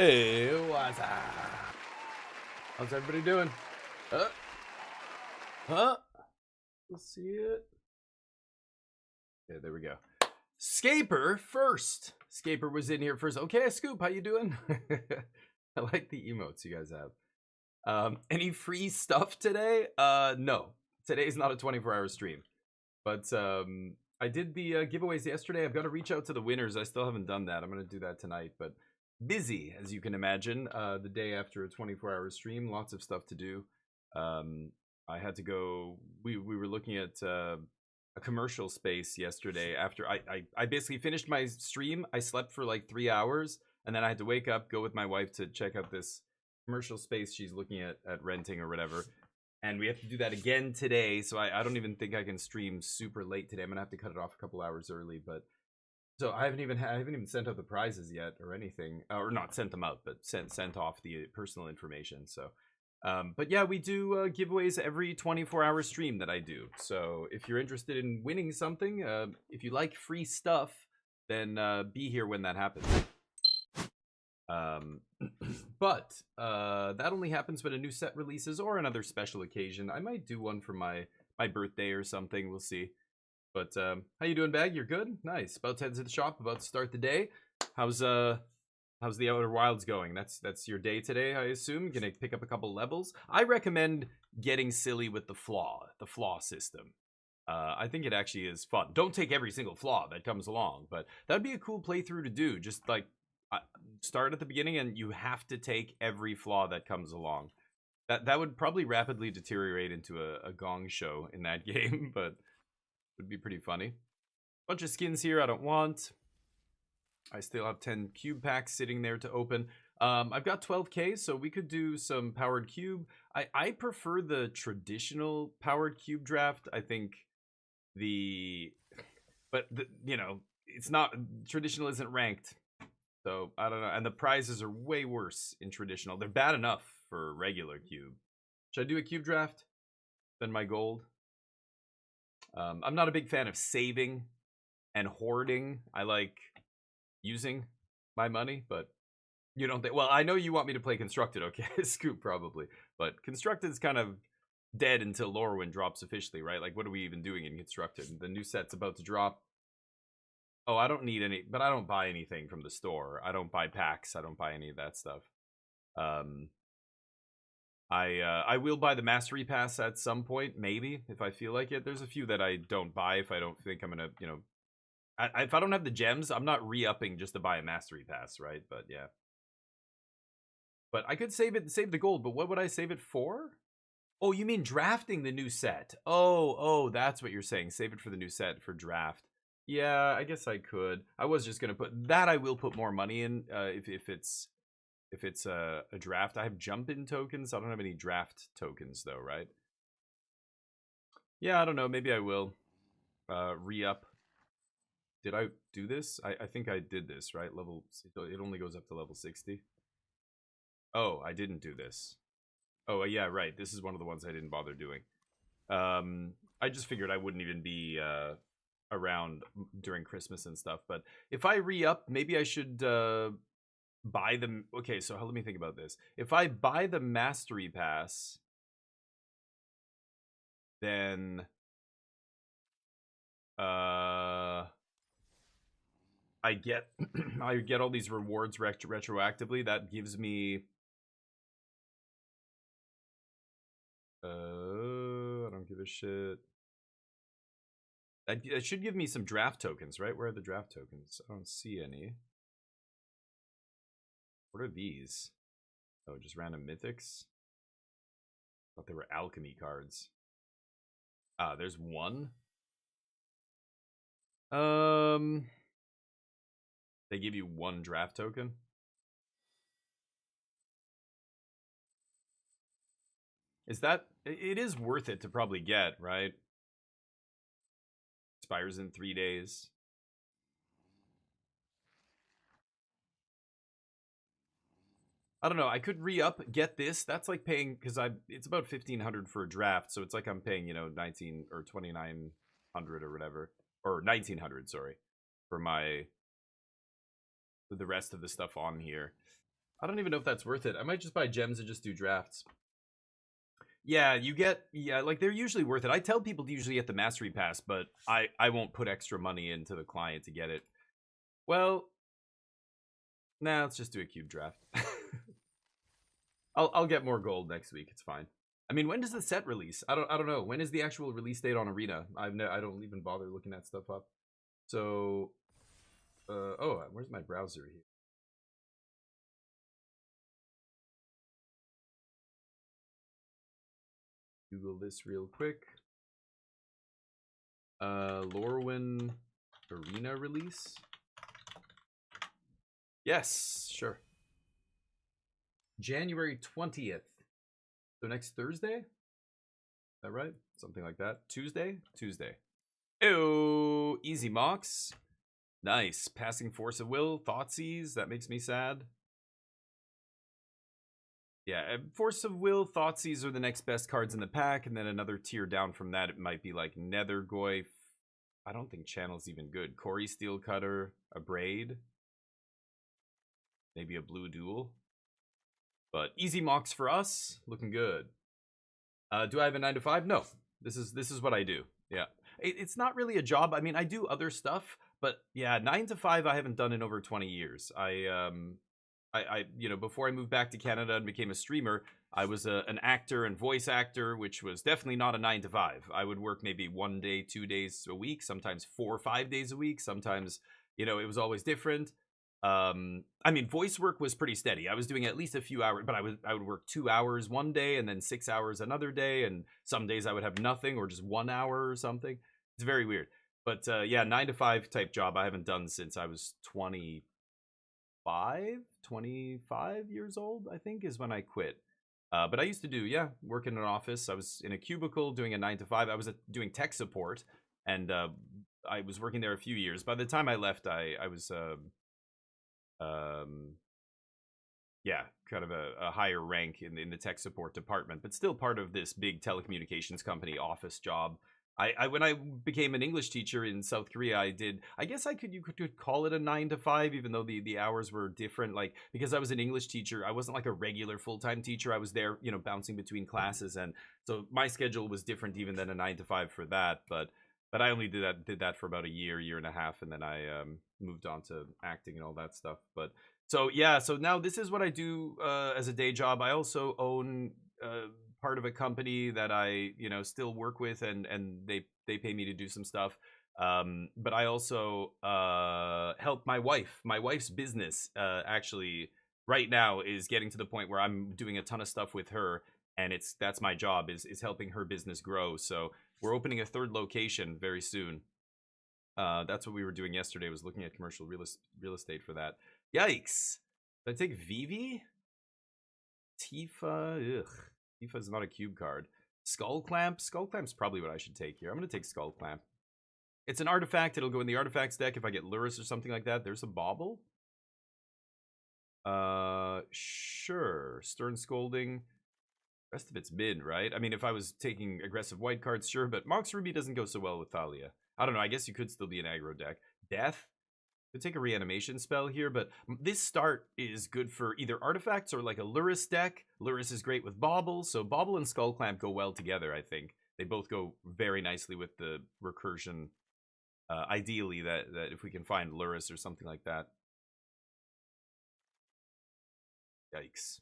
Hey, what's up? How's everybody doing? Huh? Huh? Let's see it. Yeah, there we go. Scaper first. Scaper was in here first. Okay, Scoop, how you doing? I like the emotes you guys have. Any free stuff today? No. Today's not a 24-hour stream. But I did the giveaways yesterday. I've got to reach out to the winners. I still haven't done that. I'm going to do that tonight, but busy, as you can imagine, the day after a 24-hour stream. Lots of stuff to do. I had to go. We were looking at a commercial space yesterday. After I basically finished my stream, I slept for like 3 hours, and then I had to wake up, go with my wife to check out this commercial space she's looking at renting or whatever. And we have to do that again today, so I don't even think I can stream super late today. I'm gonna have to cut it off a couple hours early, but so I haven't even sent out the prizes yet or anything, or not sent them out, but sent off the personal information. So, but yeah, we do giveaways every 24-hour stream that I do. So if you're interested in winning something, if you like free stuff, then be here when that happens. But that only happens when a new set releases or another special occasion. I might do one for my birthday or something. We'll see. But how you doing, Bag? You're good? Nice. About to head to the shop. About to start the day. How's the Outer Wilds going? That's your day today, I assume. Gonna pick up a couple levels. I recommend getting silly with the flaw system. I think it actually is fun. Don't take every single flaw that comes along, but that'd be a cool playthrough to do. Just like start at the beginning and you have to take every flaw that comes along. That would probably rapidly deteriorate into a gong show in that game, but it would be pretty funny. Bunch of skins here I don't want. I still have 10 cube packs sitting there to open. I've got 12k, so we could do some powered cube. I prefer the traditional powered cube draft. I think but you know, it's not, traditional isn't ranked. So, I don't know. And the prizes are way worse in traditional. They're bad enough for regular cube. Should I do a cube draft? Spend my gold? I'm not a big fan of saving and hoarding. I like using my money, but you don't think... Well, I know you want me to play Constructed, okay? Scoop, probably. But Constructed's kind of dead until Lorwyn drops officially, right? Like, what are we even doing in Constructed? The new set's about to drop. Oh, I don't need any, but I don't buy anything from the store. I don't buy packs. I don't buy any of that stuff. I will buy the Mastery Pass at some point, maybe, if I feel like it. There's a few that I don't buy if I don't think I'm gonna, you know... if I don't have the gems, I'm not re-upping just to buy a Mastery Pass, right? But, yeah. But I could save the gold, but what would I save it for? Oh, you mean drafting the new set. Oh, that's what you're saying. Save it for the new set, for draft. Yeah, I guess I could. I was just gonna put that. I will put more money in if it's a draft. I have jump in tokens. I don't have any draft tokens though, right? Yeah, I don't know. Maybe I will re-up. Did I do this? I think I did this, right? It only goes up to level 60. Oh, I didn't do this. Oh, yeah, right. This is one of the ones I didn't bother doing. I just figured I wouldn't even be around during Christmas and stuff. But if I re-up, maybe I should buy them. Okay, so let me think about this. If I buy the Mastery Pass, then I get I get all these rewards retroactively. That gives me I don't give a shit. That should give me some draft tokens, right? Where are the draft tokens? I don't see any. What are these? Oh, just random mythics? Thought they were alchemy cards. Ah, there's one. They give you one draft token. Is that... It is worth it to probably get, right? Expires in 3 days. I don't know. I could re-up, get this. That's like paying, because it's about 1,500 for a draft, so it's like I'm paying, you know, 19 or 2,900 or whatever, or 1,900, sorry, for the rest of the stuff on here. I don't even know if that's worth it. I might just buy gems and just do drafts. Yeah, you get, yeah, like they're usually worth it. I tell people to usually get the mastery pass, but I won't put extra money into the client to get it. Well, nah, let's just do a cube draft. I'll get more gold next week. It's fine. I mean, when does the set release? I don't know. When is the actual release date on Arena? I don't even bother looking that stuff up. So, oh, where's my browser here? Google this real quick. Lorwyn Arena release. Yes, sure. January 20th. So next Thursday? Is that right? Something like that. Tuesday? Tuesday. Ew, easy Mox. Nice. Passing Force of Will. Thoughtseize. That makes me sad. Yeah, Force of Will, Thoughtseize are the next best cards in the pack, and then another tier down from that, it might be like Nethergoyf. I don't think Channel's even good. Corey Steelcutter, a Braid. Maybe a Blue Duel. But easy Mox for us. Looking good. Do I have a 9 to 5? No. This is what I do. Yeah. It's not really a job. I mean, I do other stuff, but yeah, 9 to 5 I haven't done in over 20 years. I you know, before I moved back to Canada and became a streamer, I was an actor and voice actor, which was definitely not a 9 to 5. I would work maybe 1 day, 2 days a week, sometimes 4 or 5 days a week. Sometimes, you know, it was always different. I mean, voice work was pretty steady. I was doing at least a few hours, but I would work 2 hours one day and then 6 hours another day, and some days I would have nothing or just 1 hour or something. It's very weird. But yeah, 9 to 5 type job I haven't done since I was 25 years old, I think, is when I quit. But I used to do, yeah, work in an office. I was in a cubicle doing a 9 to 5. I was doing tech support, and I was working there a few years. By the time I left, I was yeah, kind of a higher rank in the tech support department, but still part of this big telecommunications company office job. I when I became an English teacher in South Korea, I guess you could call it a 9 to 5, even though the hours were different. Like, because I was an English teacher, I wasn't like a regular full-time teacher. I was there, you know, bouncing between classes, and so my schedule was different even than a 9 to 5 for that. But I only did that for about a year and a half, and then I moved on to acting and all that stuff. But so yeah, so now this is what I do as a day job. I also own part of a company that I, you know, still work with, and they pay me to do some stuff. But I also help my wife. My wife's business actually right now is getting to the point where I'm doing a ton of stuff with her, and that's my job, is helping her business grow. So we're opening a 3rd location very soon. That's what we were doing yesterday, was looking at commercial real estate for that. Yikes. Did I take Vivi? Tifa? Ugh. Tifa's not a cube card. Skull Clamp? Skull Clamp's probably what I should take here. I'm going to take Skull Clamp. It's an artifact. It'll go in the artifacts deck if I get Lurrus or something like that. There's a Bauble. Sure. Stern Scolding. Rest of it's mid, right? I mean, if I was taking aggressive white cards, sure, but Mox Ruby doesn't go so well with Thalia. I don't know. I guess you could still be an aggro deck. Death? Could take a reanimation spell here, but this start is good for either artifacts or like a Lurrus deck. Lurrus is great with Bauble, so Bauble and Skull Clamp go well together, I think. They both go very nicely with the recursion. Ideally, that if we can find Lurrus or something like that. Yikes.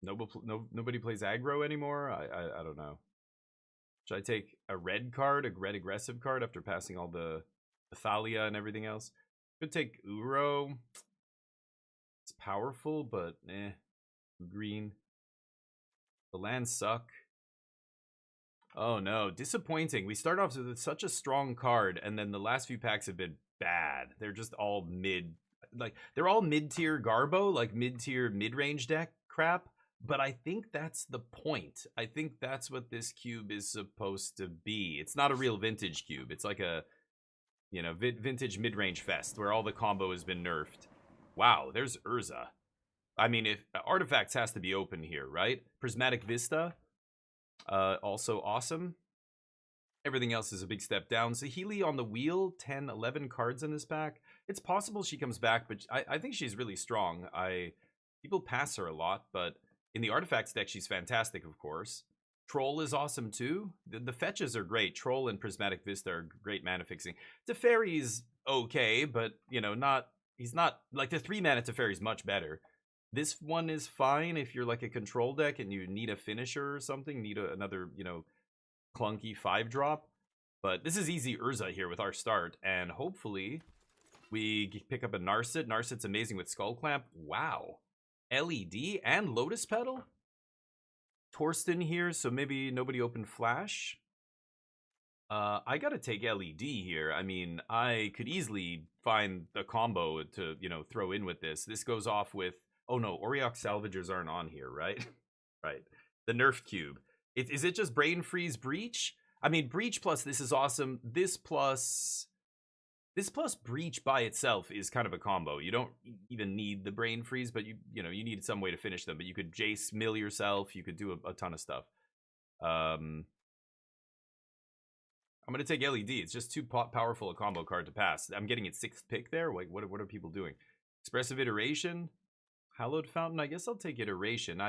Nobody plays aggro anymore. I don't know. Should I take a red card, a red aggressive card, after passing all the Thalia and everything else? Could take Uro. It's powerful, but green. The lands suck. Oh no, disappointing. We start off with such a strong card, and then the last few packs have been bad. They're just all mid. Like, they're all mid-tier Garbo, like mid-tier mid-range deck crap. But I think that's the point. I think that's what this cube is supposed to be. It's not a real vintage cube. It's like a, you know, vintage mid-range fest where all the combo has been nerfed. Wow, there's Urza. I mean, if artifacts has to be open here, right? Prismatic Vista, also awesome. Everything else is a big step down. Saheeli on the wheel, 10, 11 cards in this pack. it's possible she comes back, but I think she's really strong. People pass her a lot, but in the artifacts deck, she's fantastic, of course. Troll is awesome too. The fetches are great. Troll and Prismatic Vista are great mana fixing. Teferi's okay, but you know, he's not like the 3-mana Teferi's much better. This one is fine if you're like a control deck and you need a finisher or something, need another, you know, clunky 5-drop. But this is easy Urza here with our start, and hopefully we pick up a Narset. Narset's amazing with Skull Clamp. Wow. LED and Lotus Petal? Torsten here, so maybe nobody opened Flash. I gotta take LED here. I mean, I could easily find a combo to, you know, throw in with this. This goes off with, oh no, Auriok Salvagers aren't on here, right? Right. The Nerf Cube. Is it just Brain Freeze Breach? I mean, Breach plus this is awesome. This plus Breach by itself is kind of a combo. You don't even need the Brain Freeze, but you know, you need some way to finish them. But you could Jace mill yourself. You could do a ton of stuff. I'm going to take LED. It's just too powerful a combo card to pass. I'm getting it 6th pick there. Like, what are people doing? Expressive Iteration? Hallowed Fountain? I guess I'll take Iteration.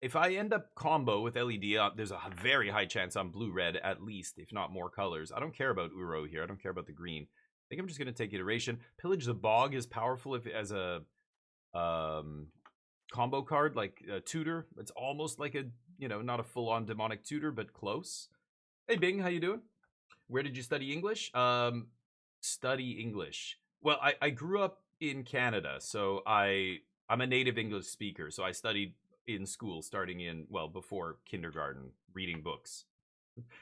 If I end up combo with LED, there's a very high chance I'm blue-red at least, if not more colors. I don't care about Uro here. I don't care about the green. I think I'm just going to take Iteration. Pillage the Bog is powerful if as a combo card, like a tutor. It's almost like a, you know, not a full-on demonic tutor, but close. Hey, Bing, how you doing? Where did you study English? Study English. Well, I grew up in Canada, so I'm a native English speaker, so I studied in school starting in, well, before kindergarten, reading books.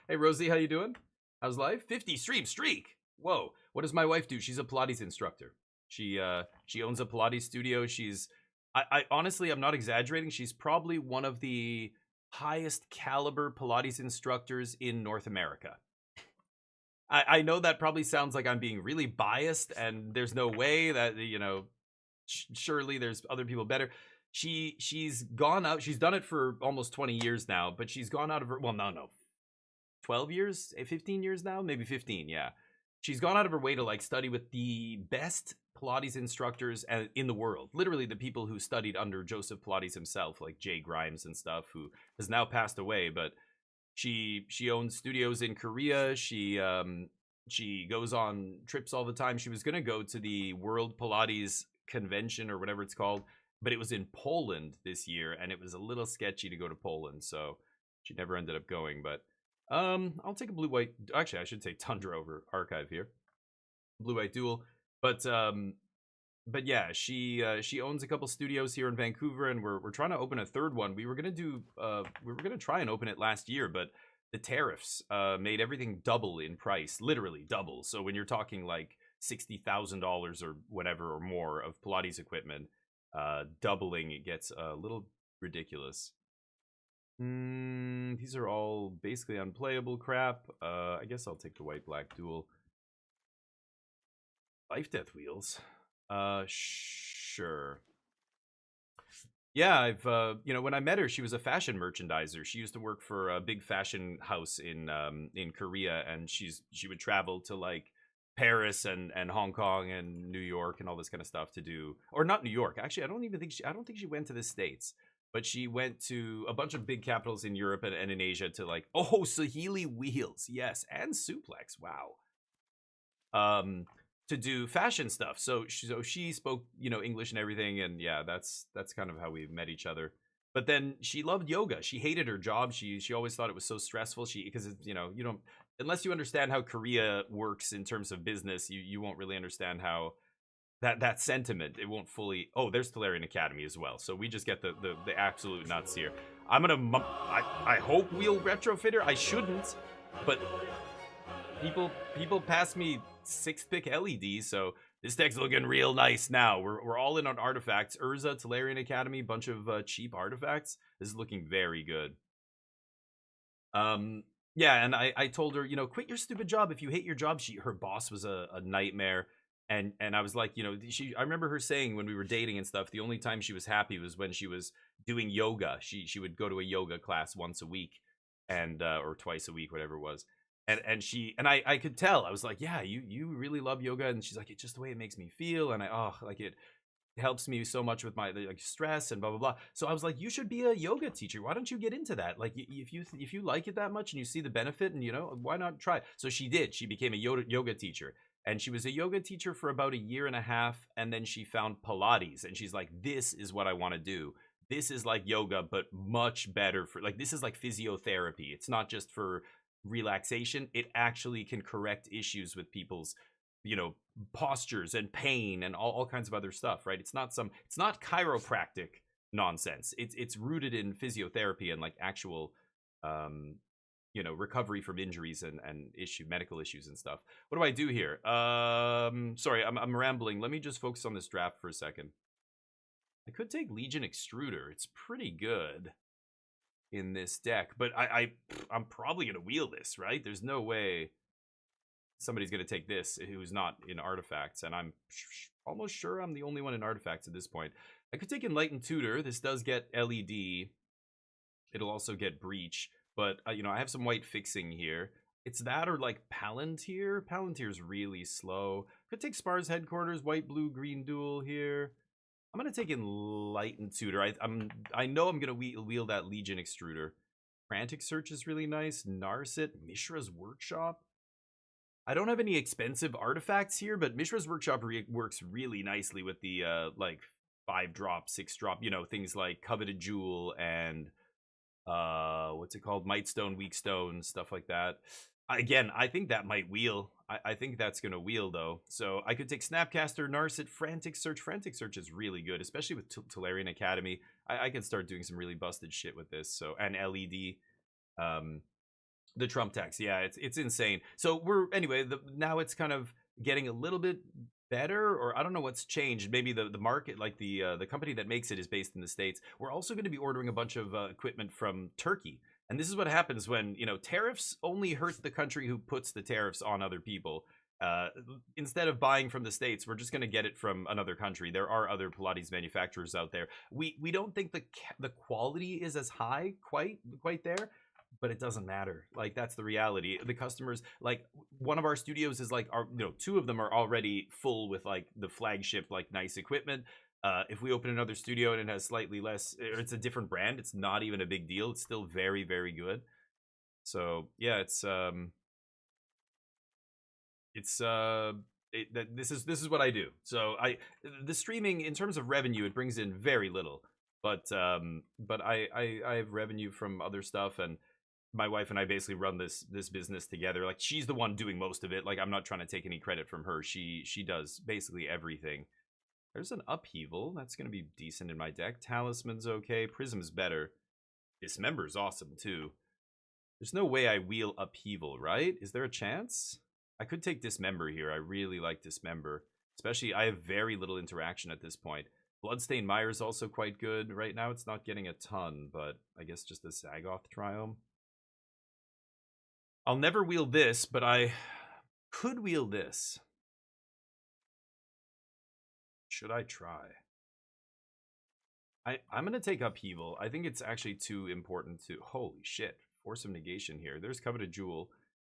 Hey, Rosie, how you doing? How's life? 50 stream streak. Whoa. What does my wife do? She's a Pilates instructor. She owns a Pilates studio. I honestly, I'm not exaggerating. She's probably one of the highest caliber Pilates instructors in North America. I know that probably sounds like I'm being really biased, and there's no way that, you know, surely there's other people better. She's gone out. She's done it for almost 20 years now, but she's gone out of her, well, no, 12 years, 15 years now, maybe 15. Yeah. She's gone out of her way to like study with the best Pilates instructors in the world. Literally the people who studied under Joseph Pilates himself, like Jay Grimes and stuff, who has now passed away. But she owns studios in Korea. She goes on trips all the time. She was going to go to the World Pilates Convention or whatever it's called, but it was in Poland this year, and it was a little sketchy to go to Poland, so she never ended up going. But I'll take a blue-white. Actually, I should take Tundra over Archive here. Blue-white duel. But yeah, she owns a couple studios here in Vancouver, and we're trying to open a third one. We were gonna try and open it last year, but the tariffs made everything double in price, literally double. So when you're talking like $60,000 or whatever or more of Pilates equipment, doubling, it gets a little ridiculous. These are all basically unplayable crap. I guess I'll take the white-black duel. Life Death Wheels. Sure. Yeah, I've you know, when I met her, she was a fashion merchandiser. She used to work for a big fashion house in Korea, and she would travel to like Paris and Hong Kong and New York and all this kind of stuff to do, or not New York. Actually, I don't think she went to the States, but she went to a bunch of big capitals in Europe and in Asia to like, oh, Sahili Wheels, yes, and Suplex, wow. To do fashion stuff. So she spoke, you know, English and everything, and yeah, that's kind of how we met each other. But then she loved yoga. She hated her job. She always thought it was so stressful. Because you know, you don't, unless you understand how Korea works in terms of business, you won't really understand how that sentiment. It won't fully. Oh, there's Tolarian Academy as well. So we just get the absolute nuts here. I'm gonna. I hope we'll retrofit her. I shouldn't, but people pass me 6th pick LED, so this deck's looking real nice now. We're all in on artifacts. Urza, Tolarian Academy, bunch of cheap artifacts. This is looking very good. Yeah, and I told her, you know, quit your stupid job. If you hate your job, her boss was a nightmare. And I was like, you know, I remember her saying when we were dating and stuff, the only time she was happy was when she was doing yoga. She would go to a yoga class once a week, and or twice a week, whatever it was. And I could tell. I was like, yeah, you really love yoga. And she's like, it's just the way it makes me feel. And like it helps me so much with my like stress and blah blah blah. So I was like, you should be a yoga teacher. Why don't you get into that? Like if you like it that much and you see the benefit, and why not try? So she did. She became a yoga teacher. And she was a yoga teacher for about a year and a half, and then she found Pilates, and she's like, this is what I want to do. This is like yoga, but much better for like, this is like physiotherapy. It's not just for relaxation. It actually can correct issues with people's you know postures and pain and all kinds of other stuff, right? It's not chiropractic nonsense. It's rooted in physiotherapy and like actual um recovery from injuries and medical issues and stuff. What do I do here? Sorry, I'm rambling. Let me just focus on this draft for a second. I could take Legion Extruder. It's pretty good in this deck, but I'm probably gonna wheel this, right? There's no way somebody's gonna take this who's not in artifacts, and I'm almost sure I'm the only one in artifacts at this point. I could take Enlightened Tutor. This does get LED. It'll also get Breach, but I have some white fixing here. It's that or like Palantir. Palantir's really slow. Could take Spar's Headquarters, white, blue, green duel here. I'm gonna take Enlightened Tutor. I know I'm gonna wheel that Legion Extruder. Frantic Search is really nice. Narset, Mishra's Workshop. I don't have any expensive artifacts here, but Mishra's Workshop works really nicely with the like 5-drop, 6-drop, things like Coveted Jewel and what's it called? Mightstone, Weakstone, stuff like that. Again, I think that might wheel. I think that's gonna wheel though. So I could take Snapcaster, Narset, Frantic Search. Frantic Search is really good, especially with Tolarian Academy. I could start doing some really busted shit with this. So, and LED. The Trump tax, yeah, it's insane. So now it's kind of getting a little bit better, or I don't know what's changed. Maybe the market, like the company that makes it, is based in the States. We're also going to be ordering a bunch of equipment from Turkey, and this is what happens when tariffs only hurt the country who puts the tariffs on other people. Instead of buying from the States, we're just going to get it from another country. There are other Pilates manufacturers out there. We don't think the quality is as high quite there, but it doesn't matter. Like, that's the reality. The customers, like, one of our studios is like, two of them are already full with like the flagship, like, nice equipment. If we open another studio and it has slightly less, or it's a different brand, it's not even a big deal. It's still very, very good. So yeah, this is what I do. So the streaming, in terms of revenue, it brings in very little, but I have revenue from other stuff, and my wife and I basically run this business together. Like, she's the one doing most of it. Like, I'm not trying to take any credit from her. She does basically everything. There's an Upheaval. That's going to be decent in my deck. Talisman's okay. Prism's better. Dismember's awesome too. There's no way I wheel Upheaval, right? Is there a chance? I could take Dismember here. I really like Dismember. Especially, I have very little interaction at this point. Bloodstained Mire is also quite good. Right now, it's not getting a ton, but I guess just the Zagoth Triome. I'll never wheel this, but I could wheel this. Should I try? I'm going to take Upheaval. I think it's actually too important to... Holy shit. Force of Negation here. There's Coveted Jewel,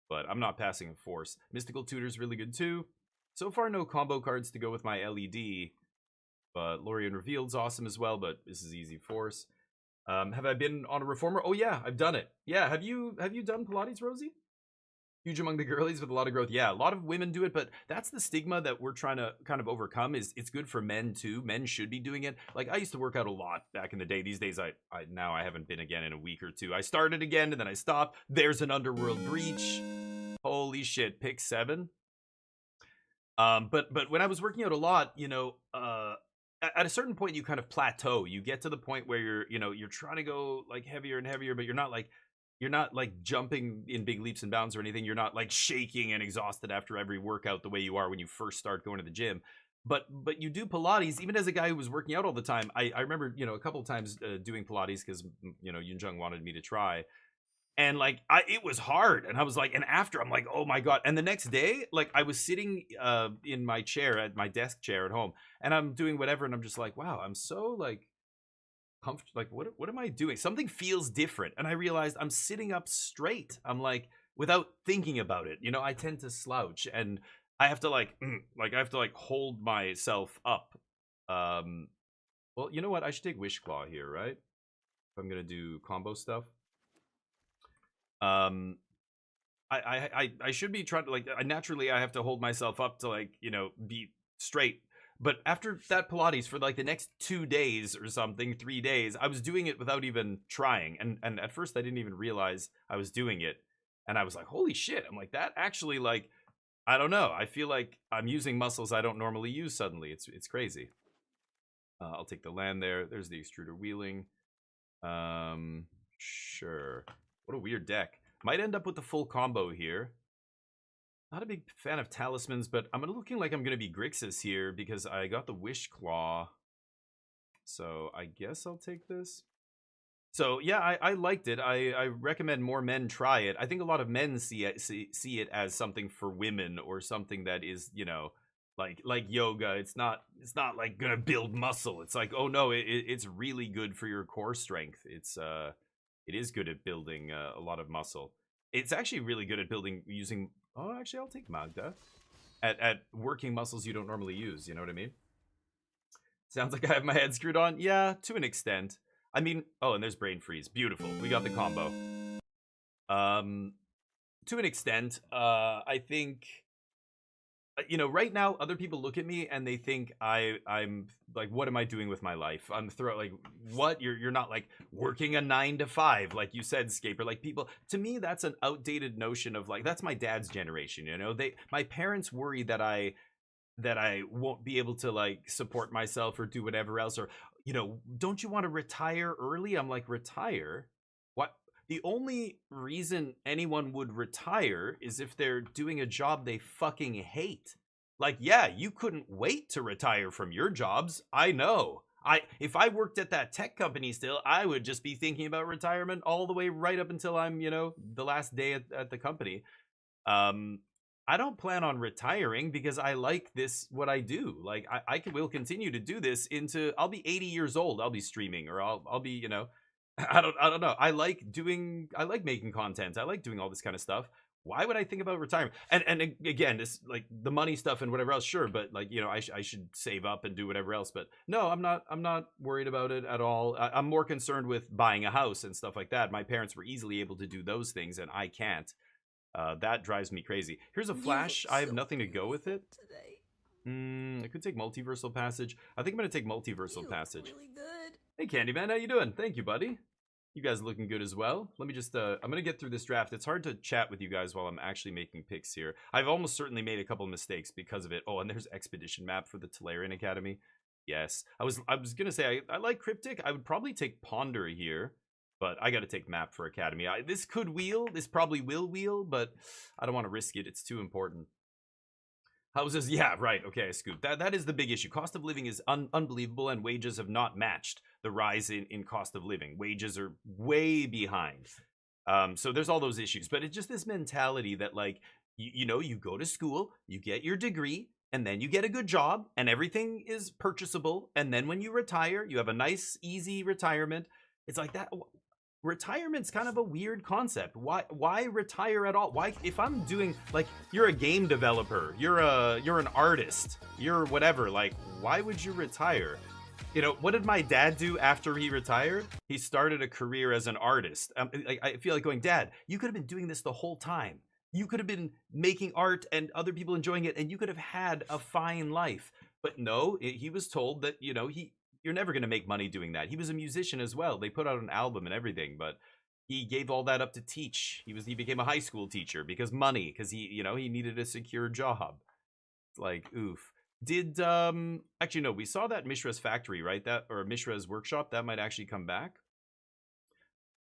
but I'm not passing a Force. Mystical Tutor's really good too. So far, no combo cards to go with my LED, but Lorien Revealed's awesome as well, but this is easy Force. Have I been on a Reformer? Oh yeah, I've done it. Yeah, have you done Pilates, Rosie? Huge among the girlies with a lot of growth. Yeah, a lot of women do it, but that's the stigma that we're trying to kind of overcome. Is it's good for men too. Men should be doing it. Like, I used to work out a lot back in the day. These days, I now I haven't been again in a week or two. I started again and then I stopped. There's an Underworld Breach. Holy shit, pick 7. But when I was working out a lot, at a certain point you kind of plateau. You get to the point where you're trying to go like heavier and heavier, but you're not like jumping in big leaps and bounds or anything. You're not like shaking and exhausted after every workout the way you are when you first start going to the gym. But you do Pilates, even as a guy who was working out all the time. I remember, a couple of times doing Pilates because, Yunjung wanted me to try. And like, it was hard. And I was like, and after I'm like, oh my God. And the next day, like, I was sitting in my chair at my desk chair at home, and I'm doing whatever. And I'm just like, wow, I'm so like, like, what am I doing? Something feels different. And I realized I'm sitting up straight. I'm like, without thinking about it. You know, I tend to slouch, and I have to like like I have to like hold myself up. Well, you know what? I should take Wish Claw here, right? If I'm gonna do combo stuff. Um, I should be trying to like naturally I have to hold myself up to like, you know, be straight. But after that Pilates for like the next 2 days or something, 3 days, I was doing it without even trying. And at first I didn't even realize I was doing it. And I was like, holy shit. I'm like, that actually like, I don't know. I feel like I'm using muscles I don't normally use suddenly. It's crazy. I'll take the land there. There's the extruder wheeling. Sure. What a weird deck. Might end up with the full combo here. Not a big fan of talismans, but I'm looking like I'm going to be Grixis here because I got the Wish Claw. So I guess I'll take this. So yeah, I liked it. I recommend more men try it. I think a lot of men see it as something for women or something that is, you know, like yoga. It's not like gonna build muscle. It's like, oh no, it's really good for your core strength. It is good at building a lot of muscle. It's actually really good at building using. Oh, actually, I'll take Magda at working muscles you don't normally use. You know what I mean? Sounds like I have my head screwed on. Yeah, to an extent. I mean, oh, and there's Brain Freeze. Beautiful. We got the combo. To an extent, I think, you know, right now other people look at me and they think I'm like, what am I doing with my life? I'm like, what? You're not like working a 9 to 5 like you said, Scaper. Like people, to me, that's an outdated notion of like, that's my dad's generation. You know, my parents worry that I won't be able to like support myself or do whatever else, or, you know, don't you want to retire early? I'm like, retire? What? The only reason anyone would retire is if they're doing a job they fucking hate. Like, yeah, you couldn't wait to retire from your jobs. I know. If I worked at that tech company still, I would just be thinking about retirement all the way right up until I'm, you know, the last day at the company. I don't plan on retiring because I like this, what I do. Like will continue to do this into, I'll be 80 years old. I'll be streaming, or I'll be, you know, I don't know. I like making content. I like doing all this kind of stuff. Why would I think about retirement? And again, this like the money stuff and whatever else, sure, but like, you know, I should save up and do whatever else. But no, I'm not worried about it at all. I'm more concerned with buying a house and stuff like that. My parents were easily able to do those things, and I can't. That drives me crazy. Here's a flash. I have nothing to go with it. I could take Multiversal Passage. I think I'm gonna take Multiversal Passage. Really good. Hey, Candyman, how you doing? Thank you, buddy. You guys are looking good as well. Let me just, I'm gonna get through this draft. It's hard to chat with you guys while I'm actually making picks here. I've almost certainly made a couple of mistakes because of it. Oh, and there's Expedition Map for the Tolarian Academy. Yes. I was gonna say, I like Cryptic. I would probably take Ponder here, but I gotta take Map for Academy. This could wheel. This probably will wheel, but I don't want to risk it. It's too important. Houses, yeah, right. Okay, I scooped. That is the big issue. Cost of living is unbelievable, and wages have not matched the rise in cost of living. Wages are way behind. So there's all those issues. But it's just this mentality that, like, you know, you go to school, you get your degree, and then you get a good job, and everything is purchasable. And then when you retire, you have a nice, easy retirement. It's like that. Retirement's kind of a weird concept. Why retire at all? Why, if I'm doing, like, you're a game developer, you're an artist, you're whatever, like, why would you retire? You know, what did my dad do after he retired? He started a career as an artist. I feel like going, Dad, you could have been doing this the whole time. You could have been making art and other people enjoying it, and you could have had a fine life. But no, he was told that, you know, you're never going to make money doing that. He was a musician as well. They put out an album and everything, but he gave all that up to teach. He became a high school teacher because money, because he, you know, he needed a secure job. It's like, oof. Did actually no, we saw that Mishra's factory, right? That, or Mishra's workshop, that might actually come back.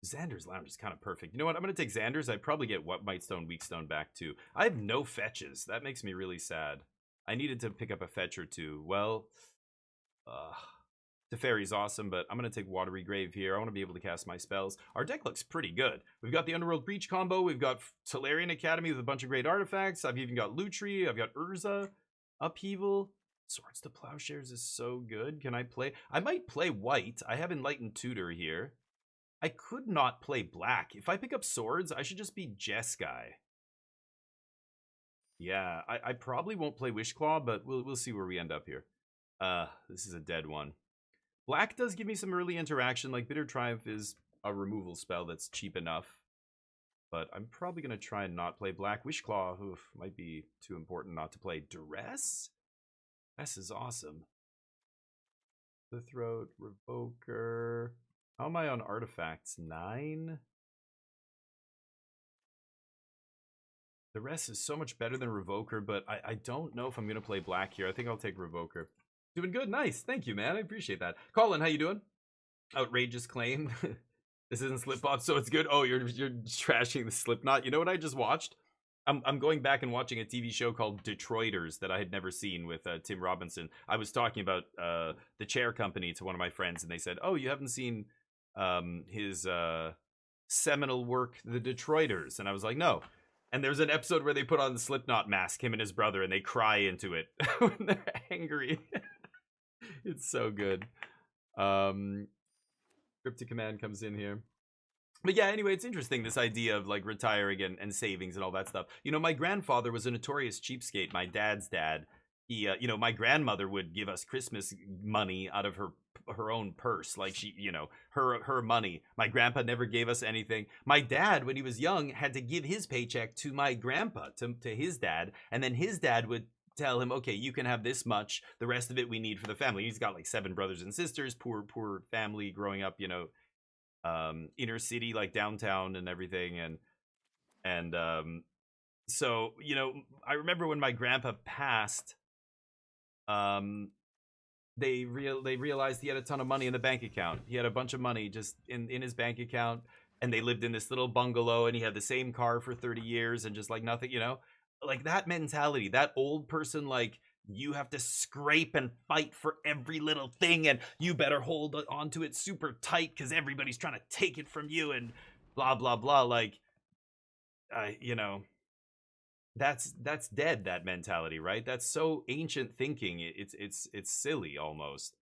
Xander's Lounge is kind of perfect. You know what? I'm going to take Xander's. I'd probably get What Might Stone, Weak Stone back too. I have no fetches. That makes me really sad. I needed to pick up a fetch or two. Well, Teferi's awesome, but I'm going to take Watery Grave here. I want to be able to cast my spells. Our deck looks pretty good. We've got the Underworld Breach combo. We've got Tolarian Academy with a bunch of great artifacts. I've even got Lutri. I've got Urza. Upheaval. Swords to Plowshares is so good. Can I play? I might play white. I have Enlightened Tutor here. I could not play black. If I pick up swords, I should just be Jeskai. Yeah, I probably won't play Wishclaw, but we'll see where we end up here. This is a dead one. Black does give me some early interaction, like Bitter Triumph is a removal spell that's cheap enough. But I'm probably going to try and not play black. Wishclaw, oof, might be too important not to play. Duress? Duress is awesome. The Throat, Revoker. How am I on artifacts? 9? The rest is so much better than Revoker, but I don't know if I'm going to play black here. I think I'll take Revoker. Doing good. Nice. Thank you, man. I appreciate that. Colin, how you doing? Outrageous claim. This isn't Slipknot, so it's good. Oh, you're trashing the Slipknot. You know what I just watched? I'm going back and watching a TV show called Detroiters that I had never seen with Tim Robinson. I was talking about the Chair Company to one of my friends, and they said, "Oh, you haven't seen his seminal work, The Detroiters?" And I was like, "No." And there's an episode where they put on the Slipknot mask, him and his brother, and they cry into it when they're angry. It's so good. Cryptic Command comes in here. But yeah, anyway, it's interesting, this idea of like retiring and savings and all that stuff. You know, my grandfather was a notorious cheapskate. My dad's dad, he, you know, my grandmother would give us Christmas money out of her own purse, like she, you know, her money. My grandpa never gave us anything. My dad, when he was young, had to give his paycheck to my grandpa, to his dad, and then his dad would tell him, okay, you can have this much, the rest of it we need for the family. He's got like 7 brothers and sisters, poor family growing up, you know, inner city, like downtown and everything. And so, you know, I remember when my grandpa passed, they realized he had a ton of money in the bank account. He had a bunch of money just in his bank account, and they lived in this little bungalow, and he had the same car for 30 years and just like nothing, you know, like that mentality, that old person, like, you have to scrape and fight for every little thing, and you better hold onto it super tight because everybody's trying to take it from you, and blah blah blah. Like, you know, that's dead. That mentality, right? That's so ancient thinking. It's silly almost.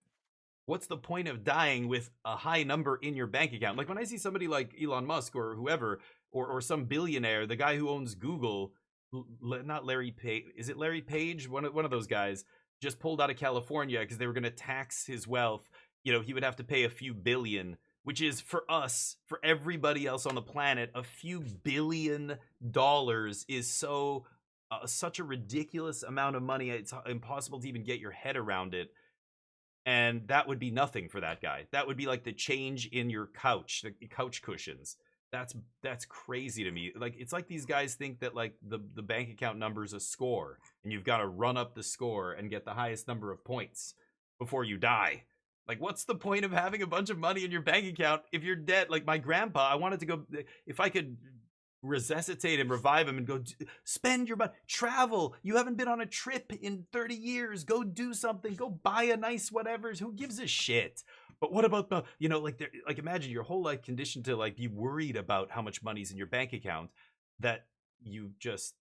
What's the point of dying with a high number in your bank account? Like when I see somebody like Elon Musk or whoever, or some billionaire, the guy who owns Google, not Larry Page, is it Larry Page? One of those guys just pulled out of California because they were going to tax his wealth. You know, he would have to pay a few billion, which is for us, for everybody else on the planet, a few $billion is so such a ridiculous amount of money. It's impossible to even get your head around it. And that would be nothing for that guy. That would be like the change in your couch, the couch cushions. That's crazy to me. Like, it's like these guys think that like the bank account number is a score, and you've got to run up the score and get the highest number of points before you die. Like, what's the point of having a bunch of money in your bank account if you're dead? Like my grandpa, I wanted to go, if I could resuscitate him, revive him, and go spend your money, travel. You haven't been on a trip in 30 years. Go do something. Go buy a nice whatever. Who gives a shit? But what about the, you know, like, like imagine your whole life conditioned to like be worried about how much money's in your bank account, that you just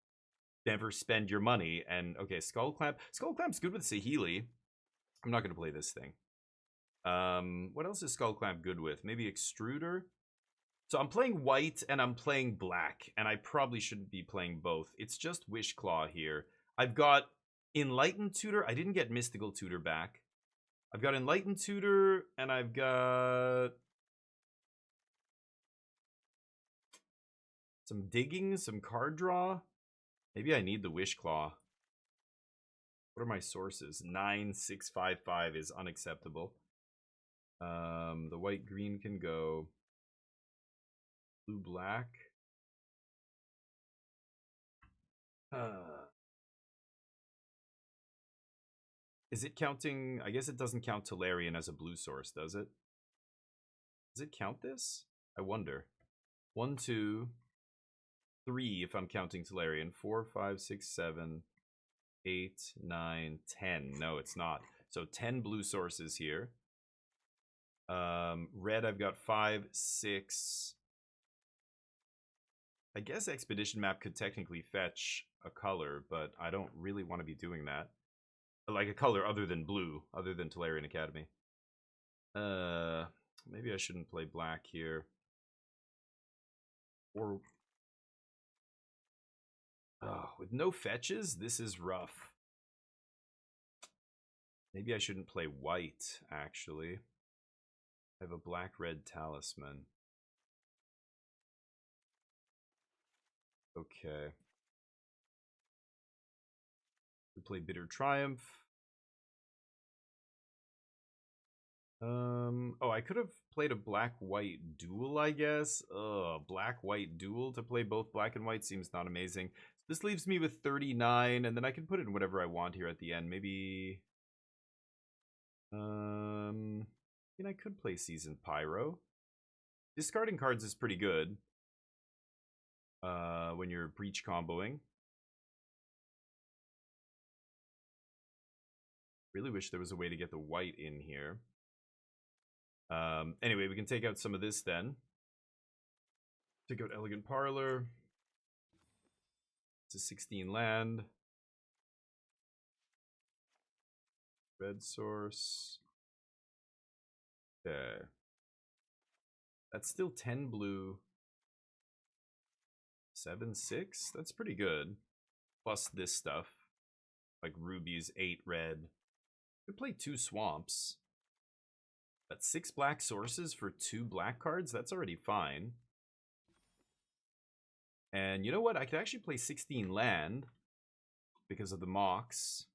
never spend your money. And okay, Skullclamp's good with Saheeli. I'm not gonna play this thing. What else is Skullclamp good with? Maybe Extruder. So I'm playing white and I'm playing black, and I probably shouldn't be playing both. It's just Wishclaw here. I've got Enlightened Tutor. I didn't get Mystical Tutor back. I've got Enlightened Tutor, and I've got some digging, some card draw. Maybe I need the Wishclaw. What are my sources? 9655 is unacceptable. The white green can go. Blue black. Is it counting? I guess it doesn't count Tolarian as a blue source, does it? Does it count this? I wonder. 1, 2, 3 if I'm counting Tolarian. 4, 5, 6, 7, 8, 9, 10. No, it's not. So 10 blue sources here. Red, I've got 5, 6. I guess Expedition Map could technically fetch a color, but I don't really want to be doing that. Like a color other than blue, other than Tolarian Academy. Maybe I shouldn't play black here. Or with no fetches, this is rough. Maybe I shouldn't play white, actually. I have a black-red talisman. Okay. We play Bitter Triumph. Oh, I could have played a black-white duel, I guess. Black-white duel to play both black and white seems not amazing. This leaves me with 39, and then I can put in whatever I want here at the end. Maybe... I mean, I could play Seasoned Pyro. Discarding cards is pretty good. When you're breach comboing. Really wish there was a way to get the white in here. Anyway, we can take out some of this then. Take out Elegant Parlor. It's a 16 land. Red source. Okay. That's still 10 blue. 7/6? That's pretty good. Plus this stuff. Like rubies, 8 red. Could play 2 swamps. But 6 black sources for 2 black cards? That's already fine. And you know what? I could actually play 16 land because of the Mox.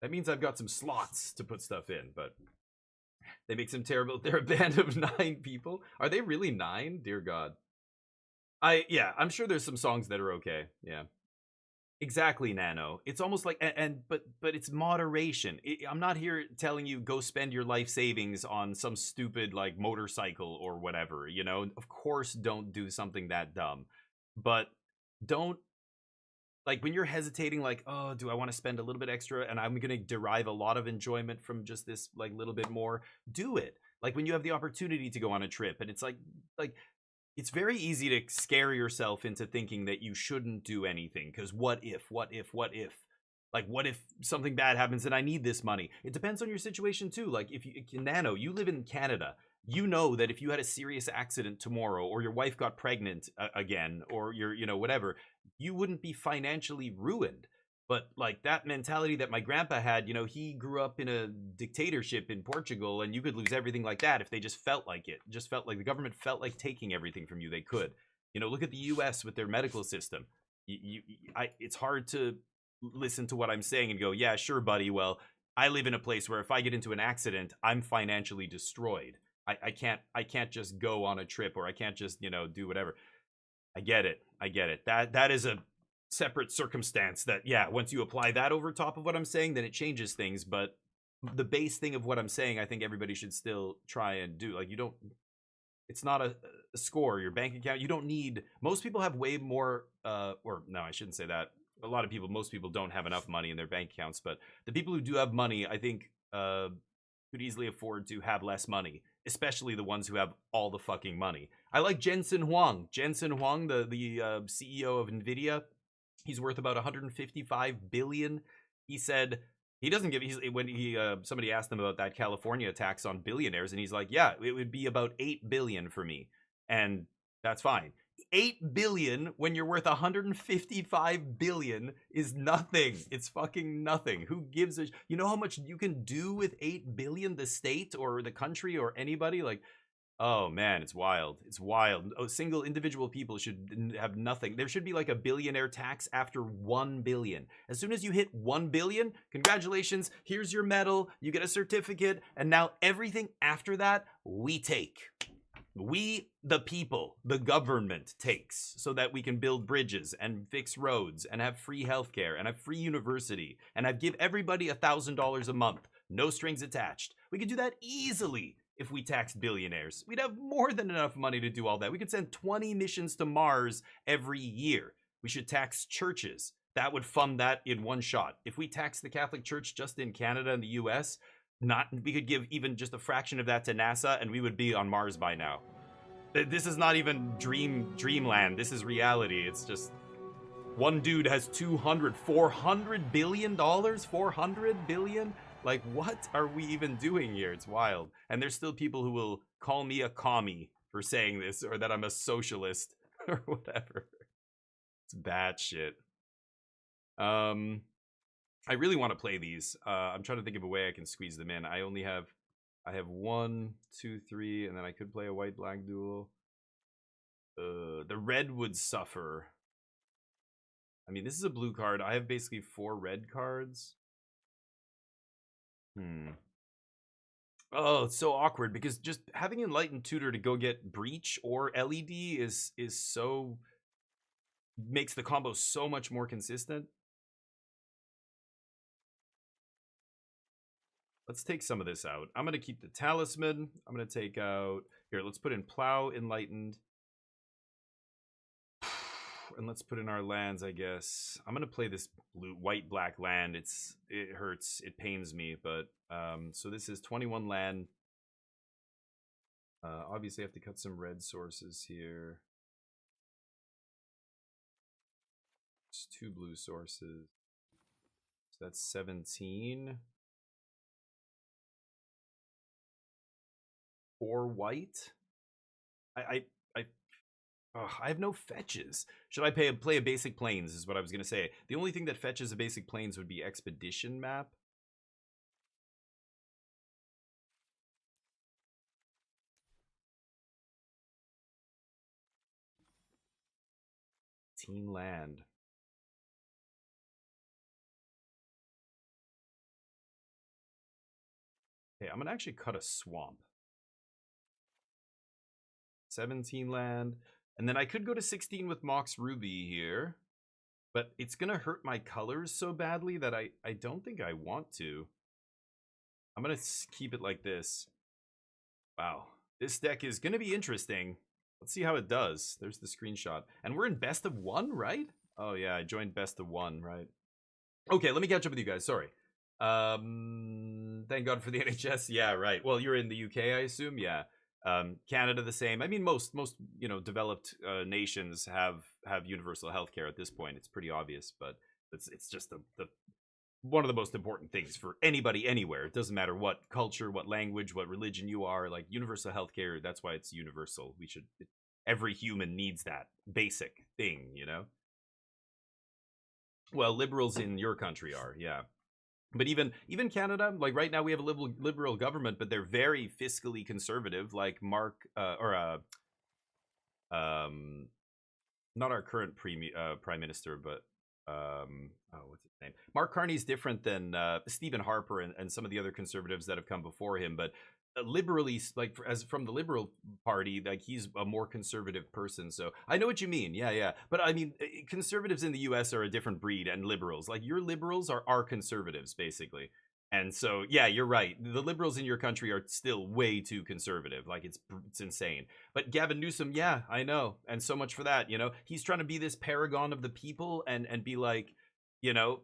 That means I've got some slots to put stuff in, but they make some terrible... They're a band of 9 people. Are they really 9? Dear God. Yeah, I'm sure there's some songs that are okay. Yeah. Exactly, Nano. It's almost like... But it's moderation. I'm not here telling you go spend your life savings on some stupid, like, motorcycle or whatever, you know? Of course, don't do something that dumb. But don't... Like, when you're hesitating, like, oh, do I want to spend a little bit extra and I'm going to derive a lot of enjoyment from just this, like, little bit more, do it. Like, when you have the opportunity to go on a trip and it's like, it's very easy to scare yourself into thinking that you shouldn't do anything because what if? Like, what if something bad happens and I need this money? It depends on your situation, too. Like, if Nano, you live in Canada. You know that if you had a serious accident tomorrow or your wife got pregnant again or whatever, you wouldn't be financially ruined. But like that mentality that my grandpa had, he grew up in a dictatorship in Portugal and you could lose everything like that if they just felt like it. Just felt like the government felt like taking everything from you. They could. Look at the US with their medical system. It's hard to listen to what I'm saying and go, yeah, sure, buddy. Well, I live in a place where if I get into an accident, I'm financially destroyed. I can't just go on a trip or I can't just, do whatever. I get it. That is a separate circumstance that, yeah, once you apply that over top of what I'm saying, then it changes things. But the base thing of what I'm saying, I think everybody should still try and do. Like, it's not a score, your bank account. You don't need, most people have way more, or no, I shouldn't say that. Most people don't have enough money in their bank accounts. But the people who do have money, I think, could easily afford to have less money. Especially the ones who have all the fucking money. I like Jensen Huang. Jensen Huang, the CEO of NVIDIA, he's worth about 155 billion. He said he doesn't give. Somebody asked him about that California tax on billionaires, and he's like, yeah, it would be about 8 billion for me, and that's fine. 8 billion when you're worth 155 billion is nothing. It's fucking nothing. Who gives a... You know how much you can do with 8 billion, the state or the country or anybody? Like, oh man, it's wild. It's wild. Single individual people should have nothing. There should be like a billionaire tax after 1 billion. As soon as you hit 1 billion, congratulations, here's your medal, you get a certificate, and now everything after that, we take. We, the people, the government takes so that we can build bridges and fix roads and have free healthcare and have free university and give everybody $1,000 a month, no strings attached. We could do that easily if we taxed billionaires. We'd have more than enough money to do all that. We could send 20 missions to Mars every year. We should tax churches. That would fund that in one shot. If we tax the Catholic Church just in Canada and the US, we could give even just a fraction of that to NASA and we would be on Mars by now. This is not even dreamland. This is reality. It's just one dude has $400 billion, 400 billion. Like, what are we even doing here? It's wild. And there's still people who will call me a commie for saying this, or that I'm a socialist, or whatever. It's bad shit. I really want to play these. I'm trying to think of a way I can squeeze them in. I have 1, 2, 3, and then I could play a white-black duel. The red would suffer. I mean, this is a blue card. I have basically 4 red cards. Oh, it's so awkward because just having Enlightened Tutor to go get Breach or LED is so makes the combo so much more consistent. Let's take some of this out. I'm going to keep the Talisman. I'm going to take out... Here, let's put in Plow, Enlightened. And let's put in our lands, I guess. I'm going to play this white-black land. It hurts. It pains me. But, so this is 21 land. Obviously, I have to cut some red sources here. It's 2 blue sources. So that's 17. 4 white. I have no fetches. Should I play a basic plains is what I was going to say. The only thing that fetches a basic plains would be Expedition Map. Team land. Okay, I'm going to actually cut a swamp. 17 land. And then I could go to 16 with Mox Ruby here. But it's going to hurt my colors so badly that I don't think I want to. I'm going to keep it like this. Wow. This deck is going to be interesting. Let's see how it does. There's the screenshot. And we're in best of 1, right? Oh, yeah. I joined best of 1, right? Okay, let me catch up with you guys. Sorry. Thank God for the NHS. Yeah, right. Well, you're in the UK, I assume. Yeah. Canada the same. I mean, most developed nations have universal healthcare at this point. It's pretty obvious, but it's just the one of the most important things for anybody anywhere. It doesn't matter what culture, what language, what religion you are. Like universal healthcare, that's why it's universal. Every human needs that basic thing, you know. Well, liberals in your country are, yeah. But even Canada, like right now we have a liberal government, but they're very fiscally conservative. Like not our current prime minister, but what's his name? Mark Carney's different than Stephen Harper and some of the other conservatives that have come before him. But liberally, like as from the Liberal Party, like he's a more conservative person. So I know what you mean. Yeah. But I mean, conservatives in the U.S. are a different breed, and liberals, like your liberals, are conservatives basically. And so, yeah, you're right. The liberals in your country are still way too conservative. Like it's insane. But Gavin Newsom, yeah, I know, and so much for that. You know, he's trying to be this paragon of the people and be like, you know,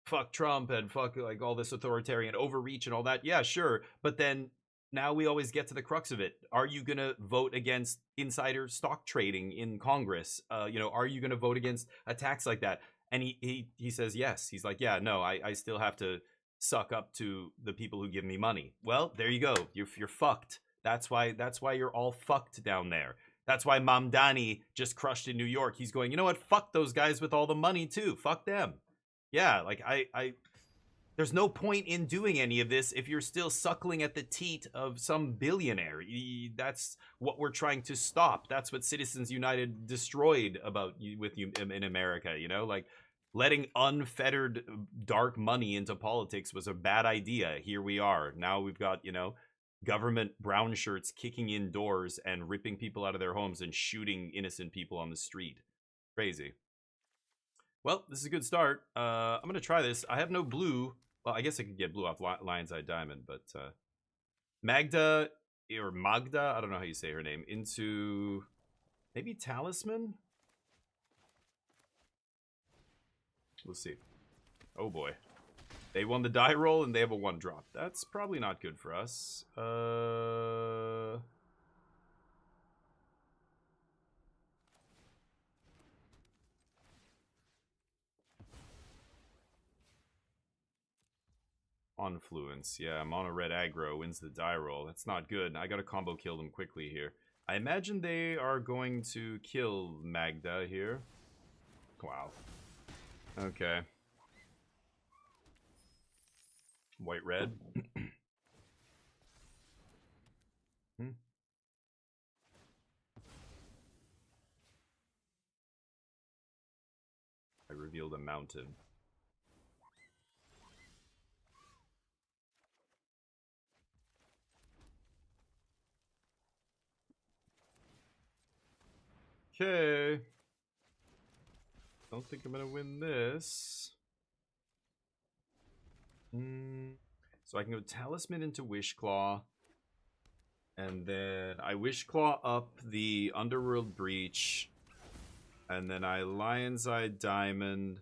fuck Trump and fuck like all this authoritarian overreach and all that. Yeah, sure. But then now we always get to the crux of it. Are you going to vote against insider stock trading in Congress? You know, are you going to vote against attacks like that? And he says yes. He's like, yeah, no, I still have to suck up to the people who give me money. Well, there you go. You're fucked. That's why you're all fucked down there. That's why Mamdani just crushed in New York. He's going, you know what? Fuck those guys with all the money too. Fuck them. Yeah, like I there's no point in doing any of this if you're still suckling at the teat of some billionaire. That's what we're trying to stop. That's what Citizens United destroyed with you in America, you know? Like, letting unfettered dark money into politics was a bad idea. Here we are. Now we've got, you know, government brown shirts kicking in doors and ripping people out of their homes and shooting innocent people on the street. Crazy. Well, this is a good start. I'm going to try this. I have no blue. Well, I guess I could get blue off Lion's Eye Diamond, but Magda, I don't know how you say her name, into maybe Talisman? We'll see. Oh boy. They won the die roll and they have a 1-drop. That's probably not good for us. Confluence. Yeah, mono red aggro wins the die roll. That's not good. I gotta combo kill them quickly here. I imagine they are going to kill Magda here. Wow. Okay. White red. I revealed a mountain. Okay. Don't think I'm gonna win this. So I can go Talisman into Wishclaw. And then I Wishclaw up the Underworld Breach. And then I Lion's Eye Diamond.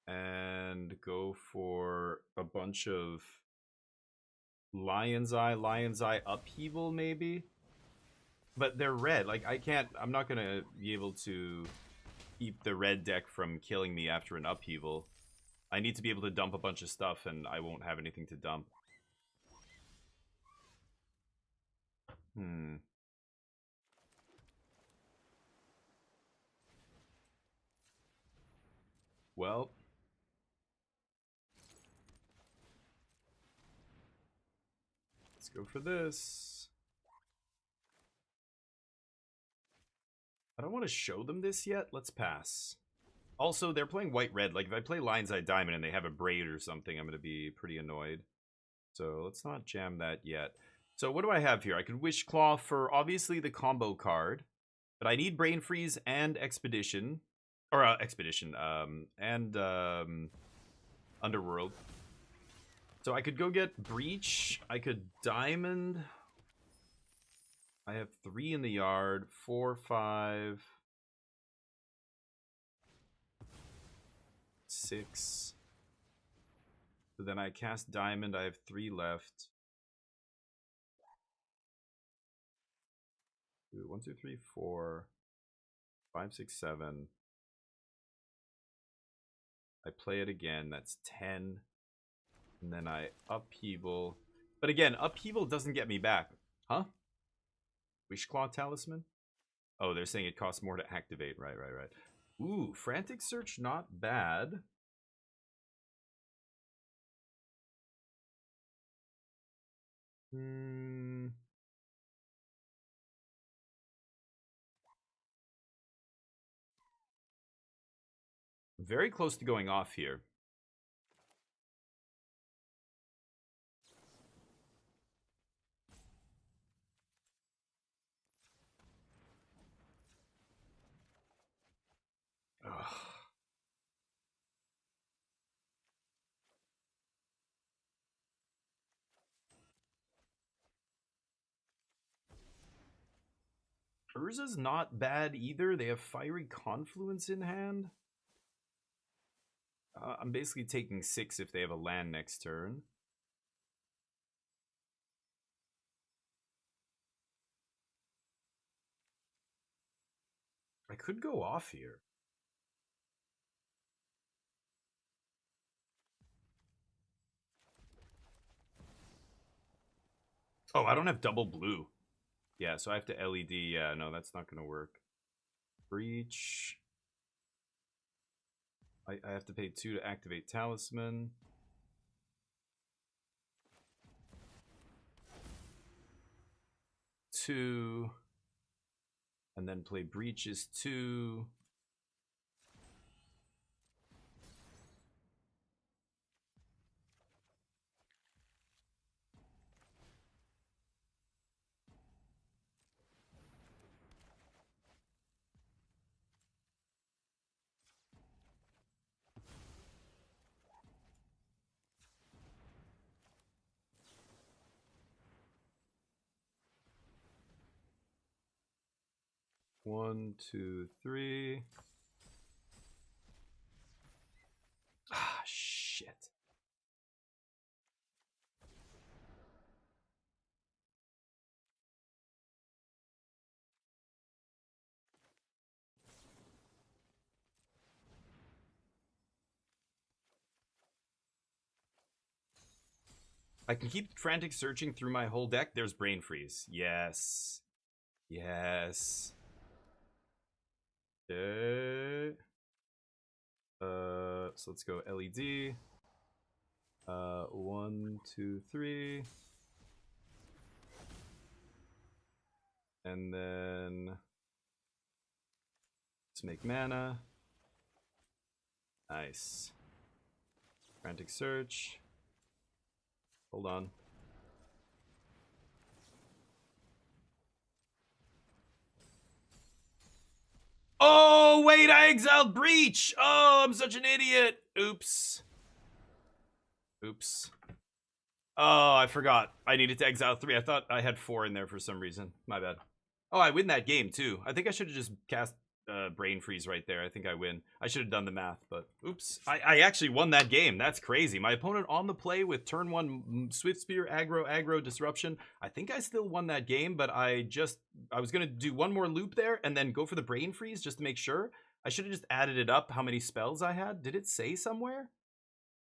And go for a bunch of Lion's Eye Upheaval maybe? But they're red. Like, I'm not gonna be able to keep the red deck from killing me after an Upheaval. I need to be able to dump a bunch of stuff, and I won't have anything to dump. Well. Let's go for this. I don't want to show them this yet. Let's pass. Also, they're playing white-red. Like, if I play Lion's Eye Diamond and they have a Braid or something, I'm going to be pretty annoyed. So let's not jam that yet. So what do I have here? I could Wishclaw for, obviously, the combo card. But I need Brain Freeze and Expedition. Or, Expedition. Underworld. So I could go get Breach. I could Diamond. I have 3 in the yard. 4, 5... 6. So then I cast Diamond. I have 3 left. 1, 2, 3, 4, 5, 6, 7. I play it again. That's 10. And then I Upheaval. But again, Upheaval doesn't get me back. Huh? Wishclaw Talisman? Oh, they're saying it costs more to activate. Right. Ooh, Frantic Search, not bad. Very close to going off here. Ugh. Urza's not bad either. They have Fiery Confluence in hand. I'm basically taking 6 if they have a land next turn. I could go off here. Oh, I don't have double blue. Yeah, so I have to LED. Yeah, no, that's not going to work. Breach. I have to pay 2 to activate Talisman. Two. And then play Breaches 2. One, two, three. Ah, shit. I can keep frantic searching through my whole deck. There's Brain Freeze. Yes. Yes. Okay. So let's go LED. 1, 2, 3. And then let's make mana. Nice. Frantic search. Hold on. Oh, wait, I exiled Breach. Oh, I'm such an idiot. Oops. Oops. Oh, I forgot. I needed to exile 3. I thought I had 4 in there for some reason. My bad. Oh, I win that game, too. I think I should have just cast Brain Freeze right there. I think I win. I should have done the math, but oops. I actually won that game. That's crazy. My opponent on the play with turn 1 Swift Spear, aggro, disruption. I think I still won that game, but I was going to do one more loop there and then go for the Brain Freeze just to make sure. I should have just added it up how many spells I had. Did it say somewhere?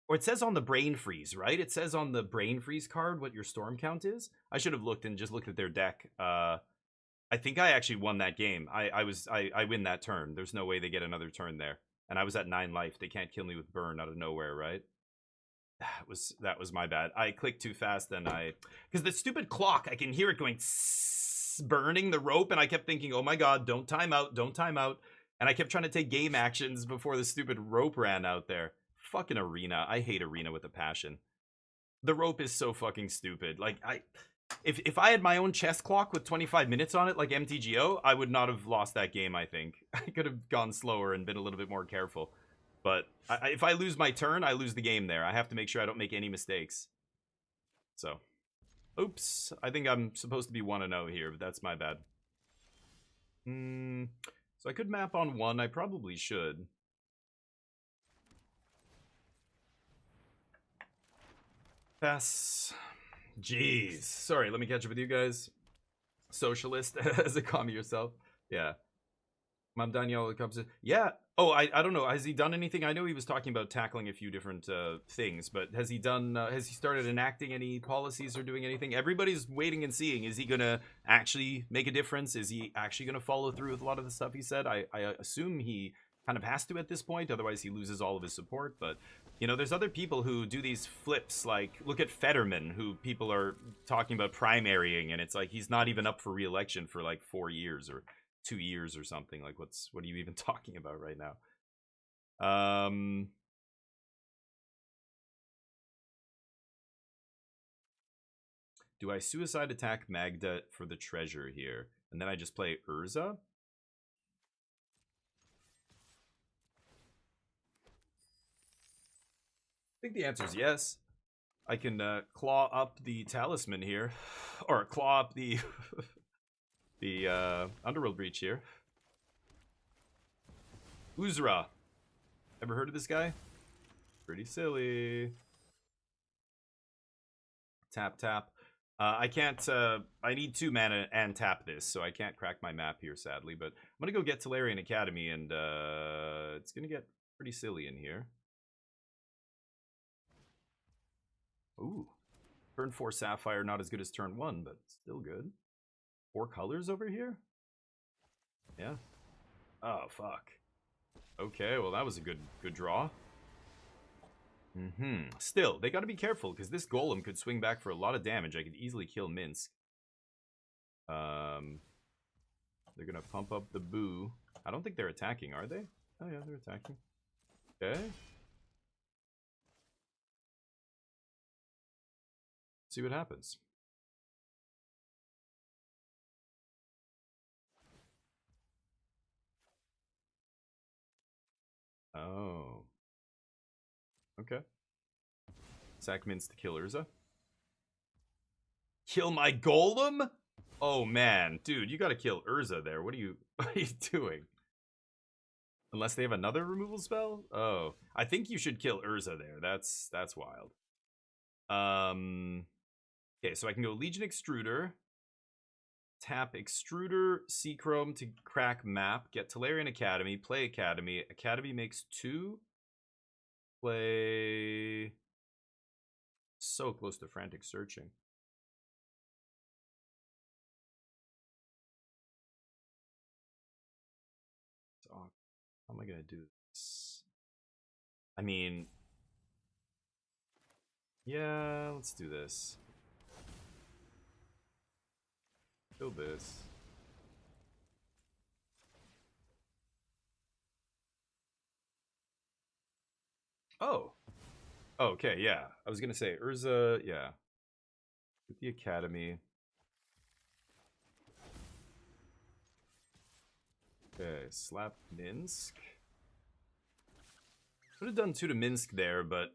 Or it says on the Brain Freeze, right? It says on the Brain Freeze card what your storm count is. I should have looked and just looked at their deck. I think I actually won that game. I win that turn. There's no way they get another turn there. And I was at 9 life. They can't kill me with burn out of nowhere, right? That was my bad. I clicked too fast and because the stupid clock, I can hear it going burning the rope, and I kept thinking, oh my god, don't time out, don't time out. And I kept trying to take game actions before the stupid rope ran out there. Fucking Arena. I hate Arena with a passion. The rope is so fucking stupid. Like, if I had my own chess clock with 25 minutes on it, like MTGO, I would not have lost that game, I think. I could have gone slower and been a little bit more careful. But if I lose my turn, I lose the game there. I have to make sure I don't make any mistakes. So, oops. I think I'm supposed to be 1-0 here, but that's my bad. So I could map on 1. I probably should. Pass. Jeez. Sorry, let me catch up with you guys. Socialist as a commie yourself. Yeah. Mom Daniel comes in. Yeah. Oh, I don't know. Has he done anything? I know he was talking about tackling a few different things, but has he started enacting any policies or doing anything? Everybody's waiting and seeing. Is he going to actually make a difference? Is he actually going to follow through with a lot of the stuff he said? I assume he kind of has to at this point, otherwise he loses all of his support, but you know, there's other people who do these flips, like, look at Fetterman, who people are talking about primarying, and it's like, he's not even up for re-election for, like, 4 years, or 2 years, or something. Like, what are you even talking about right now? Do I suicide attack Magda for the treasure here? And then I just play Urza? I think the answer is yes. I can claw up the talisman here, or claw up the the Underworld Breach here. Uzra. Ever heard of this guy? Pretty silly. Tap, tap. I can't, I need 2 mana and tap this, so I can't crack my map here, sadly. But I'm going to go get Tolarian Academy, and it's going to get pretty silly in here. Ooh. Turn 4 Sapphire, not as good as turn 1, but still good. 4 colors over here? Yeah. Oh, fuck. Okay, well, that was a good draw. Still, they gotta be careful, because this golem could swing back for a lot of damage. I could easily kill Minsk. They're gonna pump up the boo. I don't think they're attacking, are they? Oh yeah, they're attacking. Okay. See what happens. Oh. Okay. Sack Minsk to kill Urza. Kill my golem? Oh man, dude, you gotta kill Urza there. What are you doing? Unless they have another removal spell? Oh. I think you should kill Urza there. That's wild. Okay, so I can go Legion Extruder. Tap Extruder, Seachrome to crack map. Get Tolarian Academy. Play Academy. Academy makes 2. Play So close to frantic searching. So, how am I gonna do this? I mean, yeah, let's do this. Kill this. Oh. Okay, yeah. I was gonna say Urza, yeah. With the Academy. Okay, slap Minsk. Could have done 2 to Minsk there, but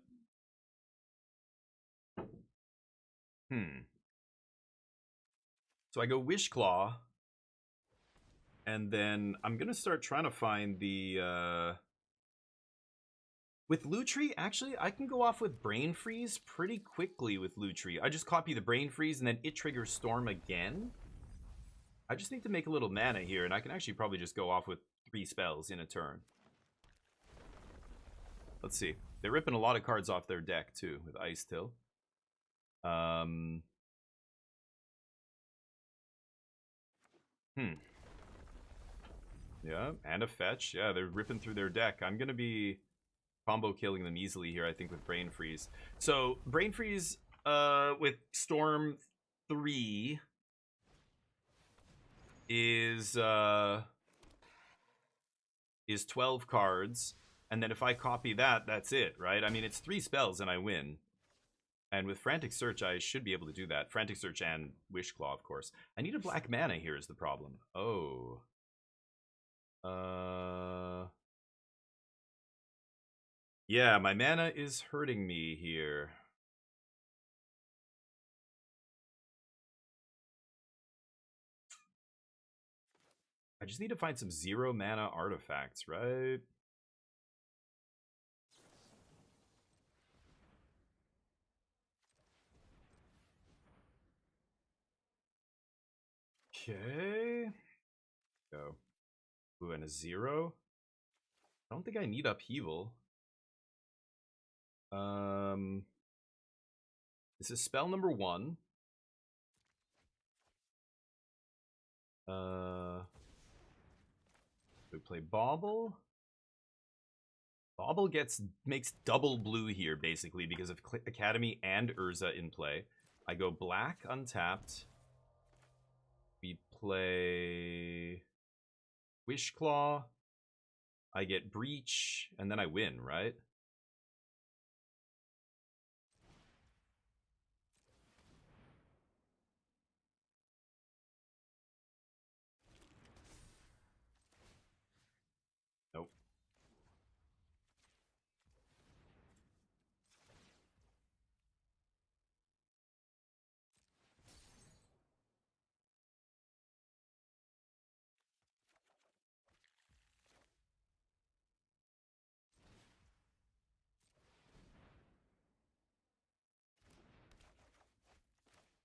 So I go Wishclaw, and then I'm gonna start trying to find the with Lutri, actually, I can go off with Brain Freeze pretty quickly with Lutri. I just copy the Brain Freeze, and then it triggers Storm again. I just need to make a little mana here, and I can actually probably just go off with 3 spells in a turn. Let's see. They're ripping a lot of cards off their deck, too, with Ice Till. Yeah, and a fetch. Yeah, they're ripping through their deck. I'm going to be combo killing them easily here, I think, with Brain Freeze. So, Brain Freeze with Storm 3 is 12 cards. And then if I copy that, that's it, right? I mean, it's 3 spells and I win. And with Frantic Search, I should be able to do that. Frantic Search and Wishclaw, of course. I need a black mana here is the problem. Oh. Yeah, my mana is hurting me here. I just need to find some 0 mana artifacts, right? Okay. Go. Ooh, and a 0. I don't think I need Upheaval. This is spell number 1. We play Bauble. Bauble makes double blue here, basically, because of Academy and Urza in play. I go black untapped. We play Wishclaw. I get Breach, and then I win, right? Nope.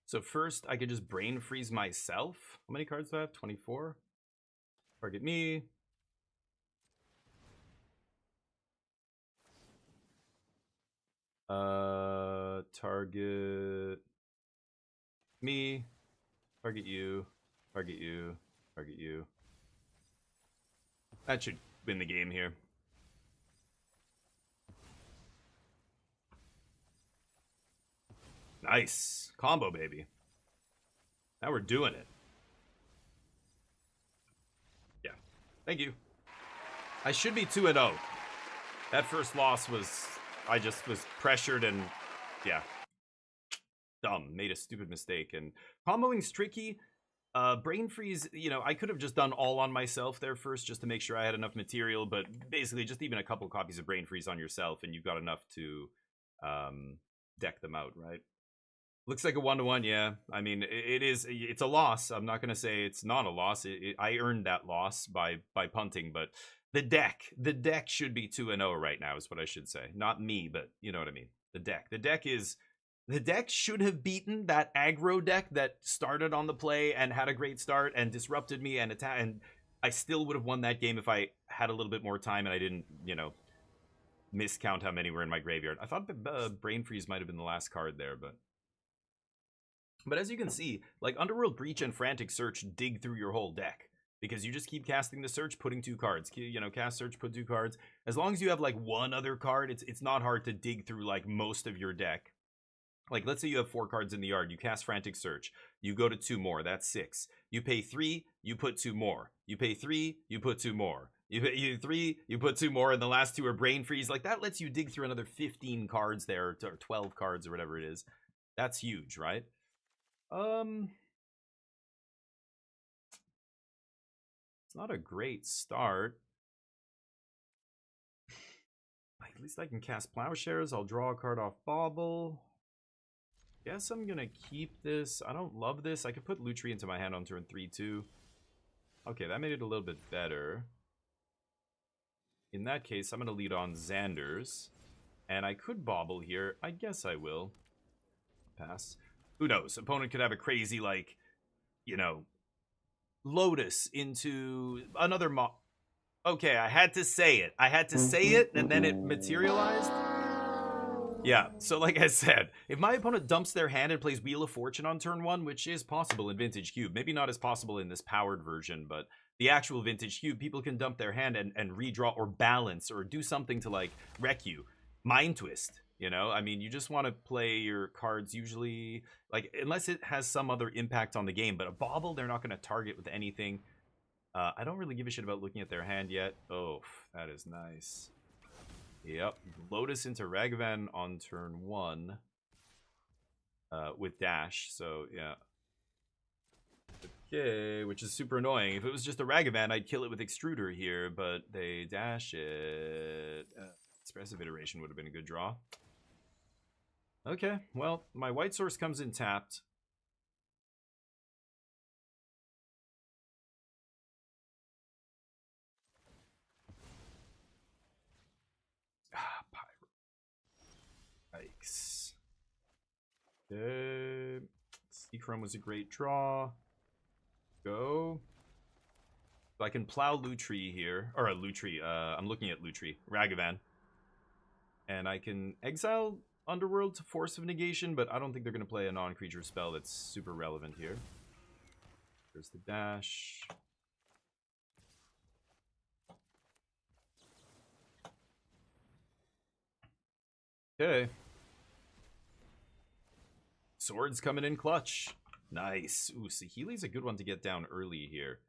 So first, I could just Brain Freeze myself. How many cards do I have? 24? Target me. Target me. Target you. Target you. Target you. That should win the game here. Nice. Combo, baby. Now we're doing it. Yeah. Thank you. I should be 2-0. That first loss was... I just was pressured and... Yeah. Dumb. Made a stupid mistake. And comboing's tricky. Brain Freeze, you know, I could have just done all on myself there first just to make sure I had enough material, but basically just even a couple copies of Brain Freeze on yourself and you've got enough to deck them out, right? Looks like a 1-1, yeah. I mean, it's a loss. I'm not going to say it's not a loss. I earned that loss by punting, but the deck should be 2-0 right now is what I should say. Not me, but you know what I mean. The deck should have beaten that aggro deck that started on the play and had a great start and disrupted me and I still would have won that game if I had a little bit more time and I didn't, you know, miscount how many were in my graveyard. I thought Brain Freeze might have been the last card there, but as you can see, like Underworld Breach and Frantic Search dig through your whole deck. Because you just keep casting the search, putting 2 cards. You know, cast search, put 2 cards. As long as you have like one other card, it's not hard to dig through like most of your deck. Like, let's say you have 4 cards in the yard. You cast Frantic Search. You go to 2 more. That's 6. You pay 3. You put 2 more. You pay 3. You put 2 more. You pay 3. You put 2 more. And the last 2 are Brain Freeze. Like, that lets you dig through another 15 cards there, or 12 cards or whatever it is. That's huge, right? It's not a great start. At least I can cast Plowshares. I'll draw a card off Bauble. Guess I'm gonna keep this. I don't love this. I could put Lutri into my hand on turn 3 too. Okay, that made it a little bit better. In that case, I'm gonna lead on Xander's. And I could Bauble here. I guess I will. Pass. Who knows? Opponent could have a crazy, like, you know, Lotus into another Okay, I had to say it. I had to say it, and then it materialized. Yeah, so like I said, if my opponent dumps their hand and plays Wheel of Fortune on turn 1, which is possible in Vintage Cube, maybe not as possible in this powered version, but the actual Vintage Cube, people can dump their hand and redraw or balance or do something to, like, wreck you. Mind Twist, you know? I mean, you just want to play your cards usually, like, unless it has some other impact on the game, but a Bauble, they're not going to target with anything. I don't really give a shit about looking at their hand yet. Oh, that is nice. Yep. Lotus into Ragavan on turn 1 with dash. So, yeah. Okay, which is super annoying. If it was just a Ragavan, I'd kill it with Extruder here, but they dash it. Expressive Iteration would have been a good draw. Okay, well, my white source comes in tapped. Yikes. Okay. Seachrome was a great draw. Go. So I can plow Lutri here. Or Lutri. I'm looking at Lutri. Ragavan. And I can exile Underworld to Force of Negation, but I don't think they're going to play a non-creature spell that's super relevant here. There's the dash. Okay. Swords coming in clutch. Nice. Ooh, Saheeli's a good one to get down early here.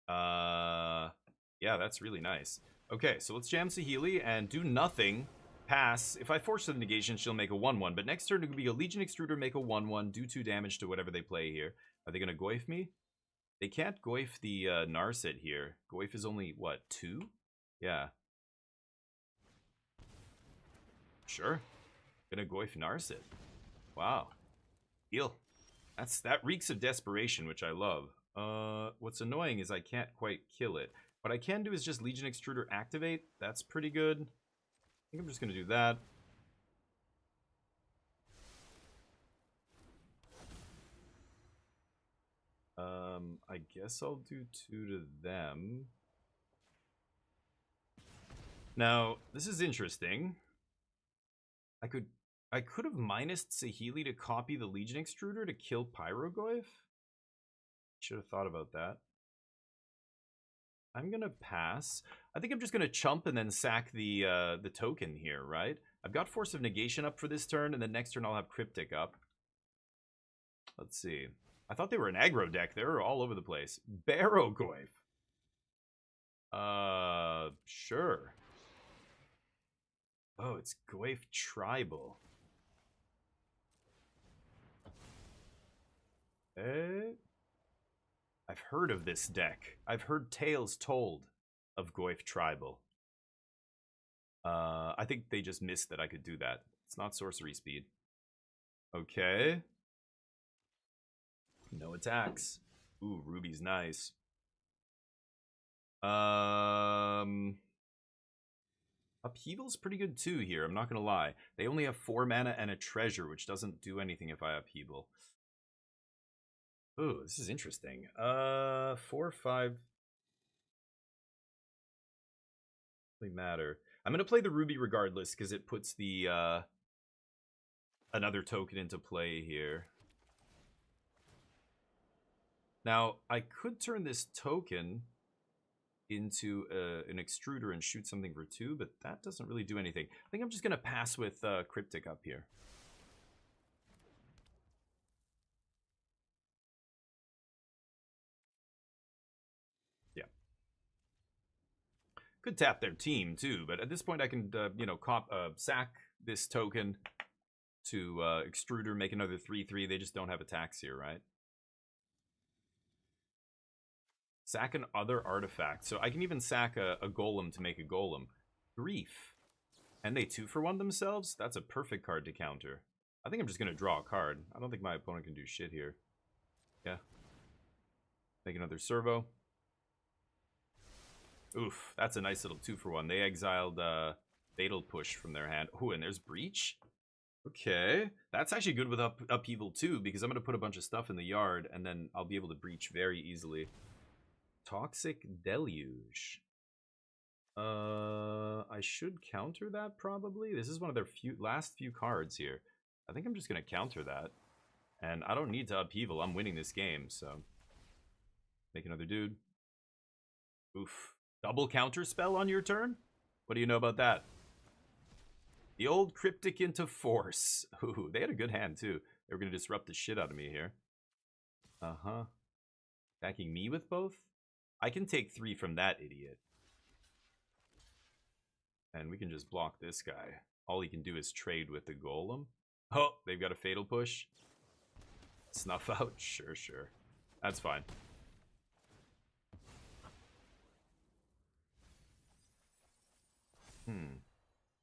Yeah, that's really nice. Okay, so let's jam Saheeli and do nothing. Pass. If I force the negation, she'll make a 1-1. But next turn, it could be a Legion Extruder, make a 1-1, do 2 damage to whatever they play here. Are they going to Goyf me? They can't Goyf the Narset here. Goyf is only, what, 2? Yeah. Sure. Gonna Goyf Narset. Wow. Heal. That reeks of desperation, which I love. What's annoying is I can't quite kill it. What I can do is just Legion Extruder activate. That's pretty good. I think I'm just gonna do that. I guess I'll do 2 to them. Now, this is interesting. I could have minused Saheeli to copy the Legion Extruder to kill Pyrogoyf. Should have thought about that. I'm gonna pass. I think I'm just gonna chump and then sack the token here, right? I've got Force of Negation up for this turn, and then next turn I'll have Cryptic up. Let's see. I thought they were an aggro deck. They were all over the place. Barrogoyf. Sure. Oh, it's Goyf Tribal. I've heard of this deck. I've heard tales told of Goyf Tribal. I think they just missed that I could do that. It's not sorcery speed. Okay. No attacks. Ooh, Ruby's nice. Upheaval's pretty good too here, I'm not gonna lie. They only have 4 mana and a treasure, which doesn't do anything if I upheaval. Ooh, this is interesting. 4, 5. Doesn't matter. I'm going to play the Ruby regardless because it puts the another token into play here. Now, I could turn this token into an extruder and shoot something for 2, but that doesn't really do anything. I think I'm just going to pass with Cryptic up here. Yeah. Could tap their team, too, but at this point I can, you know, sack this token to extruder, make another 3/3. They just don't have attacks here, right? Sack an other artifact. So I can even sack a golem to make a golem. Grief. And they 2-for-1 themselves? That's a perfect card to counter. I think I'm just going to draw a card. I don't think my opponent can do shit here. Yeah. Make another servo. Oof, that's a nice little 2-for-1. They exiled Fatal Push from their hand. Ooh, and there's Breach. Okay. That's actually good with Upheaval too, because I'm going to put a bunch of stuff in the yard, and then I'll be able to breach very easily. Toxic Deluge. I should counter that probably. This is one of their last few cards here. I think I'm just going to counter that. And I don't need to Upheaval. I'm winning this game, so. Make another dude. Oof. Double counter spell on your turn? What do you know about that? The old Cryptic into Force. Ooh, they had a good hand too. They were going to disrupt the shit out of me here. Uh-huh. Attacking me with both? I can take 3 from that idiot. And we can just block this guy. All he can do is trade with the golem. Oh, they've got a Fatal Push. Snuff out? Sure, sure. That's fine.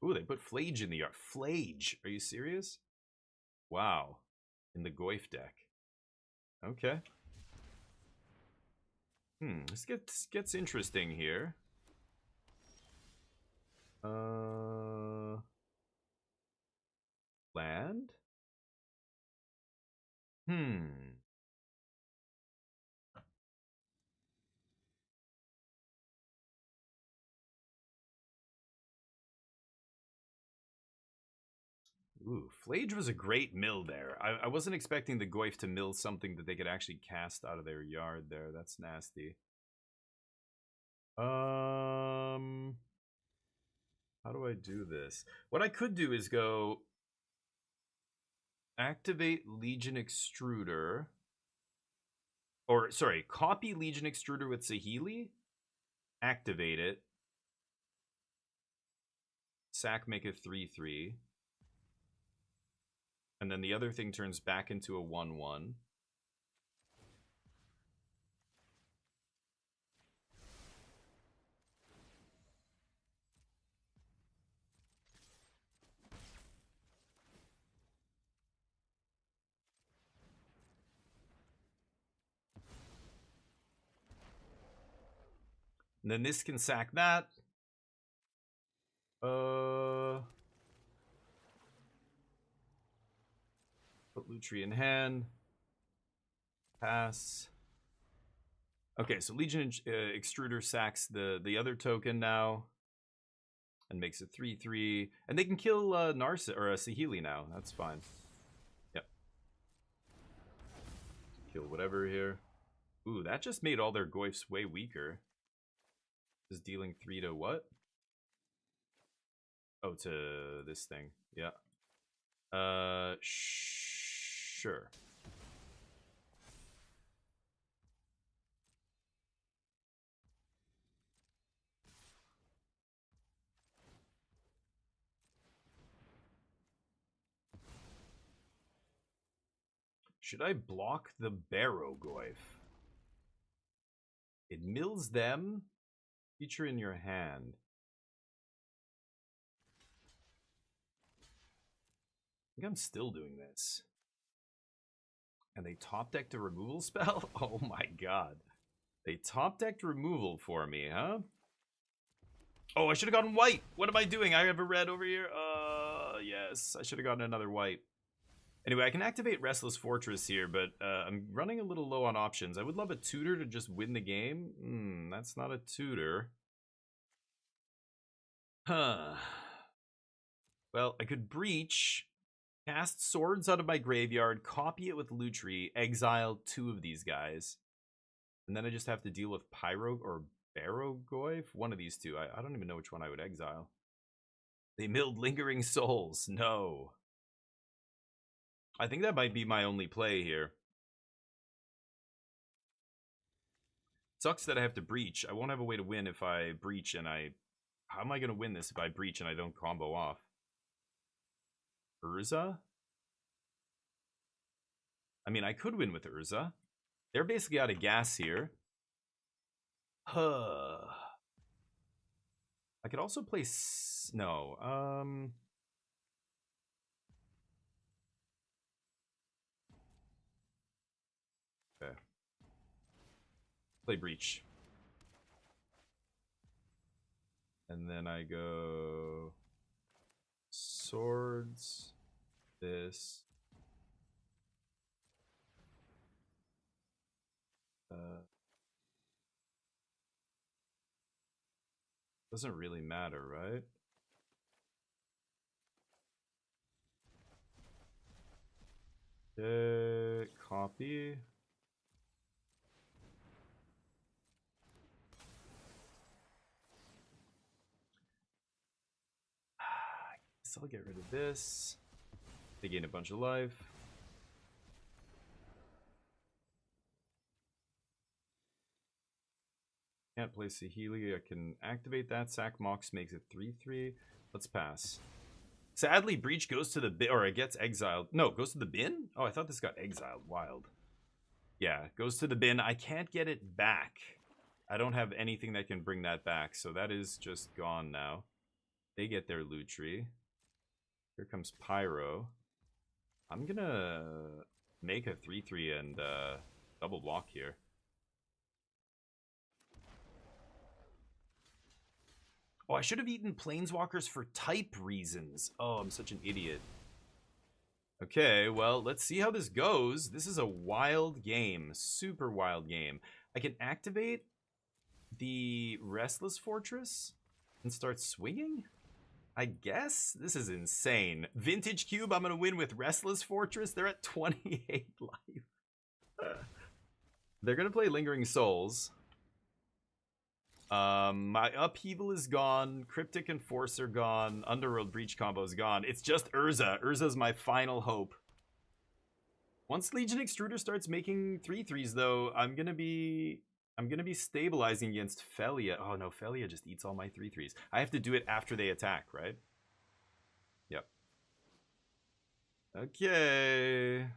Ooh, they put Flage in the yard. Flage? Are you serious? Wow. In the Goyf deck. Okay. This gets interesting here. Land? Ooh, Flage was a great mill there. I wasn't expecting the Goyf to mill something that they could actually cast out of their yard there. That's nasty. How do I do this? What I could do is go activate Legion Extruder. Or, sorry, copy Legion Extruder with Saheeli. Activate it. Sack, make a 3/3. And then the other thing turns back into a 1/1. And then this can sack that. Put Lutri in hand. Pass. Okay, so Legion Extruder sacks the other token now. And makes a 3/3. And they can kill Narsa or Saheeli now. That's fine. Yep. Kill whatever here. Ooh, that just made all their Goyfs way weaker. Is dealing 3 to what? Oh, to this thing. Yeah. Sure. Should I block the Barrow Goyf? It mills them. Feature in your hand. I think I'm still doing this. And they top decked a removal spell? Oh my god. They top decked removal for me, huh? Oh, I should have gotten white. What am I doing? I have a red over here. Yes, I should have gotten another white. Anyway, I can activate Restless Fortress here, but I'm running a little low on options. I would love a tutor to just win the game. That's not a tutor. Huh. Well, I could breach, cast swords out of my graveyard, copy it with Lutri, exile 2 of these guys. And then I just have to deal with Pyro or Barogoyf? One of these two. I don't even know which one I would exile. They milled Lingering Souls. No. I think that might be my only play here. Sucks that I have to breach. I won't have a way to win if I breach and I... How am I going to win this if I breach and I don't combo off? Urza? I mean, I could win with Urza. They're basically out of gas here. Huh. I could also play... No. Okay. Play breach. And then I go... Swords. This. Doesn't really matter, right? Copy. So I'll get rid of this. They gain a bunch of life. Can't play Saheeli. I can activate that. Sack Mox makes it 3/3. Let's pass. Sadly, Breach goes to the bin, or it gets exiled. No, goes to the bin? Oh, I thought this got exiled. Wild. Yeah, goes to the bin. I can't get it back. I don't have anything that can bring that back, so that is just gone now. They get their Lutri. Here comes Pyro. I'm gonna make a 3/3 and double block here. Oh, I should have eaten Planeswalkers for type reasons. Oh, I'm such an idiot. Okay, well, let's see how this goes. This is a wild game. Super wild game. I can activate the Restless Fortress and start swinging? I guess? This is insane. Vintage Cube, I'm going to win with Restless Fortress. They're at 28 life. They're going to play Lingering Souls. My Upheaval is gone. Cryptic Enforcer gone. Underworld Breach combo is gone. It's just Urza. Urza's my final hope. Once Legion Extruder starts making 3/3s, though, I'm gonna be stabilizing against Felia. Oh no, Felia just eats all my 3/3s. I have to do it after they attack, right? Yep. Okay.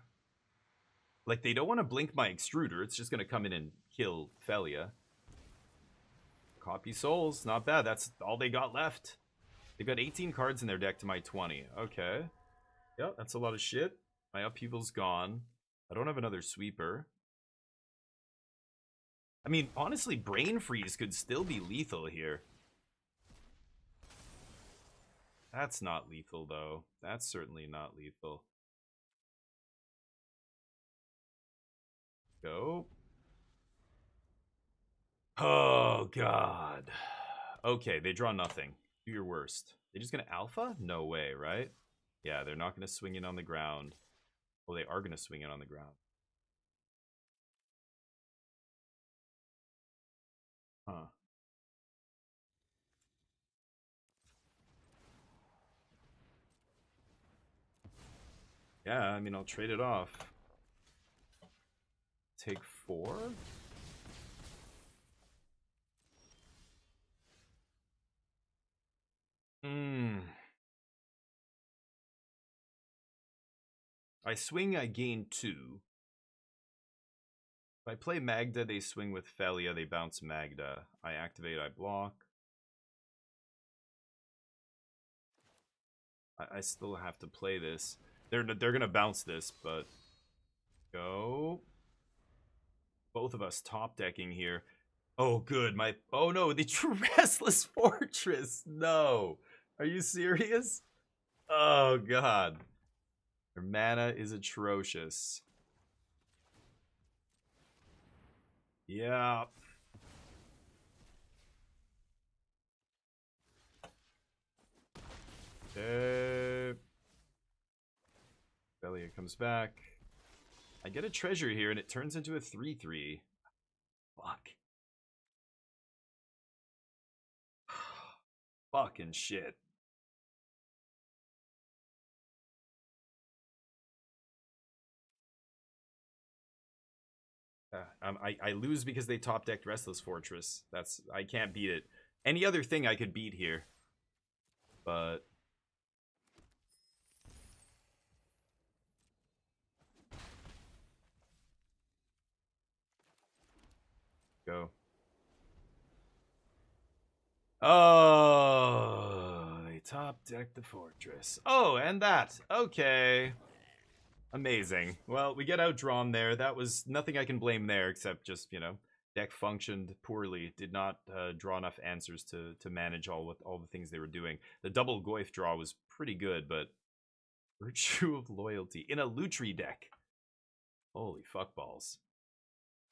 Like, they don't want to blink my Extruder. It's just gonna come in and kill Felia. Copy Souls, not bad. That's all they got left. They've got 18 cards in their deck to my 20. Okay. Yep, that's a lot of shit. My Upheaval's gone. I don't have another Sweeper. I mean, honestly, Brain Freeze could still be lethal here. That's not lethal, though. That's certainly not lethal. Go. Oh, God. Okay, they draw nothing. Do your worst. They just gonna Alpha? No way, right? Yeah, they're not gonna swing in on the ground. Well, they are gonna swing in on the ground. Huh. Yeah, I mean, I'll trade it off. Take 4? I swing, I gain 2. If I play Magda, they swing with Felia, they bounce Magda. I activate, I block. I still have to play this. They're gonna bounce this, but go. Both of us top decking here. Oh, good. Oh no, the Restless Fortress. No, are you serious? Oh God, their mana is atrocious. Yeah. Okay. Belia comes back. I get a treasure here, and it turns into a 3/3. Fuck. Fucking shit. I lose because they top decked Restless Fortress. I can't beat it. Any other thing I could beat here, but go. Oh, they top decked the fortress. Oh, and that. Okay. Amazing. Well, we get outdrawn there. That was nothing I can blame there, except just, you know, deck functioned poorly. Did not draw enough answers to manage all the things they were doing. The double Goyf draw was pretty good, but Virtue of Loyalty in a Lutri deck. Holy fuckballs.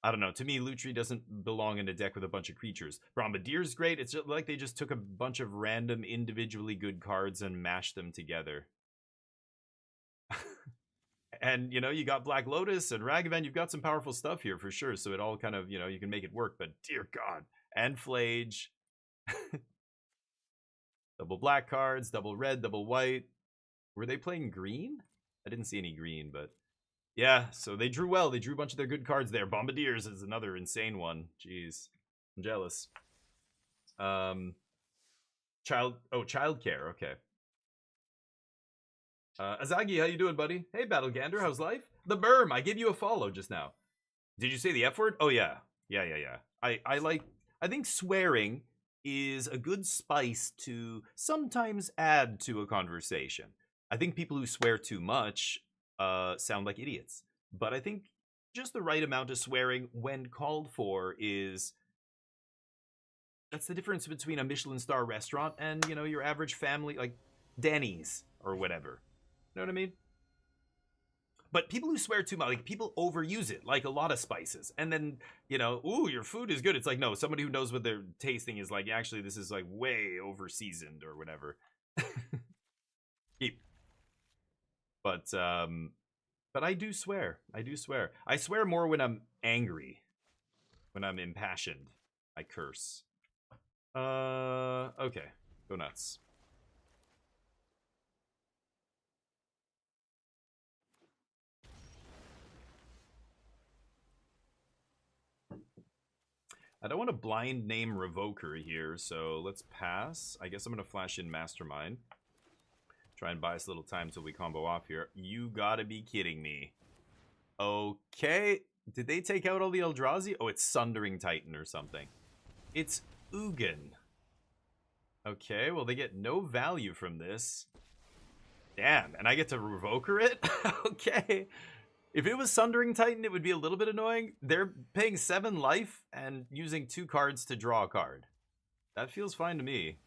I don't know. To me, Lutri doesn't belong in a deck with a bunch of creatures. Bombardier's great. It's just like they just took a bunch of random, individually good cards and mashed them together. And, you know, you got Black Lotus and Ragavan. You've got some powerful stuff here for sure. So it all kind of, you know, you can make it work. But dear God. And Flage. Double black cards, double red, double white. Were they playing green? I didn't see any green, but... Yeah, so they drew well. They drew a bunch of their good cards there. Bombardiers is another insane one. Jeez. I'm jealous. Childcare. Okay. Azagi, how you doing, buddy? Hey, Battlegander, how's life? The Berm, I gave you a follow just now. Did you say the F word? Oh, yeah. Yeah. I think swearing is a good spice to sometimes add to a conversation. I think people who swear too much sound like idiots. But I think just the right amount of swearing when called for is... That's the difference between a Michelin star restaurant and, you know, your average family, like Denny's or whatever. You know what I mean? But people who swear too much, like, people overuse it, like a lot of spices. And then, you know, ooh, your food is good. It's like, no, somebody who knows what they're tasting is like, actually, this is like way over seasoned or whatever. But I do swear. I do swear. I swear more when I'm angry. When I'm impassioned. I curse. Okay. Go nuts. I don't want to blind name Revoker here, so let's pass. I guess I'm going to flash in Mastermind. Try and buy us a little time until we combo off here. You gotta be kidding me. Okay. Did they take out all the Eldrazi? Oh, it's Sundering Titan or something. It's Ugin. Okay, well, they get no value from this. Damn, and I get to Revoker it? Okay. If it was Sundering Titan, it would be a little bit annoying. They're paying 7 life and using 2 cards to draw a card. That feels fine to me.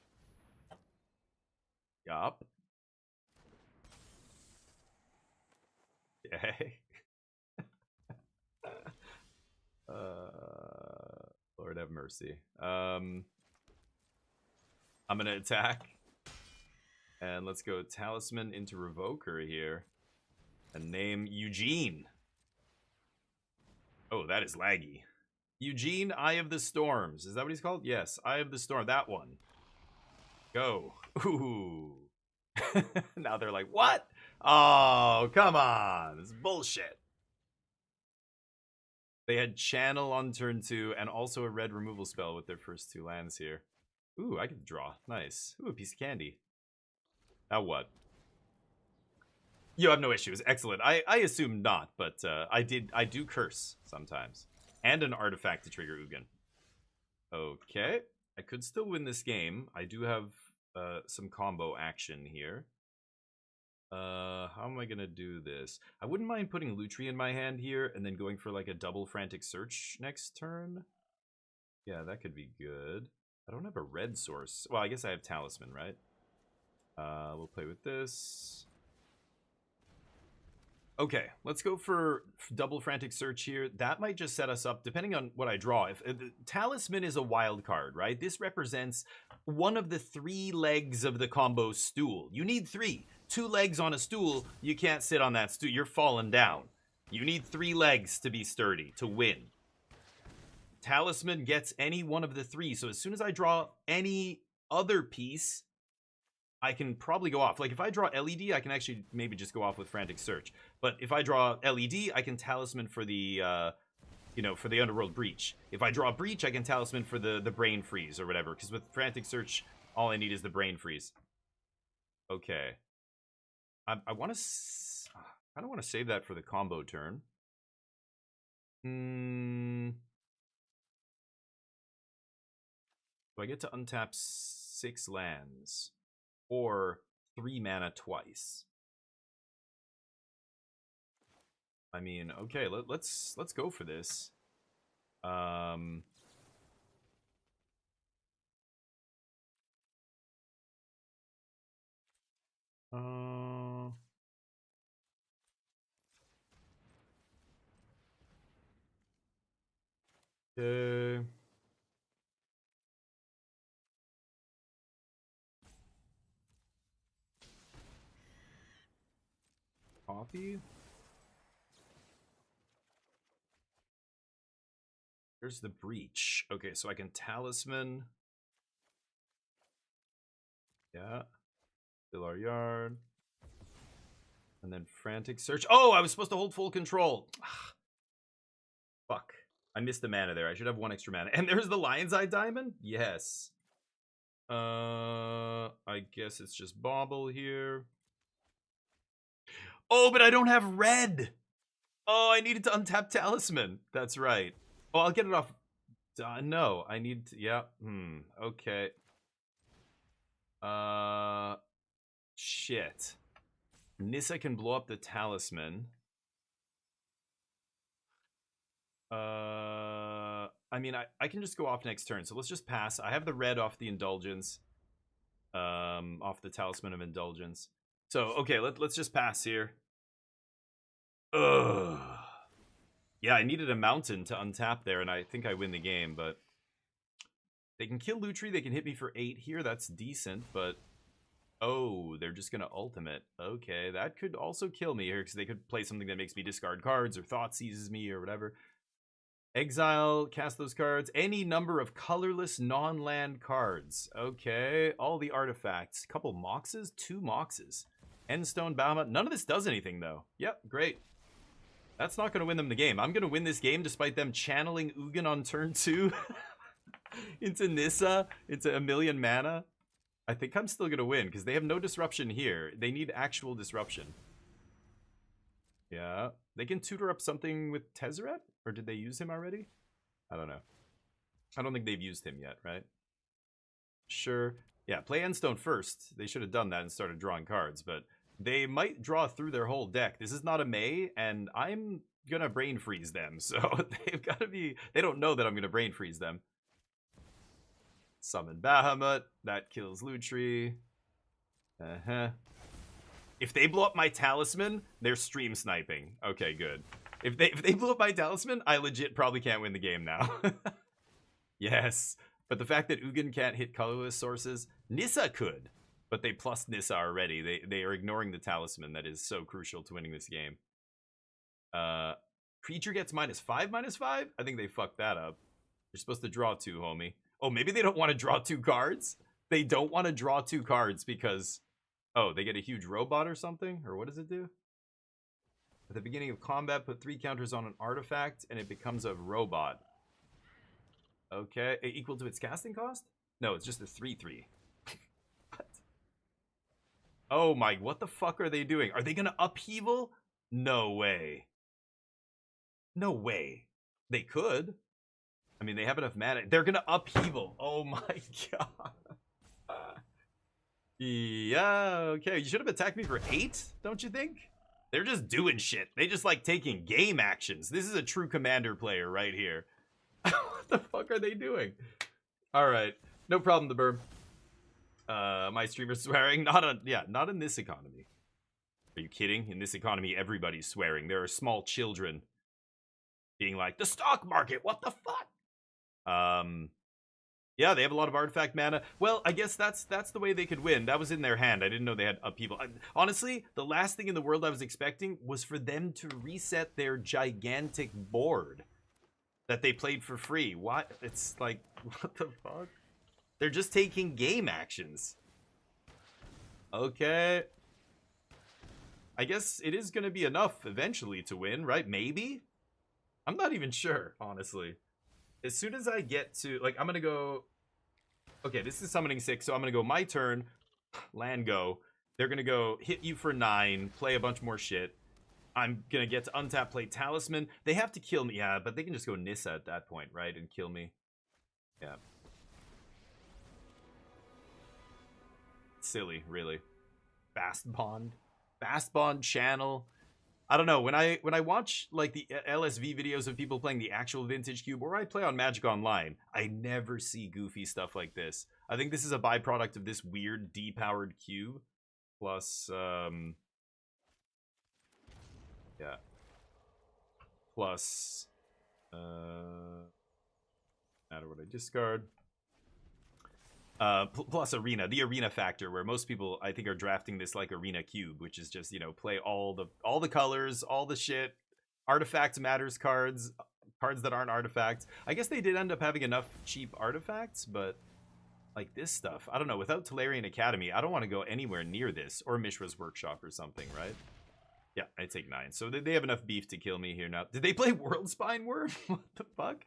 Yup. Okay. Lord have mercy. I'm gonna attack. And let's go Talisman into Revoker here. And name Eugene. Oh, that is laggy. Eugene, Eye of the Storms. Is that what he's called? Yes, Eye of the Storm. That one. Go. Ooh. Now they're like, what? Oh, come on. This is bullshit. They had Channel on turn 2 and also a red removal spell with their first 2 lands here. Ooh, I can draw. Nice. Ooh, a piece of candy. Now what? You have no issues. Excellent. I assume not, but I do curse sometimes. And an artifact to trigger Ugin. Okay. I could still win this game. I do have some combo action here. How am I gonna do this? I wouldn't mind putting Lutri in my hand here and then going for like a double Frantic Search next turn. Yeah, that could be good. I don't have a red source. Well, I guess I have Talisman, right? We'll play with this. Okay, let's go for double frantic search here. That might just set us up, depending on what I draw. If Talisman is a wild card, right? This represents one of the 3 legs of the combo stool. You need 3. 2 legs on a stool, you can't sit on that stool. You're falling down. You need 3 legs to be sturdy, to win. Talisman gets any one of the 3, so as soon as I draw any other piece, I can probably go off. Like, if I draw LED, I can actually maybe just go off with Frantic Search. But if I draw LED, I can Talisman for the, for the Underworld Breach. If I draw Breach, I can Talisman for the Brain Freeze or whatever. Because with Frantic Search, all I need is the Brain Freeze. Okay. I want to... I don't want to save that for the combo turn. So I get to untap 6 lands. Or 3 mana twice. I mean, okay, let's go for this. Okay. Copy. Here's the Breach. Okay, so I can Talisman. Yeah. Fill our yard. And then Frantic Search. Oh, I was supposed to hold full control. Fuck. I missed the mana there. I should have 1 extra mana. And there's the Lion's Eye Diamond? Yes. I guess it's just Bauble here. Oh, but I don't have red. Oh, I needed to untap Talisman. That's right. Oh, I'll get it off. No, I need to, yeah. Okay. Shit. Nissa can blow up the Talisman. I mean, I can just go off next turn, so let's just pass. I have the red off the Indulgence. Off the Talisman of Indulgence. So, okay, let's just pass here. Ugh. Yeah, I needed a mountain to untap there, and I think I win the game, but... They can kill Lutri, they can hit me for 8 here, that's decent, but... Oh, they're just gonna ultimate. Okay, that could also kill me here, because they could play something that makes me discard cards, or Thought Seizes me, or whatever. Exile, cast those cards. Any number of colorless non-land cards. Okay, all the artifacts. Couple Moxes? 2 Moxes. Endstone, Bahamut. None of this does anything, though. Yep, great. That's not going to win them the game. I'm going to win this game despite them channeling Ugin on turn 2 into Nissa, into a million mana. I think I'm still going to win because they have no disruption here. They need actual disruption. Yeah. They can tutor up something with Tezzeret? Or did they use him already? I don't know. I don't think they've used him yet, right? Sure. Yeah, play Endstone first. They should have done that and started drawing cards, but they might draw through their whole deck. This is not a May, and I'm gonna Brain Freeze them, so they've got to be... They don't know that I'm gonna Brain Freeze them. Summon Bahamut. That kills Lutri. If they blow up my Talisman, they're stream sniping. Okay, good. If they blow up my Talisman, I legit probably can't win the game now. Yes. But the fact that Ugin can't hit colorless sources, Nissa could. But they plus Nissa already. They are ignoring the Talisman that is so crucial to winning this game. Creature gets -5/-5? I think they fucked that up. You're supposed to draw 2, homie. Oh, maybe they don't want to draw 2 cards? They don't want to draw 2 cards because... Oh, they get a huge robot or something? Or what does it do? At the beginning of combat, put 3 counters on an artifact, and it becomes a robot. Okay, equal to its casting cost? No, it's just a 3/3. What? Oh my, what the fuck are they doing? Are they gonna upheaval? No way. No way. They could. I mean, they have enough mana. They're gonna upheaval. Oh my god. Yeah, okay. You should have attacked me for 8, don't you think? They're just doing shit. They just like taking game actions. This is a true Commander player right here. What the fuck are they doing? Alright. No problem, the Burb. My streamer's swearing. Not in this economy. Are you kidding? In this economy, everybody's swearing. There are small children being like, the stock market, what the fuck? Yeah, they have a lot of artifact mana. Well, I guess that's the way they could win. That was in their hand. I didn't know they had people. Honestly, the last thing in the world I was expecting was for them to reset their gigantic board that they played for free. What? It's like, what the fuck? They're just taking game actions. Okay. I guess it is going to be enough eventually to win, right? Maybe? I'm not even sure, honestly. As soon as I get to, like, I'm going to go, okay, this is summoning 6, so I'm going to go my turn, land go. They're going to go hit you for 9, play a bunch more shit. I'm going to get to untap, play Talisman. They have to kill me, yeah, but they can just go Nissa at that point, right, and kill me. Yeah. Silly, really. Fast Bond channel. I don't know, when I watch like the LSV videos of people playing the actual vintage cube, or I play on Magic Online, I never see goofy stuff like this. I think this is a byproduct of this weird depowered cube plus yeah, plus matter what I discard, plus arena, the arena factor, where most people I think are drafting this like arena cube, which is just, you know, play all the colors, all the shit, artifact matters cards that aren't artifacts. I guess they did end up having enough cheap artifacts, but like this stuff, I don't know, without Tolarian Academy, I don't want to go anywhere near this, or Mishra's Workshop or something, right? Yeah, I take 9. So they have enough beef to kill me here now. Did they play Worldspine Worm? What the fuck?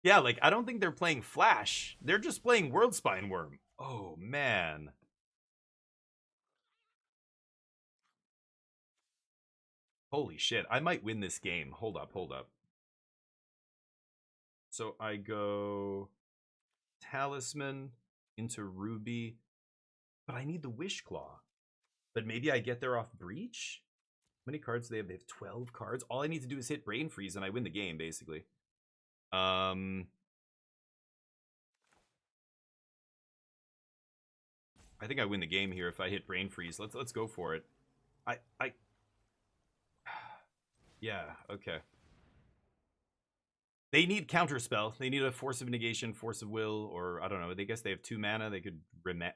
Yeah, like, I don't think they're playing Flash. They're just playing Worldspine Worm. Oh, man. Holy shit. I might win this game. Hold up. So I go Talisman into Ruby. But I need the Wish Claw. But maybe I get there off Breach? How many cards do they have? They have 12 cards. All I need to do is hit Brain Freeze and I win the game, basically. I think I win the game here if I hit Brain Freeze. Let's go for it. Yeah, okay. They need Counterspell. They need a Force of Negation, Force of Will, or I don't know. They guess they have 2 mana. They could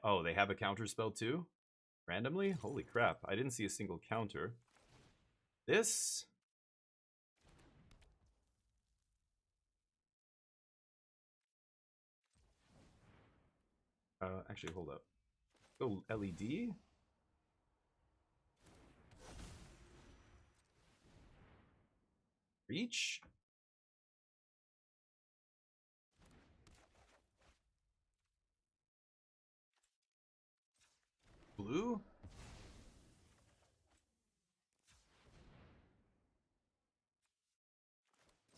oh, they have a Counterspell too? Randomly? Holy crap. I didn't see a single counter. This? Actually, hold up. Oh, LED? Reach? Blue?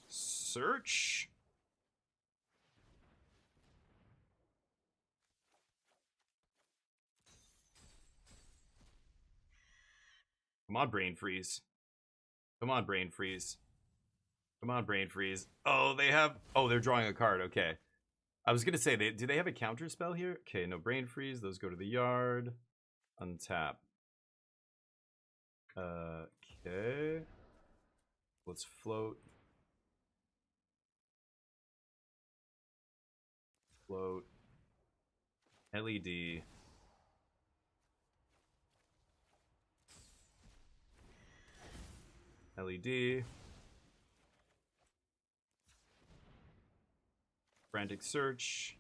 Search? Come on, Brain Freeze. Come on, Brain Freeze. Come on, Brain Freeze. Oh, they have... Oh, they're drawing a card. Okay. I was going to say, do they have a counter spell here? Okay, no Brain Freeze. Those go to the yard. Untap. Okay. Let's float. Float. LED. LED. Frantic Search.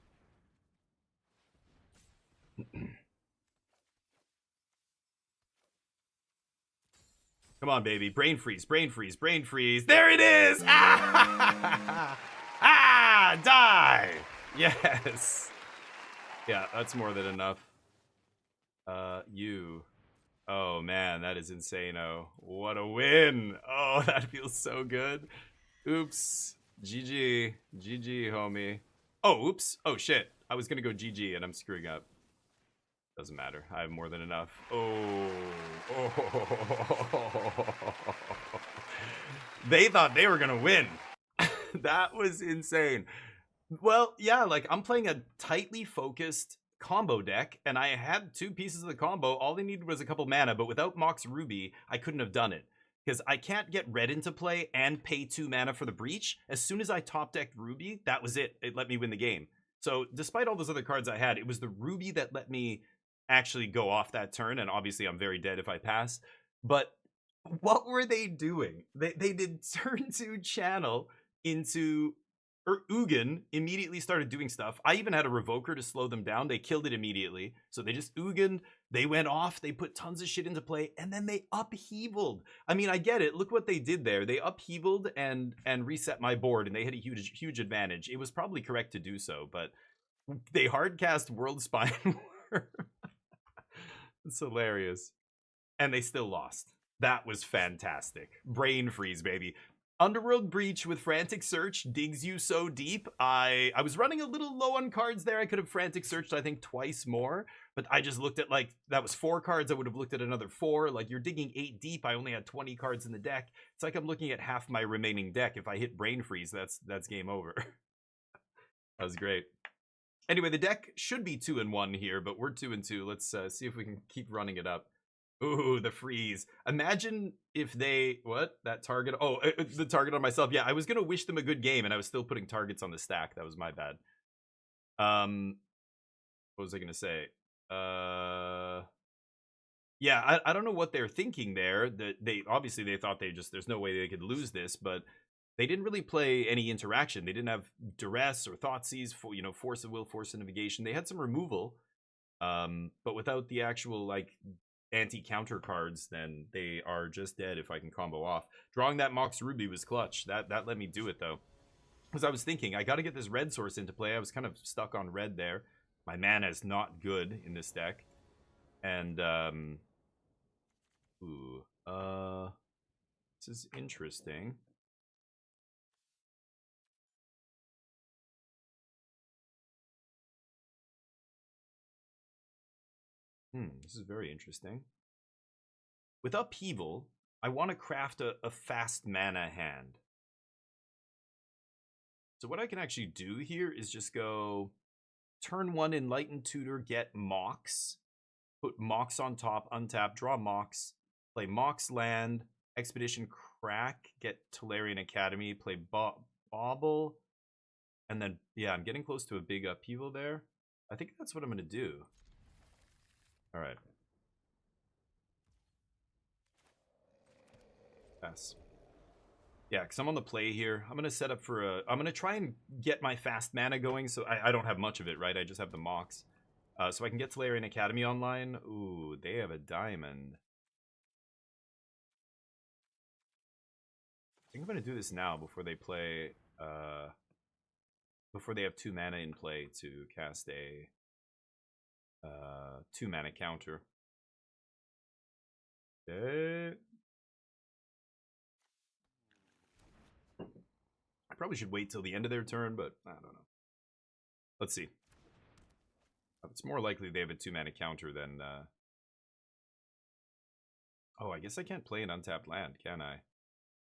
Come on, baby. Brain Freeze, Brain Freeze, Brain Freeze. There it is! Ah! Ah! Die! Yes! Yeah, that's more than enough. You. Oh, man, that is insane-o. What a win! Oh, that feels so good. Oops. GG. GG, homie. Oh, oops. Oh, shit. I was gonna go GG, and I'm screwing up. Doesn't matter. I have more than enough. Oh. They thought they were gonna win. That was insane. Well, yeah, like, I'm playing a tightly focused combo deck, and I had 2 pieces of the combo. All they needed was a couple mana, but without Mox Ruby, I couldn't have done it. Because I can't get red into play and pay 2 mana for the Breach. As soon as I top decked Ruby, that was it. It let me win the game. So despite all those other cards I had, it was the Ruby that let me actually go off that turn, and obviously I'm very dead if I pass. But what were they doing? They did turn 2 channel into... Or Ugin immediately started doing stuff. I even had a Revoker to slow them down. They killed it immediately. So they just Ugin, they went off, they put tons of shit into play, and then they upheavaled. I mean, I get it. Look what they did there. They upheavaled and reset my board, and they had a huge advantage. It was probably correct to do so, but they hardcast World Spine. It's hilarious. And they still lost. That was fantastic. Brain freeze, baby. Underworld Breach with Frantic Search digs you so deep. I was running a little low on cards there. I could have Frantic Searched, I think, twice more. But I just looked at, like, that was 4 cards. I would have looked at another 4. Like, you're digging 8 deep. I only had 20 cards in the deck. It's like I'm looking at half my remaining deck. If I hit Brain Freeze, that's game over. That was great. Anyway, the deck should be 2-1 here, but we're 2-2. Let's see if we can keep running it up. Ooh, the freeze. Imagine if they... What? That target... Oh, the target on myself. Yeah, I was going to wish them a good game, and I was still putting targets on the stack. That was my bad. What was I going to say? Yeah, I don't know what they're thinking there. That they obviously they thought there's no way they could lose this, but they didn't really play any interaction. They didn't have duress or Thoughtseize, for force of will, force of navigation. They had some removal, but without the actual like anti-counter cards, then they are just dead if I can combo off. Drawing that Mox Ruby was clutch. That let me do it though, because I was thinking I got to get this red source into play. I was kind of stuck on red there. My mana is not good in this deck, and this is interesting. This is very interesting. With Upheaval, I want to craft a fast mana hand. So what I can actually do here is just go turn 1 Enlightened Tutor, get Mox, put Mox on top, untap, draw Mox, play Mox land, Expedition Crack, get Tolarian Academy, play Bauble, and then, yeah, I'm getting close to a big Upheaval there. I think that's what I'm going to do. All right. Pass. Yeah, because I'm on the play here. I'm going to set up for I'm going to try and get my fast mana going, so I don't have much of it, right? I just have the Mox. So I can get Tolarian Academy online. Ooh, they have a diamond. I think I'm going to do this now before they play... before they have 2 mana in play to cast a 2 mana counter. Okay. I probably should wait till the end of their turn, but I don't know. Let's see. It's more likely they have a 2 mana counter than... Oh, I guess I can't play an untapped land, can I?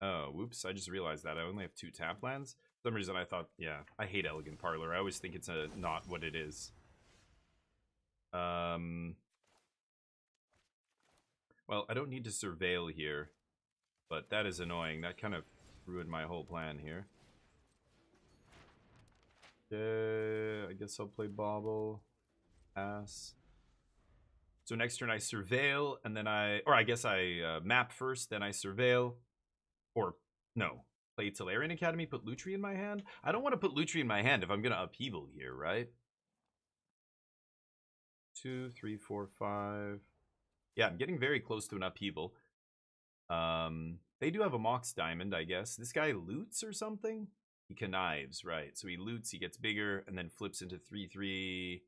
Oh, whoops, I just realized that. I only have 2 tap lands. For some reason I thought, yeah, I hate Elegant Parlor. I always think it's not what it is. Well, I don't need to Surveil here, but that is annoying. That kind of ruined my whole plan here. I guess I'll play Bauble. Pass. So next turn I Surveil, and then I guess I map first, then I Surveil. Or, no. Play Tolarian Academy, put Lutri in my hand? I don't want to put Lutri in my hand if I'm going to Upheaval here, right? 2, 3, 4, 5. Yeah, I'm getting very close to an Upheaval. They do have a Mox Diamond, I guess. This guy loots or something? He connives, right. So he loots, he gets bigger, and then flips into 3/3.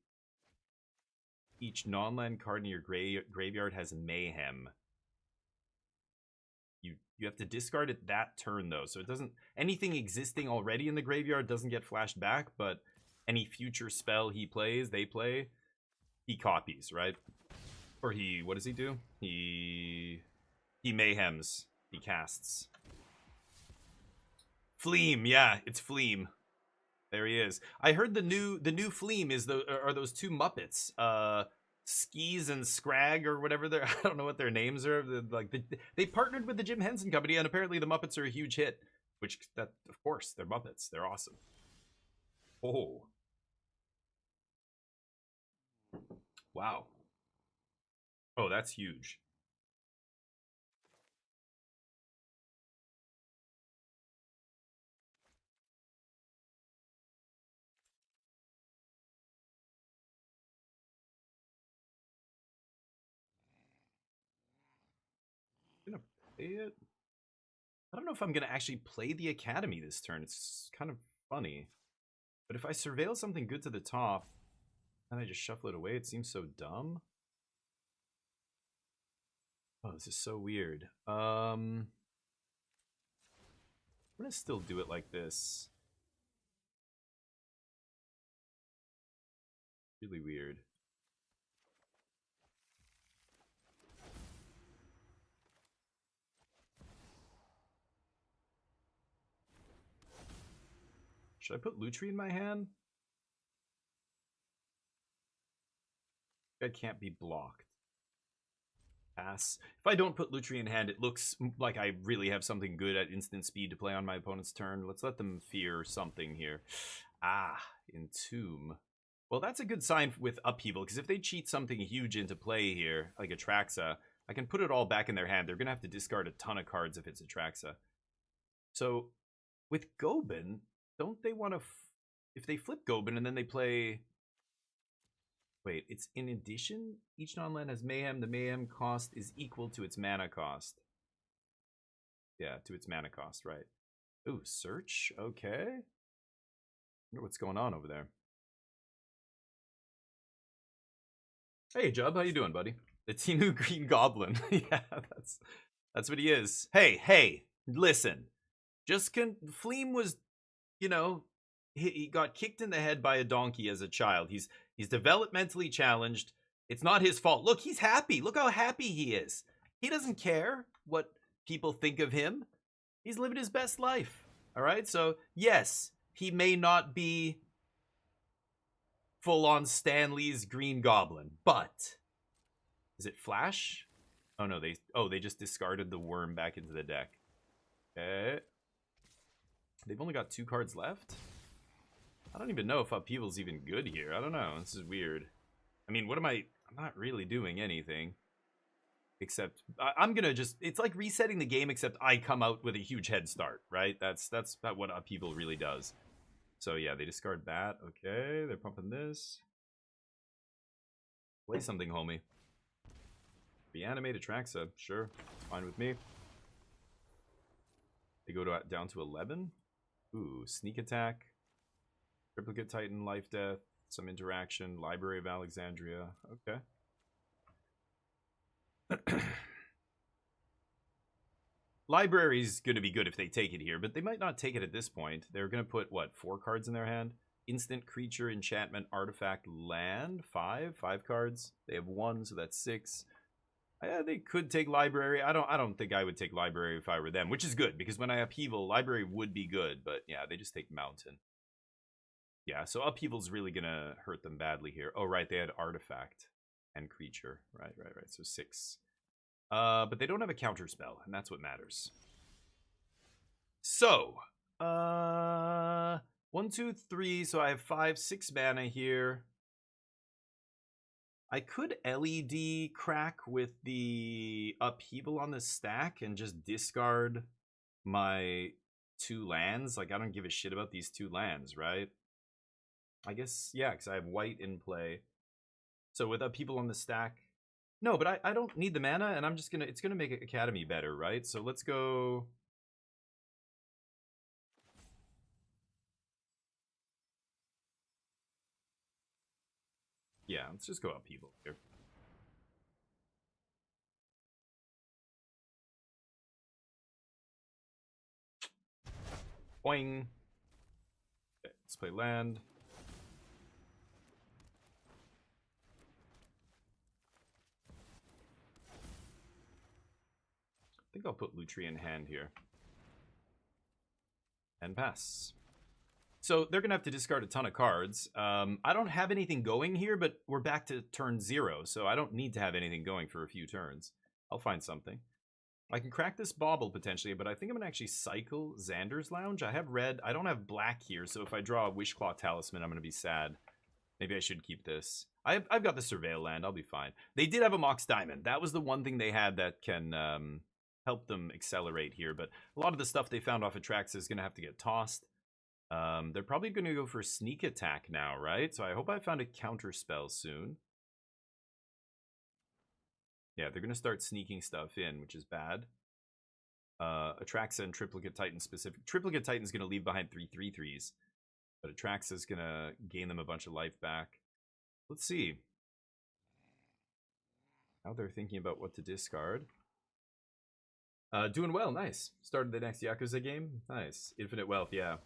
Each non-land card in your graveyard has Mayhem. You have to discard it that turn, though. So it doesn't... Anything existing already in the graveyard doesn't get flashed back, but any future spell he plays, they play, he copies, right? Or he... What does he do? He mayhems. He casts. Fleam, yeah, it's Fleam. There he is. I heard the new Fleam is are those two Muppets. Skis and Scrag or whatever they're I don't know what their names are. They partnered with the Jim Henson Company, and apparently the Muppets are a huge hit. Which that of course they're Muppets. They're awesome. Oh. Wow. Oh, that's huge. I'm gonna play it. I don't know if I'm gonna actually play the Academy this turn. It's kind of funny. But if I surveil something good to the top, and I just shuffle it away, it seems so dumb. Oh, this is so weird. I'm gonna still do it like this. Really weird. Should I put Lutri in my hand? That can't be blocked. Pass. If I don't put Lutri in hand, it looks like I really have something good at instant speed to play on my opponent's turn. Let's let them fear something here. Ah, Entomb. Well, that's a good sign with Upheaval, because if they cheat something huge into play here, like Atraxa, I can put it all back in their hand. They're going to have to discard a ton of cards if it's Atraxa. So, with Gobin, don't they want to... if they flip Gobin and then they play... Wait, it's in addition? Each non-land has Mayhem. The Mayhem cost is equal to its mana cost. Yeah, to its mana cost, right. Ooh, Search? Okay. I wonder what's going on over there. Hey, Jub, how you doing, buddy? The Tinu Green Goblin. Yeah, that's what he is. Hey, listen. Fleam was, you know, he got kicked in the head by a donkey as a child. He's developmentally challenged. It's not his fault. Look, he's happy. Look how happy he is. He doesn't care what people think of him. He's living his best life. All right? So, yes, he may not be full-on Stan Lee's Green Goblin, but is it Flash? Oh no, they just discarded the worm back into the deck. Okay. They've only got 2 cards left? I don't even know if Upheaval's even good here. I don't know. This is weird. I mean, I'm not really doing anything. Except, I'm gonna just... it's like resetting the game, except I come out with a huge head start, right? That's what Upheaval really does. So yeah, they discard that. Okay, they're pumping this. Play something, homie. Reanimate Atraxa. Sure, fine with me. They go down to 11. Ooh, Sneak Attack. Triplicate Titan, Life Death, some interaction, Library of Alexandria. Okay. Library's going to be good if they take it here, but they might not take it at this point. They're going to put, what, 4 cards in their hand? Instant, creature, enchantment, artifact, land. 5 cards. They have 1, so that's 6. They could take Library. I don't think I would take Library if I were them, which is good, because when I Upheaval, Library would be good, but yeah, they just take Mountain. Yeah, so Upheaval's really gonna hurt them badly here. Oh, right, they had Artifact and Creature. Right, so 6. But they don't have a counter spell, and that's what matters. So, 1, 2, 3, so I have 5, 6 mana here. I could LED crack with the Upheaval on the stack and just discard my 2 lands. Like, I don't give a shit about these 2 lands, right? I guess, yeah, because I have white in play. So with Upheaval on the stack... no, but I don't need the mana, and I'm just gonna... it's gonna make Academy better, right? So let's go... yeah, let's just go Upheaval here. Boing. Okay, let's play land. I think I'll put Lutri in hand here. And pass. So they're going to have to discard a ton of cards. I don't have anything going here, but we're back to turn 0, so I don't need to have anything going for a few turns. I'll find something. I can crack this Bauble potentially, but I think I'm going to actually cycle Xander's Lounge. I have red. I don't have black here, so if I draw a Wishclaw Talisman, I'm going to be sad. Maybe I should keep this. I've got the Surveil land. I'll be fine. They did have a Mox Diamond. That was the one thing they had that can help them accelerate here, but a lot of the stuff they found off of Atraxa is going to have to get tossed. They're probably going to go for Sneak Attack now, right? So I hope I found a counter spell soon. Yeah, they're going to start sneaking stuff in, which is bad. Atraxa and Triplicate Titan specific. Triplicate Titan's going to leave behind 3/3/3s, but Atraxa's going to gain them a bunch of life back. Let's see. Now they're thinking about what to discard. Doing well, nice. Started the next Yakuza game, nice. Infinite Wealth, yeah.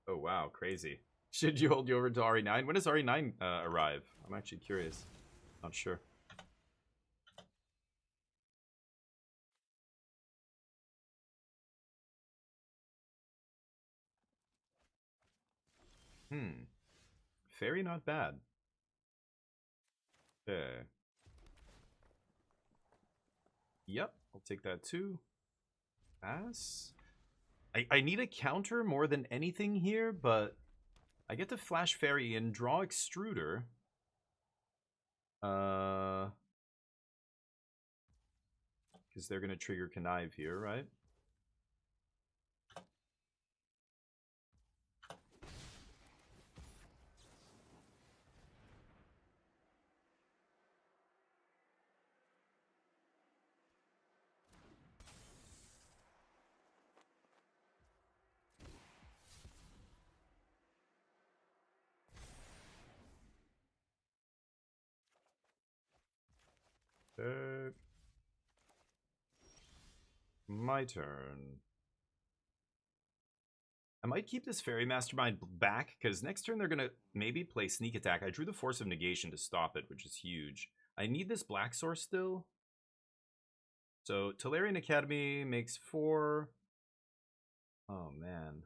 Oh wow, crazy. Should you hold you over to RE9? When does RE9 arrive? I'm actually curious. Not sure. Fairy not bad. Okay. Yep, I'll take that too. Pass. I need a counter more than anything here, but I get to Flash Fairy and draw Extruder. Because they're going to trigger Connive here, right? My turn. I might keep this Fairy Mastermind back, because next turn they're going to maybe play Sneak Attack. I drew the Force of Negation to stop it, which is huge. I need this Black Source still. So, Tolarian Academy makes 4. Oh, man.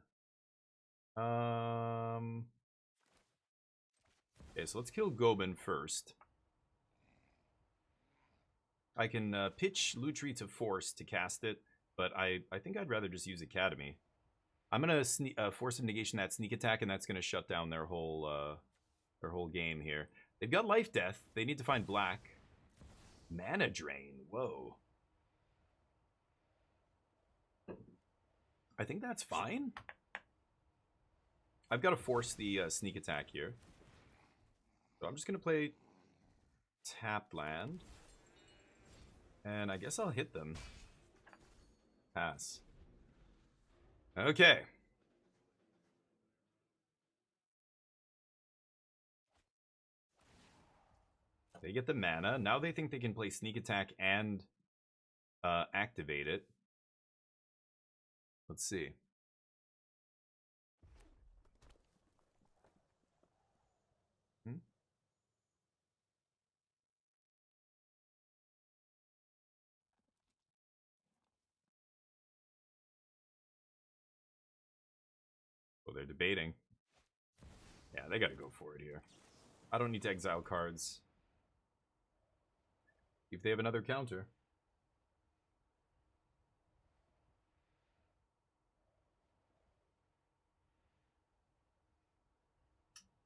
Okay, so let's kill Goben first. I can pitch Lutri to Force to cast it, but I think I'd rather just use Academy. I'm gonna Force of Negation that Sneak Attack, and that's gonna shut down their whole game here. They've got Life Death. They need to find black. Mana Drain. Whoa. I think that's fine. I've got to force the Sneak Attack here. So I'm just gonna play tapped land. And I guess I'll hit them. Pass. Okay. They get the mana. Now they think they can play Sneak Attack and activate it. Let's see. Well, they're debating. Yeah, they gotta go for it here. I don't need to exile cards. If they have another counter.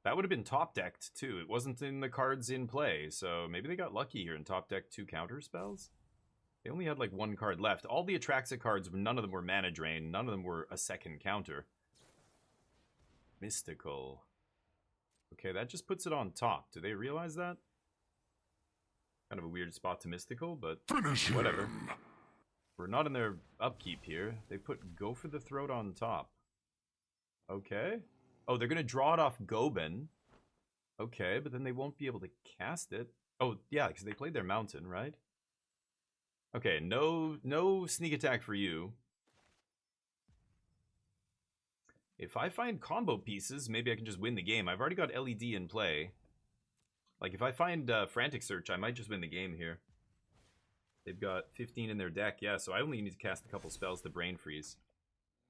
That would have been top decked too. It wasn't in the cards in play, so maybe they got lucky here and top decked 2 counter spells. They only had like 1 card left. All the Atraxa cards, none of them were mana drain. None of them were a second counter. Mystical. Okay, that just puts it on top. Do they realize that? Kind of a weird spot to Mystical, but whatever. We're not in their upkeep here. They put Go for the Throat on top. Okay. Oh, they're going to draw it off Goben. Okay, but then they won't be able to cast it. Oh, yeah, because they played their Mountain, right? Okay, no Sneak Attack for you. If I find combo pieces, maybe I can just win the game. I've already got LED in play. Like, if I find Frantic Search, I might just win the game here. They've got 15 in their deck, yeah, so I only need to cast a couple spells to Brain Freeze.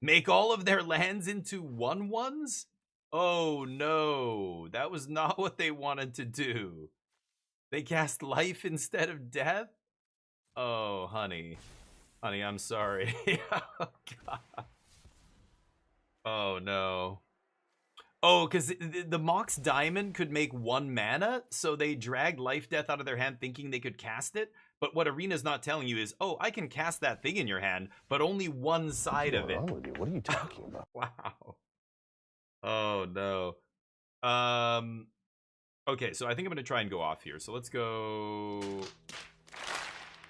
Make all of their lands into 1/1s? Oh no, that was not what they wanted to do. They cast life instead of death? Oh, honey. Honey, I'm sorry. Oh, God. Oh, no. Oh, because the Mox Diamond could make 1 mana, so they dragged Life Death out of their hand thinking they could cast it. But what Arena's not telling you is, oh, I can cast that thing in your hand, but only one side of it. What's wrong with you? What are you talking about? Wow. Oh, no. Okay, so I think I'm going to try and go off here. So let's go...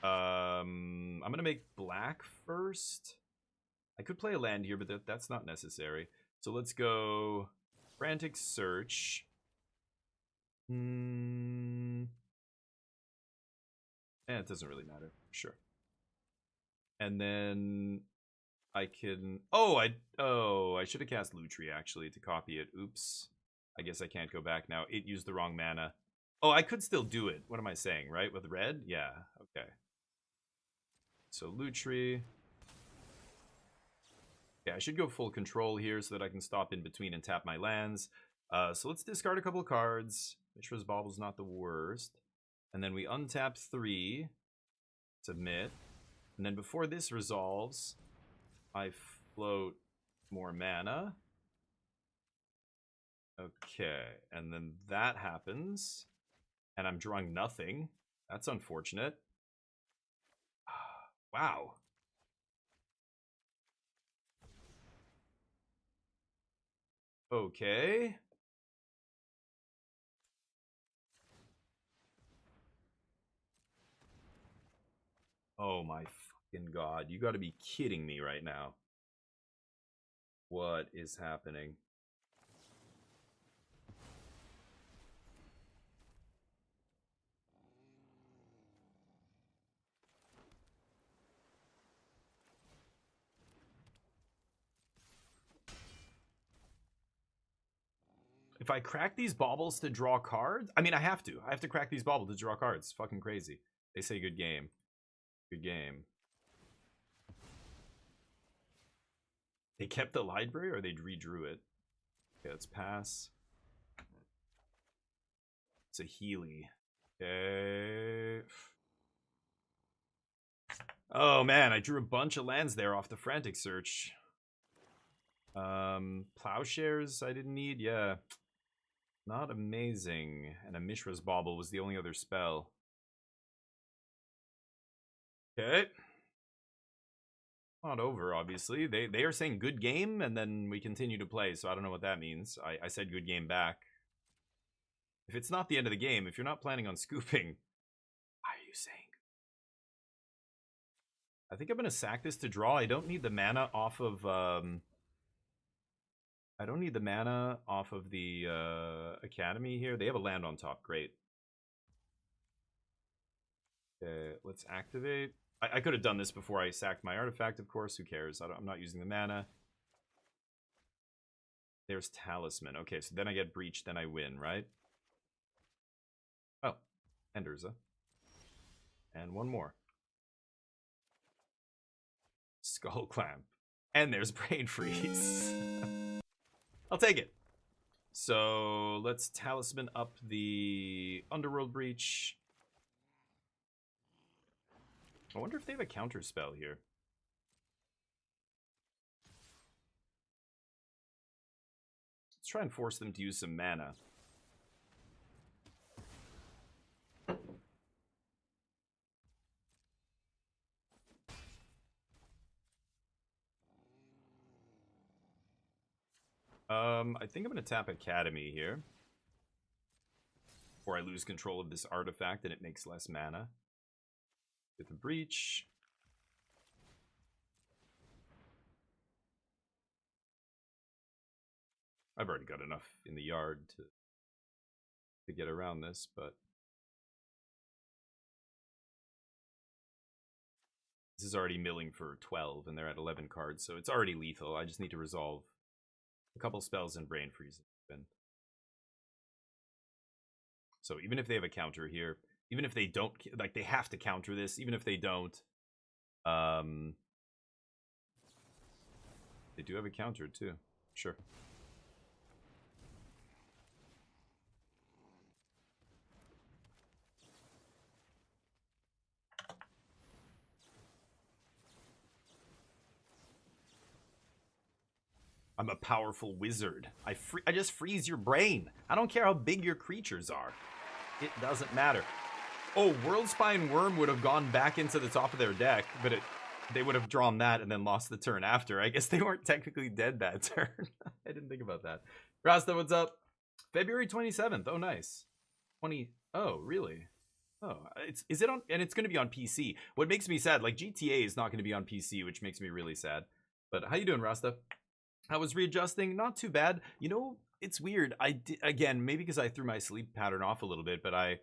I'm going to make black first. I could play a land here, but that's not necessary. So let's go Frantic Search. It doesn't really matter. Sure. And then I can... I should have cast Lutri, actually, to copy it. Oops. I guess I can't go back now. It used the wrong mana. Oh, I could still do it. What am I saying, right? With red? Yeah, okay. So Lutri. Yeah, I should go full control here so that I can stop in between and tap my lands. So let's discard a couple of cards. Mishra's Bauble's not the worst. And then we untap 3. Submit. And then before this resolves, I float more mana. Okay, and then that happens. And I'm drawing nothing. That's unfortunate. Wow. Okay. Oh my fucking god. You gotta be kidding me right now. What is happening? If I crack these baubles to draw cards... I mean, I have to. I have to crack these baubles to draw cards. It's fucking crazy. They say good game. Good game. They kept the library or they redrew it? Okay, let's pass. It's a Healy. Okay. Oh man, I drew a bunch of lands there off the Frantic Search. Plowshares I didn't need, yeah. Not amazing. And a Mishra's Bauble was the only other spell. Okay. Not over, obviously. They are saying good game, and then we continue to play, so I don't know what that means. I said good game back. If it's not the end of the game, if you're not planning on scooping, why are you saying? I think I'm going to sack this to draw. I don't need the mana off of... I don't need the mana off of the Academy here. They have a land on top. Great. Okay, let's activate. I could have done this before I sacked my artifact, of course. Who cares? I'm not using the mana. There's Talisman. Okay, so then I get Breach, then I win, right? Oh, and Urza. And one more. Skull Clamp. And there's Brain Freeze. I'll take it. So let's Talisman up the Underworld Breach. I wonder if they have a counter spell here. Let's try and force them to use some mana. I think I'm going to tap Academy here. Or I lose control of this artifact and it makes less mana. With the Breach. I've already got enough in the yard to get around this, but... This is already milling for 12, and they're at 11 cards, so it's already lethal. I just need to resolve a couple spells and Brain Freeze. So even if they have a counter here, even if they don't, like, they have to counter this, even if they don't, They do have a counter too. Sure. I'm a powerful wizard. I just freeze your brain. I don't care how big your creatures are. It doesn't matter. Oh, Worldspine Worm would have gone back into the top of their deck, but they would have drawn that and then lost the turn after. I guess they weren't technically dead that turn. I didn't think about that. Rasta, what's up? February 27th. Oh, nice. Oh, really? Oh, is it on? And it's going to be on PC. What makes me sad, like GTA is not going to be on PC, which makes me really sad. But how you doing, Rasta? I was readjusting, not too bad. You know, it's weird. Again, maybe because I threw my sleep pattern off a little bit, but I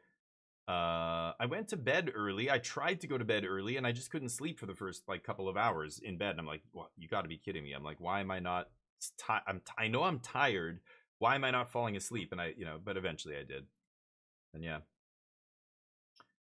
went to bed early. I tried to go to bed early, and I just couldn't sleep for the first like couple of hours in bed. And I'm like, well, you got to be kidding me. I'm like, why am I not? I know I'm tired. Why am I not falling asleep? And but eventually I did. And yeah,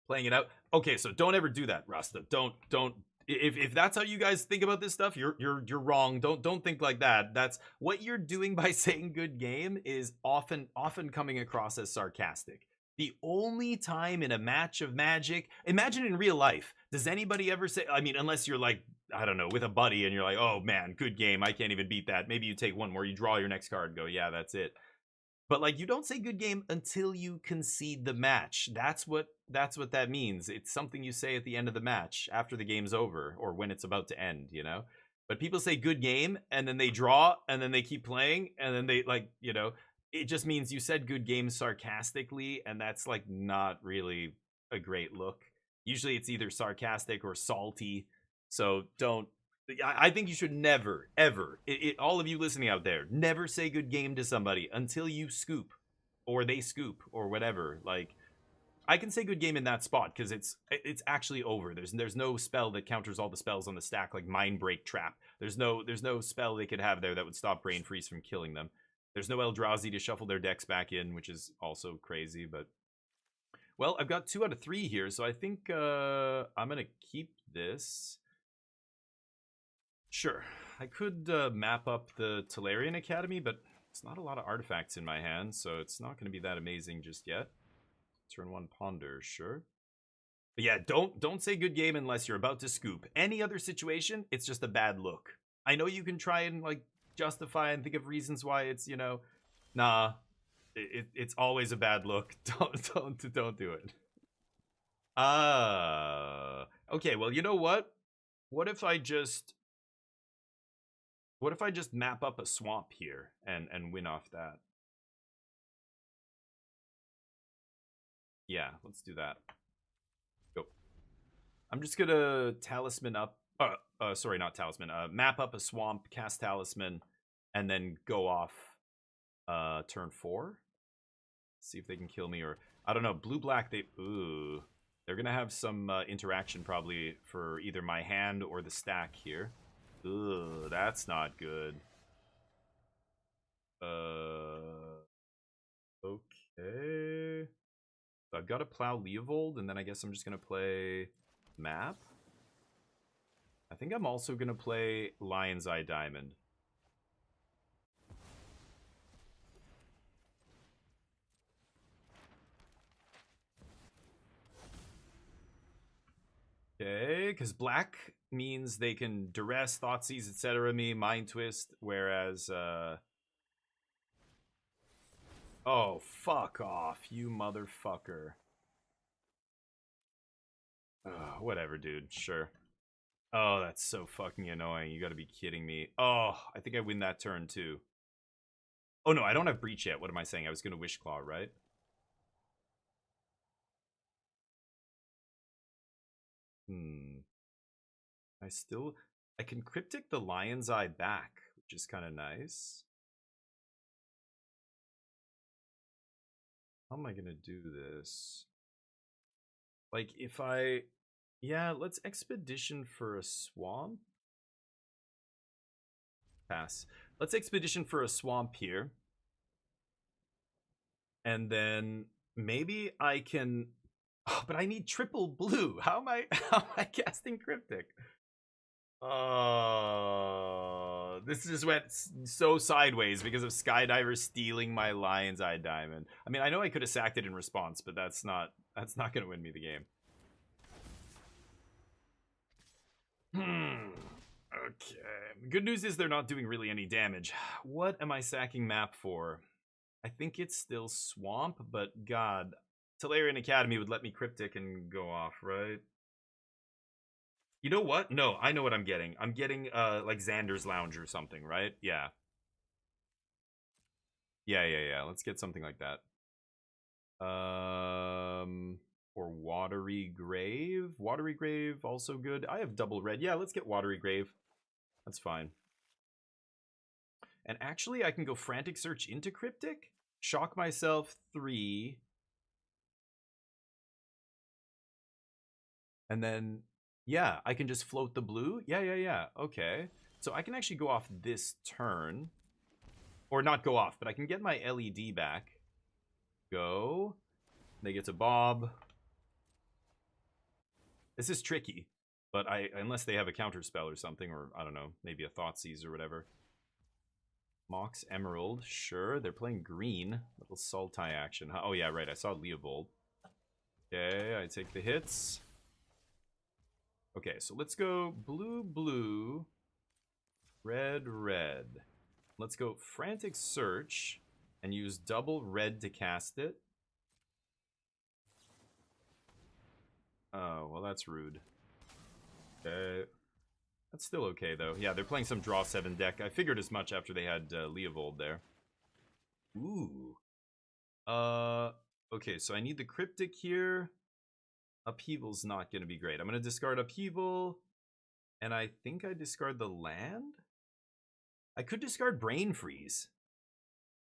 playing it out. Okay, so don't ever do that, Rasta. Don't. If that's how you guys think about this stuff, you're wrong. Don't think like that. That's what you're doing by saying good game is often coming across as sarcastic. The only time in a match of Magic, imagine in real life, does anybody ever say, I mean, unless you're like, I don't know, with a buddy and you're like, oh man, good game, I can't even beat that. Maybe you take one more, you draw your next card, go, yeah, that's it. But like, you don't say good game until you concede the match. That's what that means. It's something you say at the end of the match, after the game's over, or when it's about to end, you know? But people say good game, and then they draw, and then they keep playing, and then they, like, you know, it just means you said good game sarcastically, and that's, like, not really a great look. Usually it's either sarcastic or salty, so don't... I think you should never, ever, all of you listening out there, never say good game to somebody until you scoop, or they scoop, or whatever. Like, I can say good game in that spot because it's actually over. There's no spell that counters all the spells on the stack, like Mind Break Trap. There's no spell they could have there that would stop Brain Freeze from killing them. There's no Eldrazi to shuffle their decks back in, which is also crazy. But well, I've got 2 out of 3 here, so I think I'm gonna keep this. Sure, I could map up the Tolarian Academy, but it's not a lot of artifacts in my hand, so it's not going to be that amazing just yet. Turn 1 Ponder, sure. But yeah, don't say good game unless you're about to scoop. Any other situation, it's just a bad look. I know you can try and like justify and think of reasons why it's, you know, nah, it's always a bad look. Don't do it. Okay, well, you know what? What if I just map up a swamp here and win off that? Yeah, let's do that. Go. I'm just gonna talisman up. Sorry, not talisman. Map up a swamp, cast talisman, and then go off. Turn 4. See if they can kill me, or I don't know. Blue black. They're gonna have some interaction probably for either my hand or the stack here. Ugh, that's not good. Okay. So I've got to plow Leovold, and then I guess I'm just going to play Map. I think I'm also going to play Lion's Eye Diamond. Okay, because black means they can duress, Thoughtseize, etc. me, Mind Twist, whereas oh, fuck off, you motherfucker. Whatever, dude, sure. Oh, that's so fucking annoying. You gotta be kidding me. Oh, I think I win that turn too. Oh no, I don't have Breach yet. What am I saying? I was gonna Wish Claw, right? I can Cryptic the Lion's Eye back, which is kind of nice. How am I gonna do this? Like, if I... Yeah, let's Expedition for a swamp. Pass. Let's Expedition for a swamp here. And then maybe I can... Oh, but I need triple blue. How am I casting Cryptic? this just went so sideways because of Skydiver stealing my Lion's Eye Diamond. I mean, I know I could have sacked it in response, but that's not going to win me the game. Okay. Good news is they're not doing really any damage. What am I sacking map for? I think it's still Swamp, but God, Tolarian Academy would let me Cryptic and go off, right? You know what? No, I know what I'm getting. I'm getting like Xander's Lounge or something, right? Yeah. Yeah. Let's get something like that. Or Watery Grave. Watery Grave, also good. I have double red. Yeah, let's get Watery Grave. That's fine. And actually, I can go Frantic Search into Cryptic. Shock myself 3. And then, yeah, I can just float the blue. Yeah. Okay. So I can actually go off this turn. Or not go off, but I can get my LED back. Go. They get to Bob. This is tricky. But unless they have a counter spell or something, or I don't know, maybe a Thoughtseize or whatever. Mox Emerald, sure. They're playing green. Little Sultai action. Oh yeah, right. I saw Leovold. Okay, I take the hits. Okay, so let's go blue, blue, red, red. Let's go Frantic Search and use double red to cast it. Oh, well, that's rude. Okay. That's still okay, though. Yeah, they're playing some Draw 7 deck. I figured as much after they had Leovold there. Ooh. Okay, so I need the Cryptic here. Upheaval's not going to be great. I'm going to discard Upheaval. And I think I discard the land? I could discard Brain Freeze.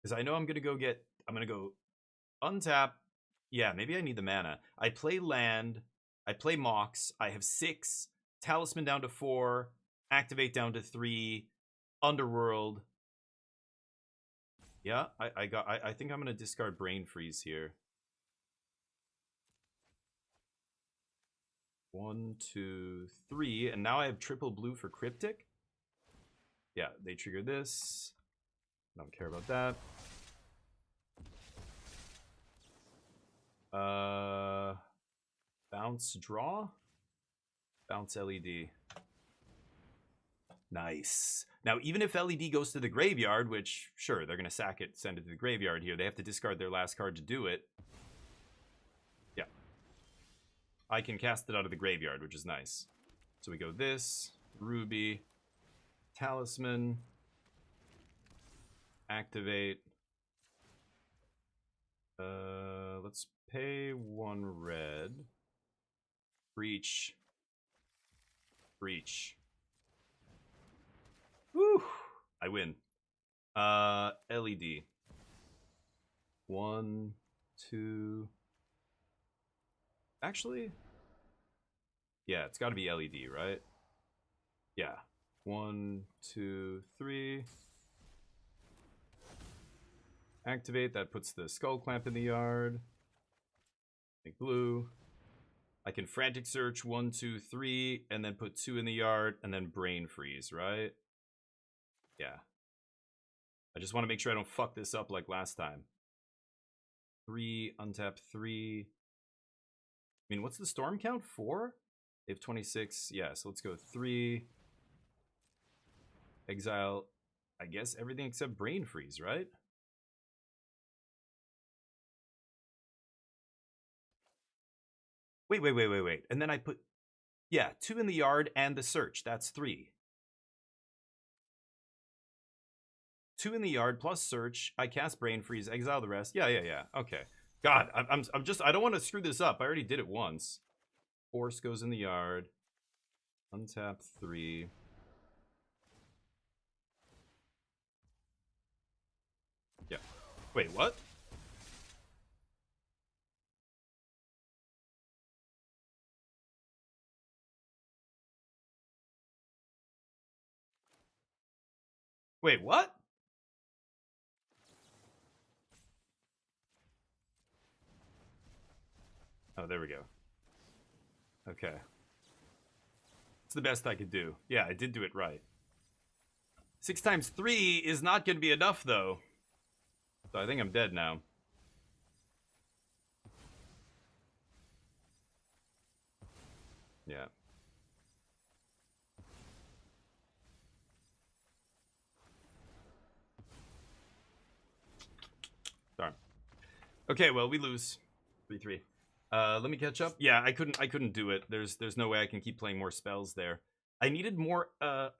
Because I know I'm going to go get... I'm going to go untap. Yeah, maybe I need the mana. I play land. I play Mox. I have 6. Talisman down to 4. Activate down to 3. Underworld. Yeah, I think I'm going to discard Brain Freeze here. 1, 2, 3. And now I have triple blue for Cryptic. Yeah, they trigger this. Don't care about that. Bounce draw. Bounce LED. Nice. Now, even if LED goes to the graveyard, which, sure, they're going to sack it, send it to the graveyard here. They have to discard their last card to do it. Yeah. I can cast it out of the graveyard, which is nice. So we go this, Ruby, Talisman, activate. Let's pay 1 red. Breach. Breach. Woo! I win. LED. 1, 2. Actually, yeah, it's got to be LED, right? Yeah. 1, 2, 3. Activate. That puts the Skull Clamp in the yard. Make blue. I can Frantic Search 1, 2, 3, and then put 2 in the yard, and then Brain Freeze, right? Yeah. I just want to make sure I don't fuck this up like last time. 3, untap 3. I mean, what's the storm count? 4? They have 26. Yeah, so let's go 3. Exile, I guess, everything except Brain Freeze, right? Wait. And then I put, yeah, 2 in the yard and the search. That's 3. 2 in the yard plus search. I cast Brain Freeze, exile the rest. Yeah. Okay. God, I'm just, I don't want to screw this up. I already did it once. Force goes in the yard. Untap 3. Yeah. Wait, what? Wait, what? Oh, there we go. Okay. It's the best I could do. Yeah, I did do it right. 6 times 3 is not going to be enough, though. So I think I'm dead now. Yeah. Darn. Okay, well, we lose. 3-3. Let me catch up. Yeah, I couldn't do it. There's no way I can keep playing more spells there. I needed more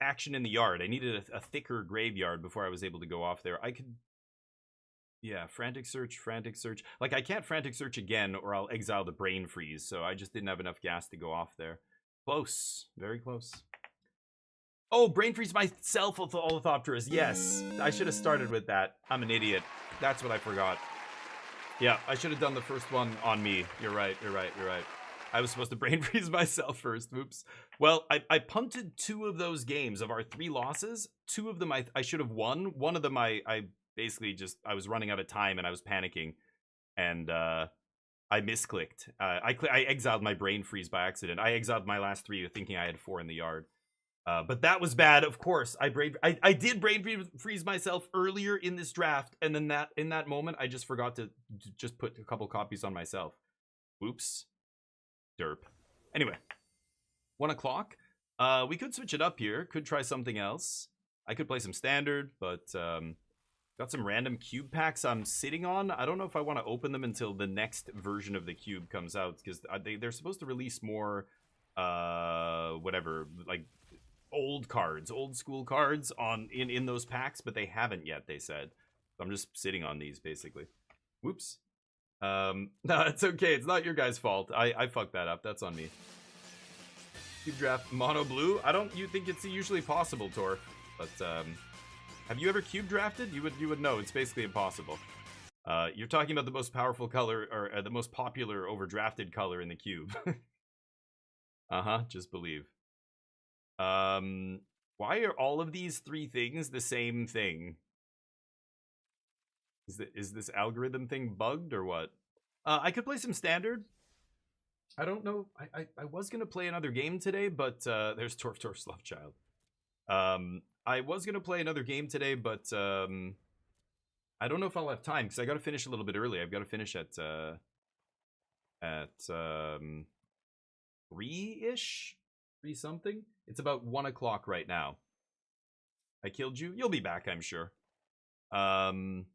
action in the yard. I needed a thicker graveyard before I was able to go off there. I could... Yeah, frantic search. Like, I can't frantic search again or I'll exile the brain freeze, so I just didn't have enough gas to go off there. Close. Very close. Oh, brain freeze myself with Ornithopterus. Yes, I should have started with that. I'm an idiot. That's what I forgot. Yeah, I should have done the first one on me. You're right. I was supposed to brain freeze myself first. Oops. Well, I punted 2 of those games. Of our 3 losses, 2 of them I should have won. One of them I basically just, I was running out of time and I was panicking. And I misclicked. I exiled my brain freeze by accident. I exiled my last 3 thinking I had 4 in the yard. But that was bad, of course. I did brain freeze myself earlier in this draft, and then in that moment, I just forgot to just put a couple copies on myself. Oops. Derp. Anyway, 1 o'clock. We could switch it up here. Could try something else. I could play some standard, but got some random cube packs I'm sitting on. I don't know if I want to open them until the next version of the cube comes out, because they're supposed to release more, whatever, like, old school cards in those packs, but they haven't yet, they said. So I'm just sitting on these, basically. Whoops. No, it's okay. It's not your guys' fault. I fucked that up. That's on me. Cube draft mono blue? You think it's usually possible, Tor. But, have you ever cube drafted? You would know. It's basically impossible. You're talking about the most powerful color, or the most popular overdrafted color in the cube. Just believe. Why are all of these 3 things the same thing? Is this algorithm thing bugged or what? I could play some standard. I don't know. I was gonna play another game today, but there's Torf Lovechild. I was gonna play another game today, but I don't know if I'll have time because I gotta finish a little bit early. I've got to finish at 3-ish, 3 something. It's about 1 o'clock right now. I killed you. You'll be back, I'm sure. Hopper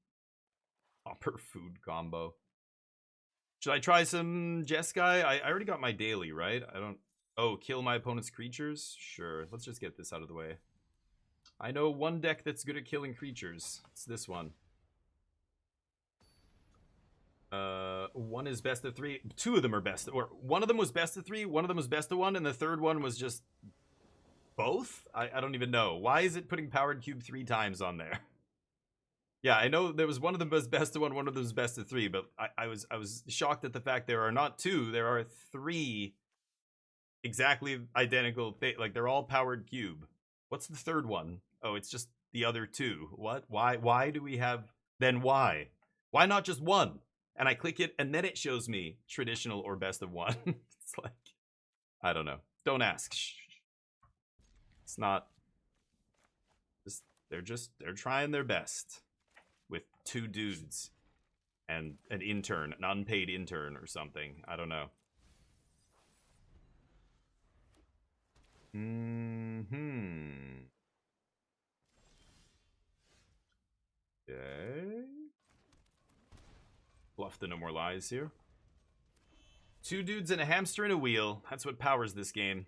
food combo. Should I try some Jeskai? I already got my daily, right? Oh, kill my opponent's creatures? Sure. Let's just get this out of the way. I know one deck that's good at killing creatures. It's this one. One is best of 3. 2 of them are best, or one of them was best of 3, one of them was best of 1, and the third one was just both? I don't even know. Why is it putting Powered Cube 3 times on there? Yeah, I know there was one of them was best of 1, one of them was best of 3, but I was shocked at the fact there are not 2, there are 3 exactly identical, like they're all Powered Cube. What's the third one? Oh, it's just the other 2. What? Why do we have, then why? Why not just 1? And I click it, and then it shows me traditional or best of 1. It's like, I don't know. Don't ask. Shh. It's not. They're trying their best with 2 dudes and an intern, an unpaid intern or something. I don't know. Okay. Bluff the No More Lies here. 2 dudes and a hamster and a wheel. That's what powers this game.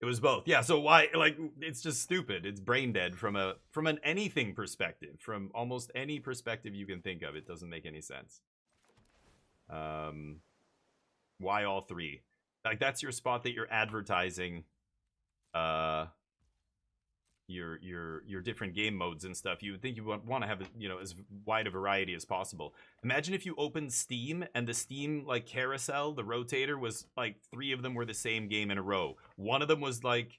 It was both. Yeah, so why, like, it's just stupid. It's brain dead from an anything perspective. From almost any perspective you can think of. It doesn't make any sense. Why all 3? Like, that's your spot that you're advertising your different game modes and stuff. You would think you want to have, you know, as wide a variety as possible. Imagine if you opened Steam and the Steam, like, carousel, the rotator was like 3 of them were the same game in a row. One of them was like,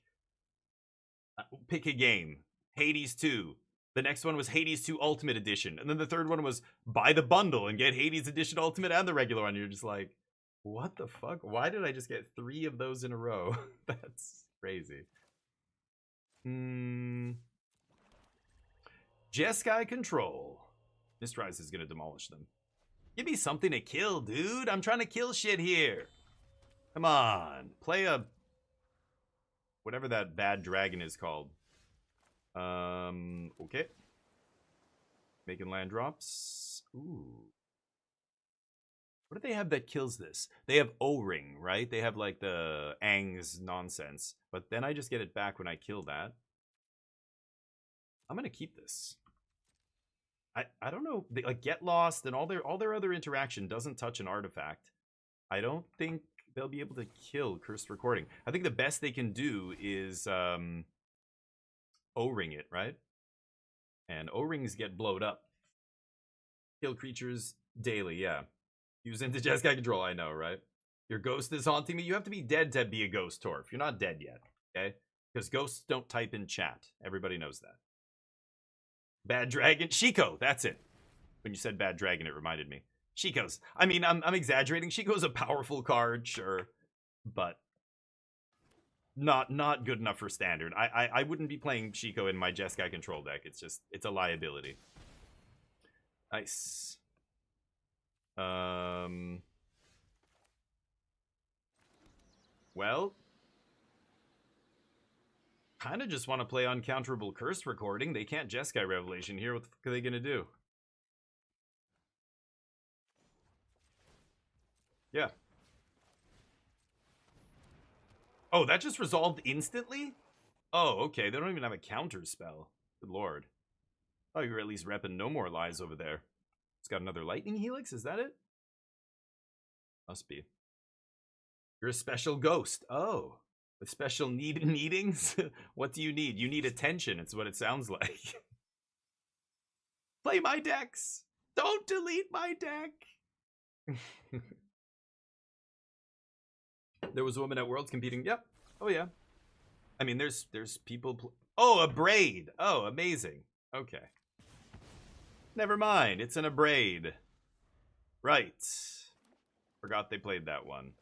pick a game, Hades 2. The next one was Hades 2 Ultimate Edition. And then the third one was buy the bundle and get Hades Edition Ultimate and the regular one. You're just like, what the fuck? Why did I just get 3 of those in a row? That's crazy. Jeskai Control. Mistrise is going to demolish them. Give me something to kill, dude. I'm trying to kill shit here. Come on. Play a... whatever that bad dragon is called. Okay. Making land drops. Ooh. What do they have that kills this? They have O-Ring, right? They have like the Aang's nonsense. But then I just get it back when I kill that. I'm gonna keep this. I don't know. They, like, Get Lost and all their other interaction doesn't touch an artifact. I don't think they'll be able to kill Cursed Recording. I think the best they can do is O-Ring it, right? And O-Rings get blowed up. Kill creatures daily, yeah. Use into Jeskai Control, I know, right? Your ghost is haunting me. You have to be dead to be a ghost, Torf. You're not dead yet, okay? Because ghosts don't type in chat. Everybody knows that. Bad Dragon. Shiko, that's it. When you said Bad Dragon, it reminded me. Shiko's. I mean, I'm exaggerating. Shiko's a powerful card, sure. But not good enough for standard. I wouldn't be playing Shiko in my Jeskai Control deck. It's a liability. Nice. Well, kind of just want to play Uncounterable Cursed Recording. They can't Jeskai Revelation here. What the fuck are they gonna do? Yeah. Oh, that just resolved instantly? Oh, okay. They don't even have a counter spell. Good lord. Oh, you're at least repping No More Lies over there. It's got another Lightning Helix? Is that it? Must be. You're a special ghost. Oh. With special needings? What do you need? You need attention. It's what it sounds like. Play my decks. Don't delete my deck. There was a woman at Worlds competing. Yep. Oh, yeah. I mean, there's people... Oh, a braid. Oh, amazing. Okay. Never mind. It's an Abrade. Right. Forgot they played that one.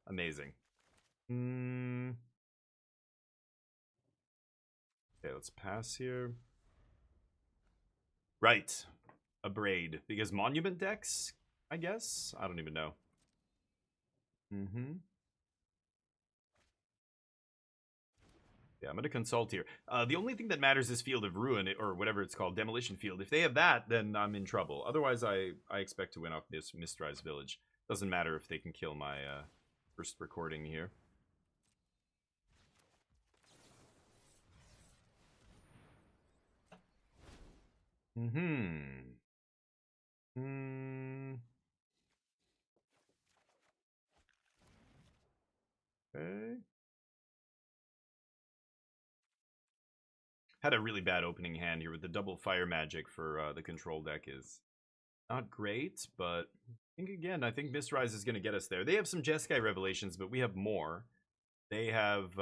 Amazing. Okay, let's pass here. Right. Abrade. Because Monument decks, I guess? I don't even know. Yeah, I'm going to consult here. The only thing that matters is Field of Ruin, or whatever it's called, Demolition Field. If they have that, then I'm in trouble. Otherwise, I expect to win off this Mistrise Village. Doesn't matter if they can kill my first recording here. Okay. Had a really bad opening hand here with the double fire magic for the control deck is not great, but I think Mistrise is going to get us there. They have some Jeskai Revelations, but we have more. They have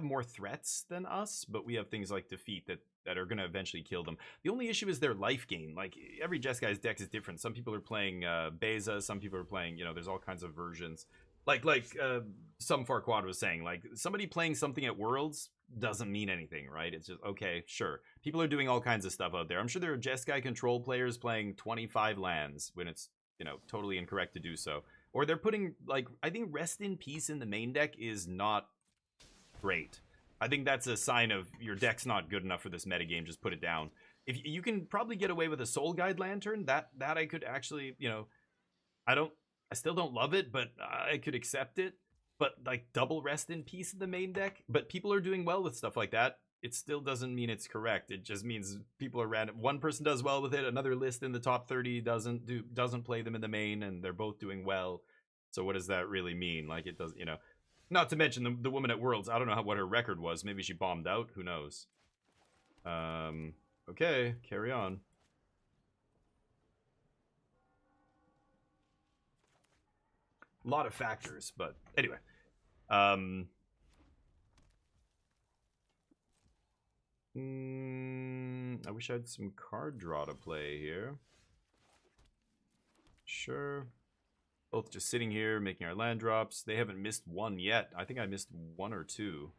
more threats than us, but we have things like Defeat that are going to eventually kill them. The only issue is their life gain. Like, every Jeskai's deck is different. Some people are playing Beza, some people are playing, there's all kinds of versions. Like some Farquaad was saying, like, somebody playing something at Worlds doesn't mean anything, right? It's just, okay, sure. People are doing all kinds of stuff out there. I'm sure there are Jeskai control players playing 25 lands when it's, totally incorrect to do so. Or they're putting, like, I think Rest in Peace in the main deck is not great. I think that's a sign of your deck's not good enough for this metagame. Just put it down. If you can probably get away with a Soul Guide Lantern, that I could actually, I still don't love it, but I could accept it. But like double Rest in Peace in the main deck, but people are doing well with stuff like that. It still doesn't mean it's correct. It just means people are random. One person does well with it, another list in the top 30 doesn't play them in the main, and they're both doing well. So what does that really mean? Like, it does, Not to mention the woman at Worlds. I don't know what her record was. Maybe she bombed out. Who knows? Okay, carry on. A lot of factors, but anyway. I wish I had some card draw to play here. Sure. Both just sitting here, making our land drops. They haven't missed one yet. I think I missed one or two.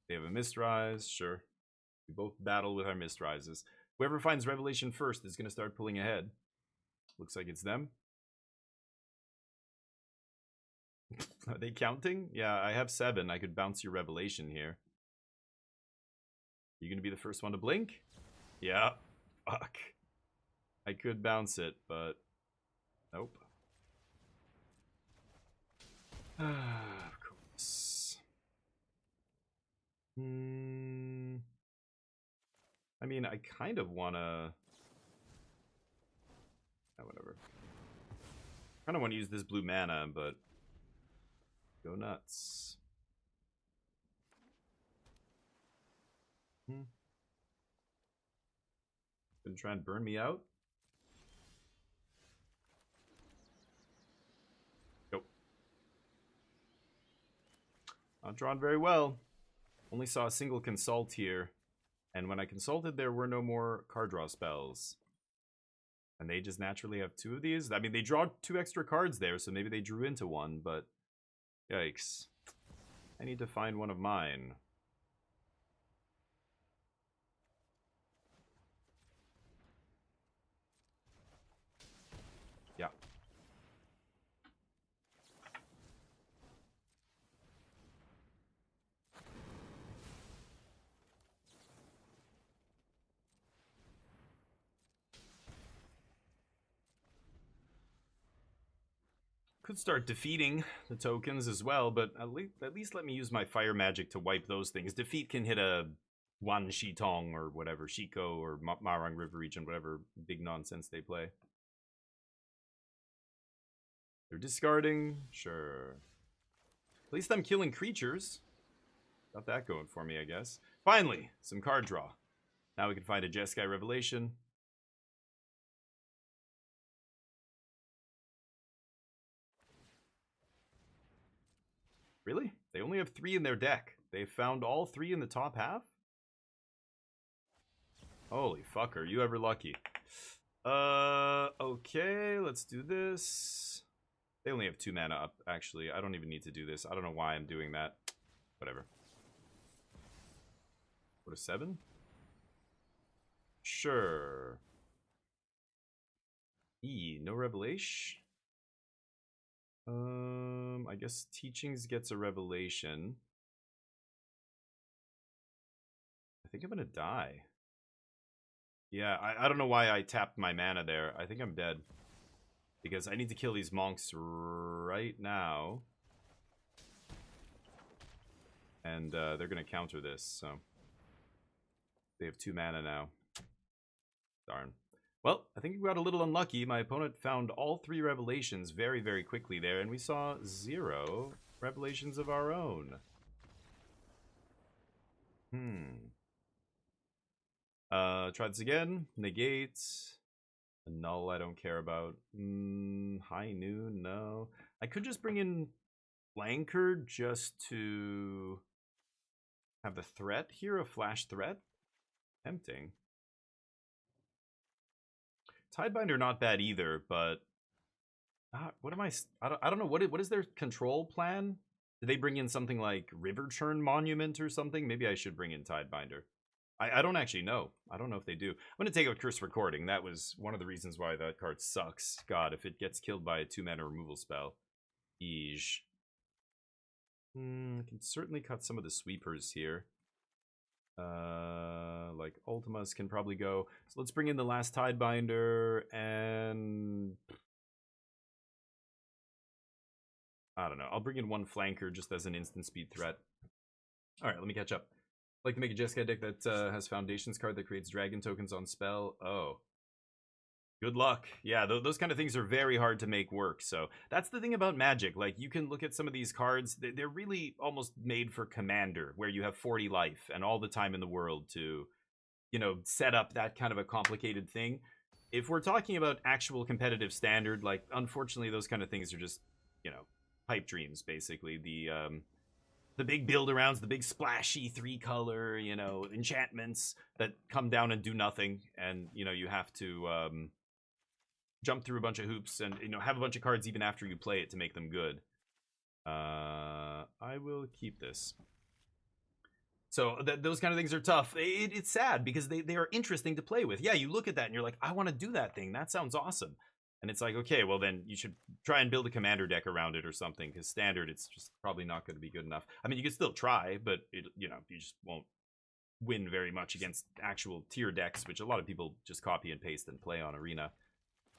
They have a Mist Rise, sure. We both battle with our Mist Rises. Whoever finds Revelation first is going to start pulling ahead. Looks like it's them. Are they counting? Yeah, I have 7. I could bounce your Revelation here. You going to be the first one to blink? Yeah. Fuck. I could bounce it, but nope. Of course. I mean, I kind of want to... Oh, whatever. I kind of want to use this blue mana, but... Go nuts. Gonna try and burn me out? Nope. Not drawn very well. Only saw a single consult here. And when I consulted, there were no more card draw spells. And they just naturally have 2 of these. I mean, they draw 2 extra cards there, so maybe they drew into one, but... Yikes. I need to find one of mine. Yeah. Could start defeating the tokens as well, but at least let me use my fire magic to wipe those things. Defeat can hit a Wan Shitong or whatever, Shiko or Marang River Region, whatever big nonsense they play. They're discarding, sure. At least I'm killing creatures. Got that going for me, I guess. Finally, some card draw. Now we can find a Jeskai Revelation. Really? They only have 3 in their deck. They found all 3 in the top half? Holy fuck, are you ever lucky? Okay, let's do this. They only have 2 mana up, actually. I don't even need to do this. I don't know why I'm doing that. Whatever. Go to 7? Sure. No Revelation. I guess Teachings gets a Revelation. I think I'm gonna die. Yeah, I don't know why I tapped my mana there. I think I'm dead. Because I need to kill these monks right now. And they're gonna counter this, so... They have 2 mana now. Darn. Well, I think we got a little unlucky. My opponent found all 3 Revelations very, very quickly there, and we saw 0 Revelations of our own. Try this again. Negate. Null, I don't care about. High Noon, no. I could just bring in Flanker just to have the threat here, a flash threat. Tempting. Tidebinder not bad either, but what am I don't know, what is their control plan? Did they bring in something like Riverturn Monument or something? Maybe I should bring in Tidebinder. I don't actually know. I don't know if they do. I'm going to take out Curse Recording. That was one of the reasons why that card sucks. God, if it gets killed by a 2-mana removal spell. Eesh. I can certainly cut some of the sweepers here. Like Ultimas can probably go. So let's bring in the last Tidebinder and... I don't know. I'll bring in 1 Flanker just as an instant speed threat. Alright, let me catch up. I'd like to make a Jeskai deck that has Foundations card that creates dragon tokens on spell. Oh. Good luck. Yeah, those kind of things are very hard to make work. So that's the thing about Magic. Like, you can look at some of these cards. They're really almost made for Commander, where you have 40 life and all the time in the world to, you know, set up that kind of a complicated thing. If we're talking about actual competitive standard, like, unfortunately, those kind of things are just, you know, pipe dreams, basically. The big build-arounds, the big splashy 3-color, you know, enchantments that come down and do nothing. And, you know, you have to... jump through a bunch of hoops and, you know, have a bunch of cards even after you play it to make them good. I will keep this. So those kind of things are tough. It's sad because they are interesting to play with. Yeah, you look at that and you're like, I want to do that thing. That sounds awesome. And it's like, okay, well then you should try and build a commander deck around it or something, because standard, it's just probably not going to be good enough. I mean, you can still try, but you know, you just won't win very much against actual tier decks, which a lot of people just copy and paste and play on Arena.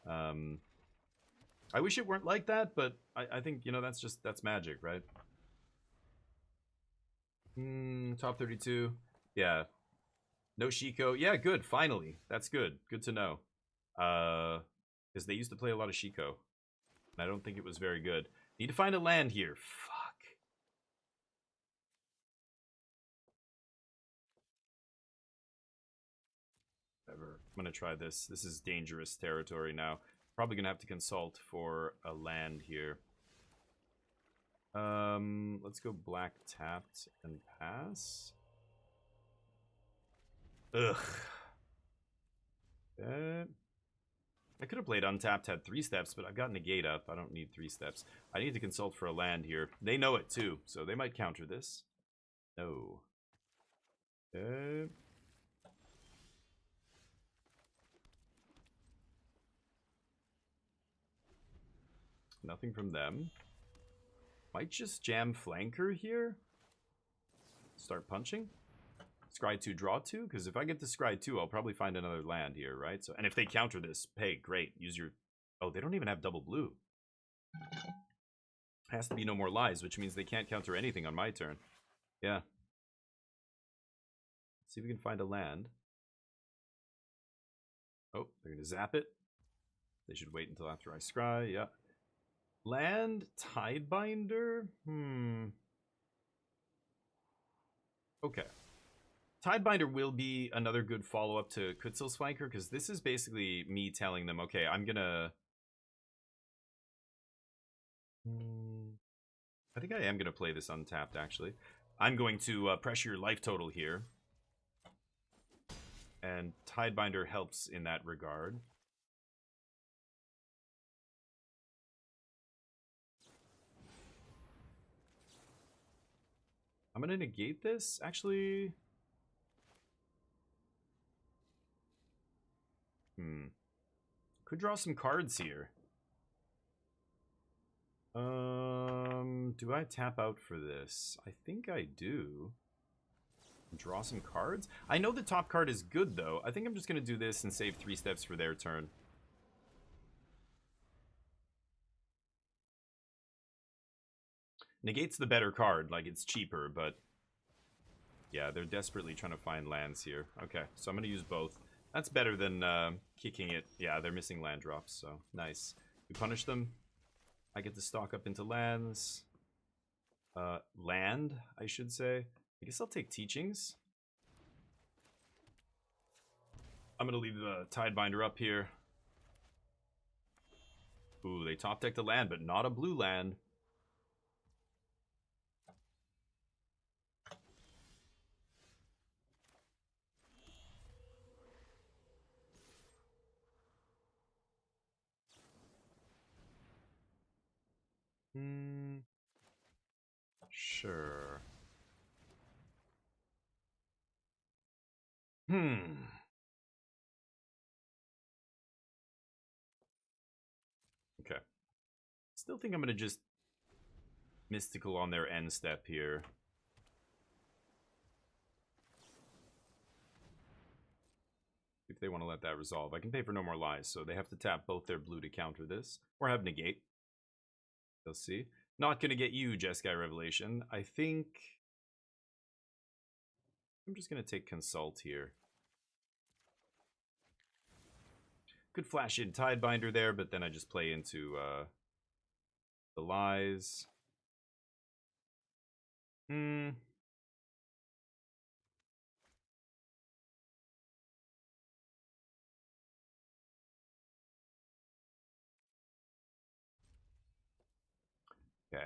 I wish it weren't like that, but I think, you know, that's magic, right? Top 32. Yeah. No Shiko. Yeah, good. Finally. That's good. Good to know. Because they used to play a lot of Shiko. And I don't think it was very good. Need to find a land here. Fuck. Whatever. I'm going to try this. This is dangerous territory now. Probably going to have to consult for a land here. Let's go black tapped and pass. Ugh. I could have played untapped, had 3 steps, but I've got negate up. I don't need 3 steps. I need to consult for a land here. They know it too, so they might counter this. No. Nothing from them. Might just jam flanker here. Start punching. Scry 2, draw 2? Because if I get to Scry 2, I'll probably find another land here, right? So, and if they counter this, hey, great. Use your... Oh, they don't even have double blue. Has to be no more lies, which means they can't counter anything on my turn. Yeah. Let's see if we can find a land. Oh, they're going to zap it. They should wait until after I scry. Yeah. Land Tidebinder? Okay. Tidebinder will be another good follow-up to Kutzil's Flanker, because this is basically me telling them, okay, I'm gonna... I think I am gonna play this untapped, actually. I'm going to pressure your life total here. And Tidebinder helps in that regard. I'm gonna negate this, actually... Could draw some cards here. Do I tap out for this? I think I do. Draw some cards? I know the top card is good, though. I think I'm just gonna do this and save 3 steps for their turn. Negate's the better card, like it's cheaper, but... Yeah, they're desperately trying to find lands here. Okay, so I'm gonna use both. That's better than kicking it. Yeah, they're missing land drops, so nice. We punish them. I get to stock up into lands. Land, I should say. I guess I'll take Teachings. I'm going to leave the Tidebinder up here. Ooh, they top decked a land, but not a blue land. Sure. Okay. Still think I'm going to just Mystical on their end step here. If they want to let that resolve. I can pay for no more lies, so they have to tap both their blue to counter this. Or have negate. They'll see. Not going to get you, Jeskai Revelation. I think... I'm just going to take Consult here. Could flash in Tidebinder there, but then I just play into the lies. Yeah,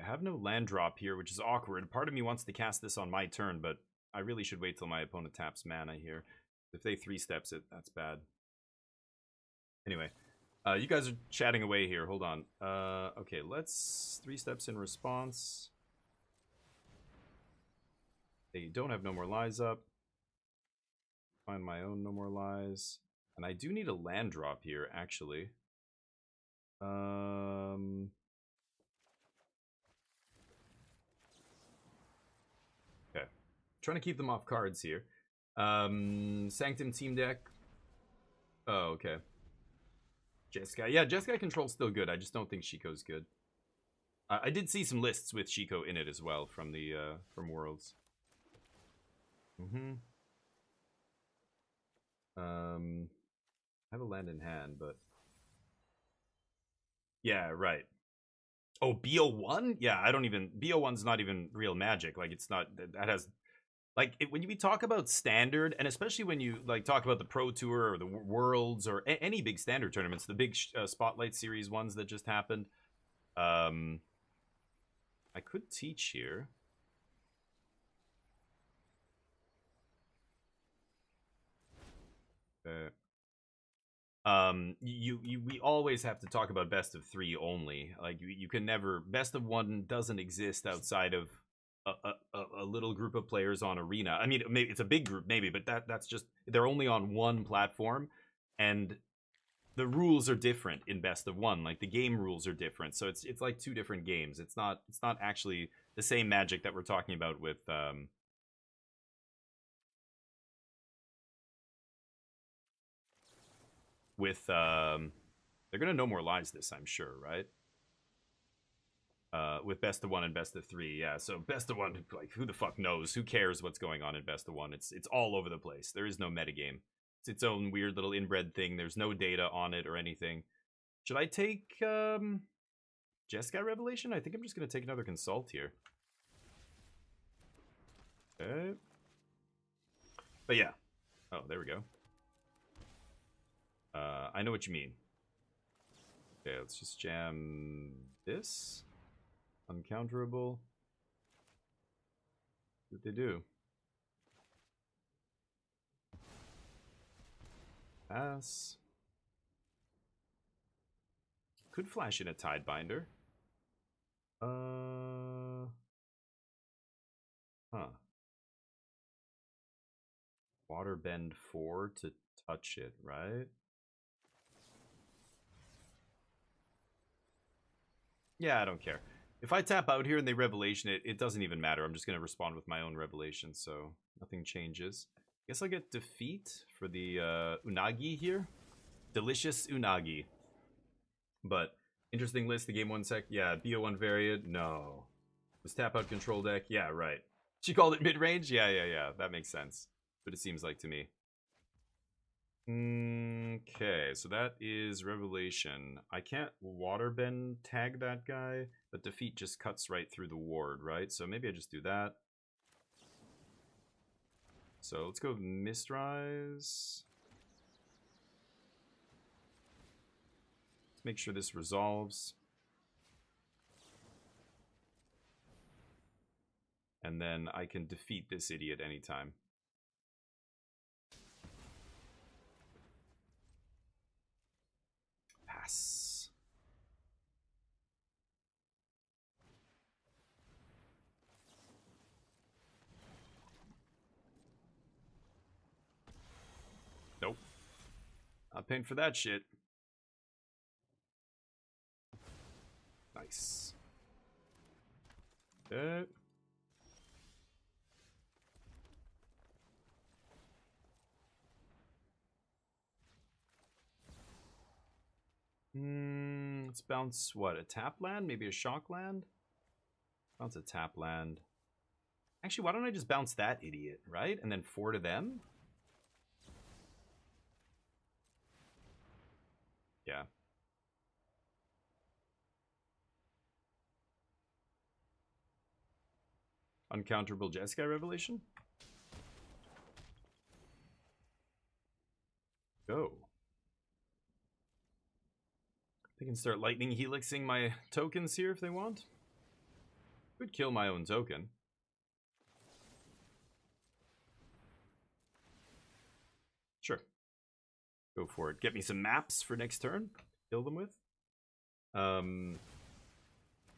I have no land drop here, which is awkward. Part of me wants to cast this on my turn, but I really should wait till my opponent taps mana here. If they 3-steps it, that's bad. Anyway, You guys are chatting away here. Hold on. Okay, let's 3 steps in response. They don't have No More Lies up. Find my own No More Lies. And I do need a land drop here, actually. Okay. Trying to keep them off cards here. Sanctum team deck. Oh, okay. Jeskai. Yeah, Jeskai control's still good. I just don't think Shiko's good. I did see some lists with Shiko in it as well from the from Worlds. I have a land in hand, but yeah, right. Oh, BO1? Yeah, I don't even BO1's not even real Magic. Like it's not that has like when we talk about standard, and especially when you like talk about the Pro Tour or the Worlds or any big standard tournaments, the big Spotlight Series ones that just happened. I could teach here. We always have to talk about best of 3 only. Like you can never best of 1 doesn't exist outside of a little group of players on Arena. I mean, maybe it's a big group, maybe, but that's just they're only on one platform, and the rules are different in best of 1. Like the game rules are different, so it's like 2 different games. It's not actually the same Magic that we're talking about with they're gonna No More Lies this, I'm sure, right? With best of 1 and best of 3, yeah. So best of 1, like who the fuck knows? Who cares what's going on in best of 1? It's all over the place. There is no metagame. It's its own weird little inbred thing. There's no data on it or anything. Should I take Jeskai Revelation? I think I'm just gonna take another Consult here. Okay. But yeah. Oh, there we go. I know what you mean. Okay, let's just jam this. Uncounterable. What they do? Pass. Could flash in a Tidebinder. Huh. Waterbend 4 to touch it, right? Yeah, I don't care. If I tap out here and they Revelation it, it doesn't even matter. I'm just going to respond with my own Revelation, so nothing changes. Guess I'll get Defeat for the Unagi here. Delicious Unagi. But, interesting list, the game 1 sec. Yeah, BO1 variant. No. Was tap out control deck? Yeah, right. She called it mid-range? Yeah. That makes sense. But it seems like to me. Okay, so that is Revelation. I can't Waterbend tag that guy, but Defeat just cuts right through the ward, right? So maybe I just do that. So let's go Mistrise. Let's make sure this resolves. And then I can defeat this idiot anytime. Pass. Nope. Not paying for that shit. Nice. Good. Let's bounce, what, a tap land? Maybe a shock land? Bounce a tap land. Actually, why don't I just bounce that idiot, right? And then 4 to them? Yeah. Uncounterable Jeskai Revelation? Go. They can start lightning helixing my tokens here if they want. Could kill my own token. Sure. Go for it. Get me some maps for next turn. kill them with.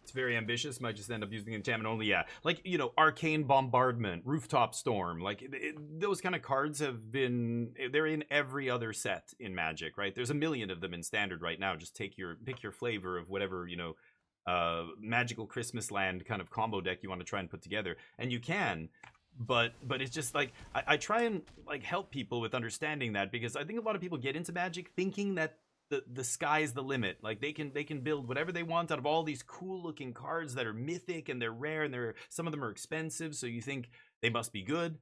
It's very ambitious. Might just end up using enchantment only. Yeah, like, you know, Arcane Bombardment, Rooftop Storm. Like those kind of cards have been. They're in every other set in Magic, right? There's a million of them in Standard right now. Just pick your flavor of whatever, you know, magical Christmas land kind of combo deck you want to try and put together, and you can. But it's just like I try and like help people with understanding that, because I think a lot of people get into Magic thinking that the sky's the limit. Like they can build whatever they want out of all these cool looking cards that are mythic and they're rare and they're some of them are expensive, so you think they must be good.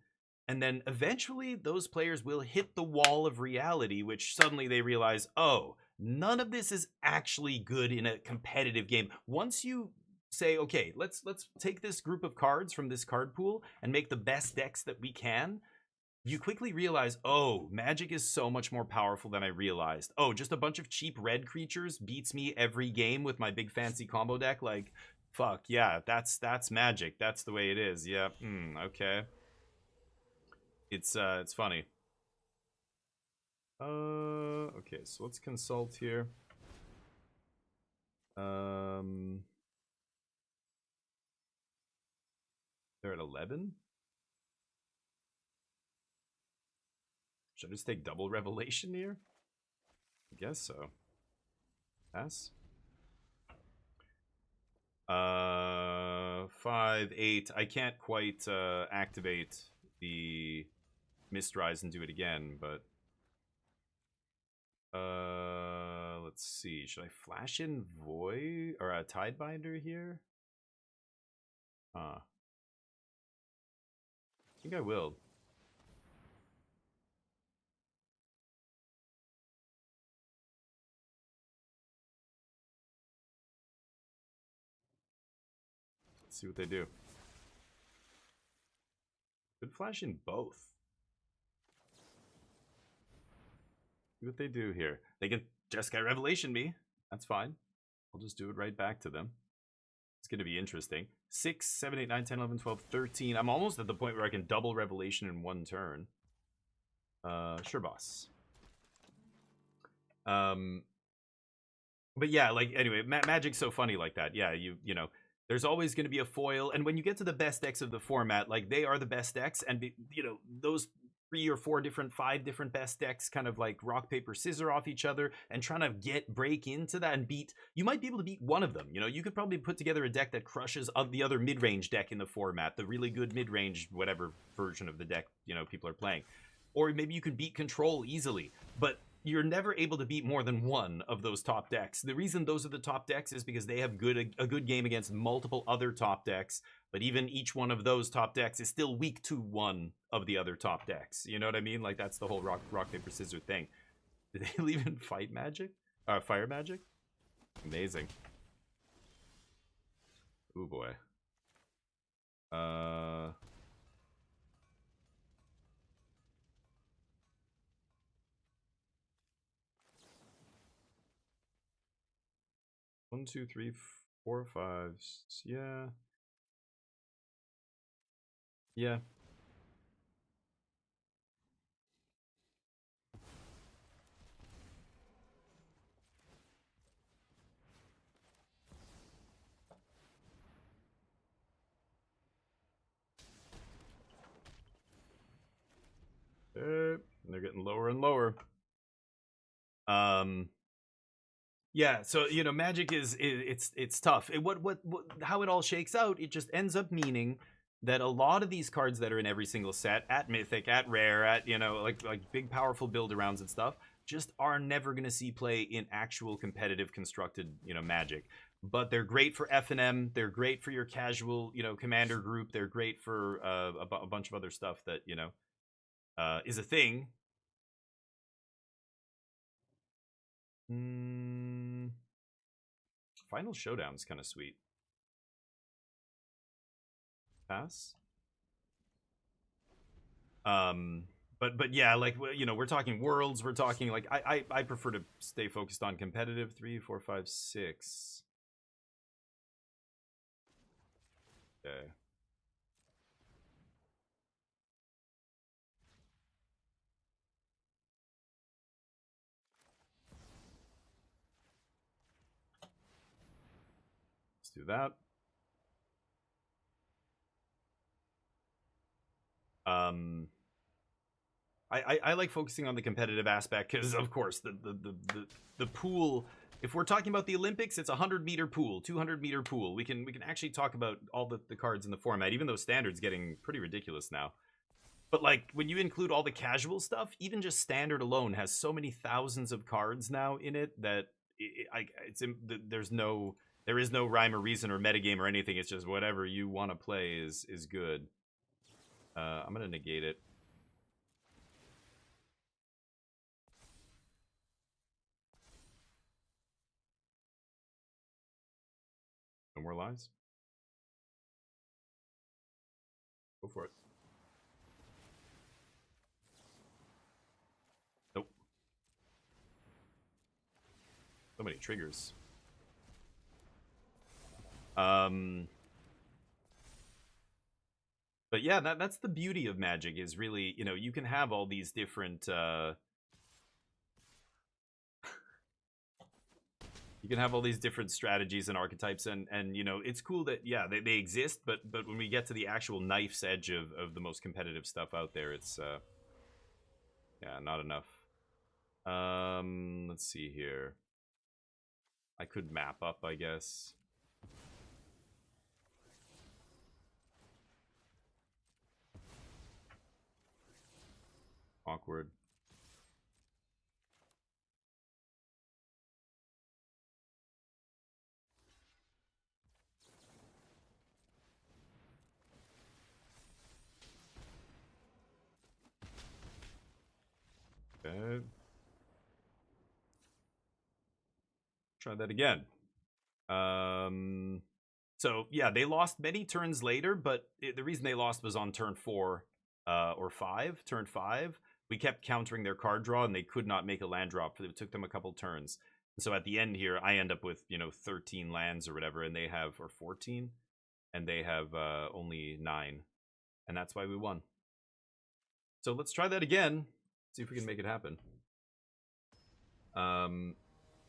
And then eventually those players will hit the wall of reality, which suddenly they realize, oh, none of this is actually good in a competitive game. Once you say, okay, let's take this group of cards from this card pool and make the best decks that we can, you quickly realize, oh, Magic is so much more powerful than I realized. Oh, just a bunch of cheap red creatures beats me every game with my big fancy combo deck. Like, fuck, yeah, that's Magic. That's the way it is. Yeah, okay. It's funny. Okay, so let's consult here. They're at 11? Should I just take double revelation here? I guess so. Pass. 5, 8. I can't quite activate the Mistrise and do it again, but let's see. Should I flash in Void or a Tidebinder here? I think I will. Let's see what they do. Could flash in both. See what they do here. They can Jeskai Revelation me. That's fine. I'll just do it right back to them. It's going to be interesting. 6, 7, 8, 9, 10, 11, 12, 13. I'm almost at the point where I can double Revelation in one turn. Sure, boss. But yeah, like, anyway, Magic's so funny like that. Yeah, you know, there's always going to be a foil, and when you get to the best decks of the format, like, they are the best decks, and, you know, those 3 or 4 different, 5 different best decks kind of like rock, paper, scissor off each other and trying to break into that and beat, you might be able to beat one of them. You know, you could probably put together a deck that crushes of the other mid-range deck in the format, the really good mid-range, whatever version of the deck, you know, people are playing. Or maybe you can beat Control easily, but you're never able to beat more than one of those top decks. The reason those are the top decks is because they have a good game against multiple other top decks, but even each one of those top decks is still weak to one of the other top decks. You know what I mean? Like, that's the whole rock, paper, scissors thing. Did they even fight Magic? Fire Magic? Amazing. Ooh, boy. 1, 2, 3, 4, 5. Yeah. Yeah. They're getting lower and lower. Yeah, so, you know, Magic it's tough. How it all shakes out, it just ends up meaning that a lot of these cards that are in every single set, at Mythic, at Rare, at, you know, like big powerful build-arounds and stuff, just are never going to see play in actual competitive constructed, you know, Magic. But they're great for FNM, they're great for your casual, you know, commander group, they're great for a bunch of other stuff that, you know, is a thing. Final Showdown's kind of sweet. Pass. But yeah, like, you know, we're talking worlds. We're talking like I prefer to stay focused on competitive. 3, 4, 5, 6. Okay. do that. I like focusing on the competitive aspect because, of course, the pool. If we're talking about the Olympics, it's a 100-meter pool, 200-meter pool. We can actually talk about all the cards in the format, even though Standard's getting pretty ridiculous now. But like when you include all the casual stuff, even just Standard alone has so many thousands of cards now in it that there is no rhyme or reason or metagame or anything. It's just whatever you want to play is good. I'm gonna negate it. No more lives. Go for it. Nope. So many triggers. But yeah, that's the beauty of Magic is really, you know, you can have all these different you can have all these different strategies and archetypes, and you know, it's cool that yeah, they exist, but when we get to the actual knife's edge of the most competitive stuff out there, it's yeah, not enough. Let's see here. I could map up, I guess. Awkward. Okay. Try that again. So yeah, they lost many turns later, but the reason they lost was on turn 4 or 5. Turn 5, we kept countering their card draw, and they could not make a land drop. It took them a couple turns. And so at the end here, I end up with, you know, 13 lands or whatever, and they have, or 14, and they have only 9. And that's why we won. So let's try that again. See if we can make it happen.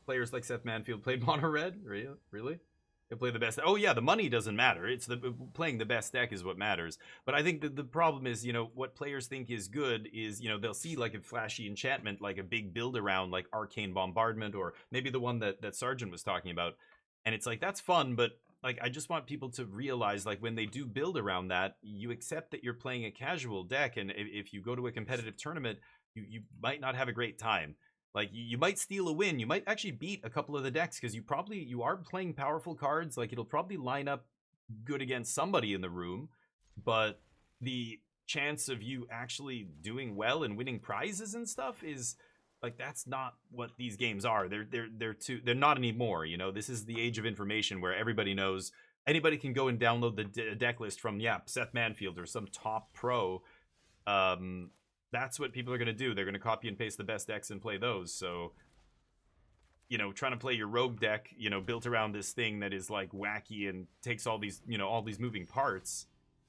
Players like Seth Manfield played mono red? Really? They play the best. Oh yeah, the money doesn't matter. It's playing the best deck is what matters. But I think the problem is, you know, what players think is good is, you know, they'll see like a flashy enchantment, like a big build around like Arcane Bombardment, or maybe the one that Sargent was talking about. And it's like, that's fun, but like, I just want people to realize, like, when they do build around that, you accept that you're playing a casual deck, and if you go to a competitive tournament, you might not have a great time. Like, you might steal a win. You might actually beat a couple of the decks because you are playing powerful cards. Like, it'll probably line up good against somebody in the room, but the chance of you actually doing well and winning prizes and stuff is like, that's not what these games are. They're not anymore. You know, this is the age of information where everybody knows. Anybody can go and download the deck list from Seth Manfield or some top pro. That's what people are going to do. They're going to copy and paste the best decks and play those. So, you know, trying to play your rogue deck, you know, built around this thing that is like wacky and takes all these, you know, all these moving parts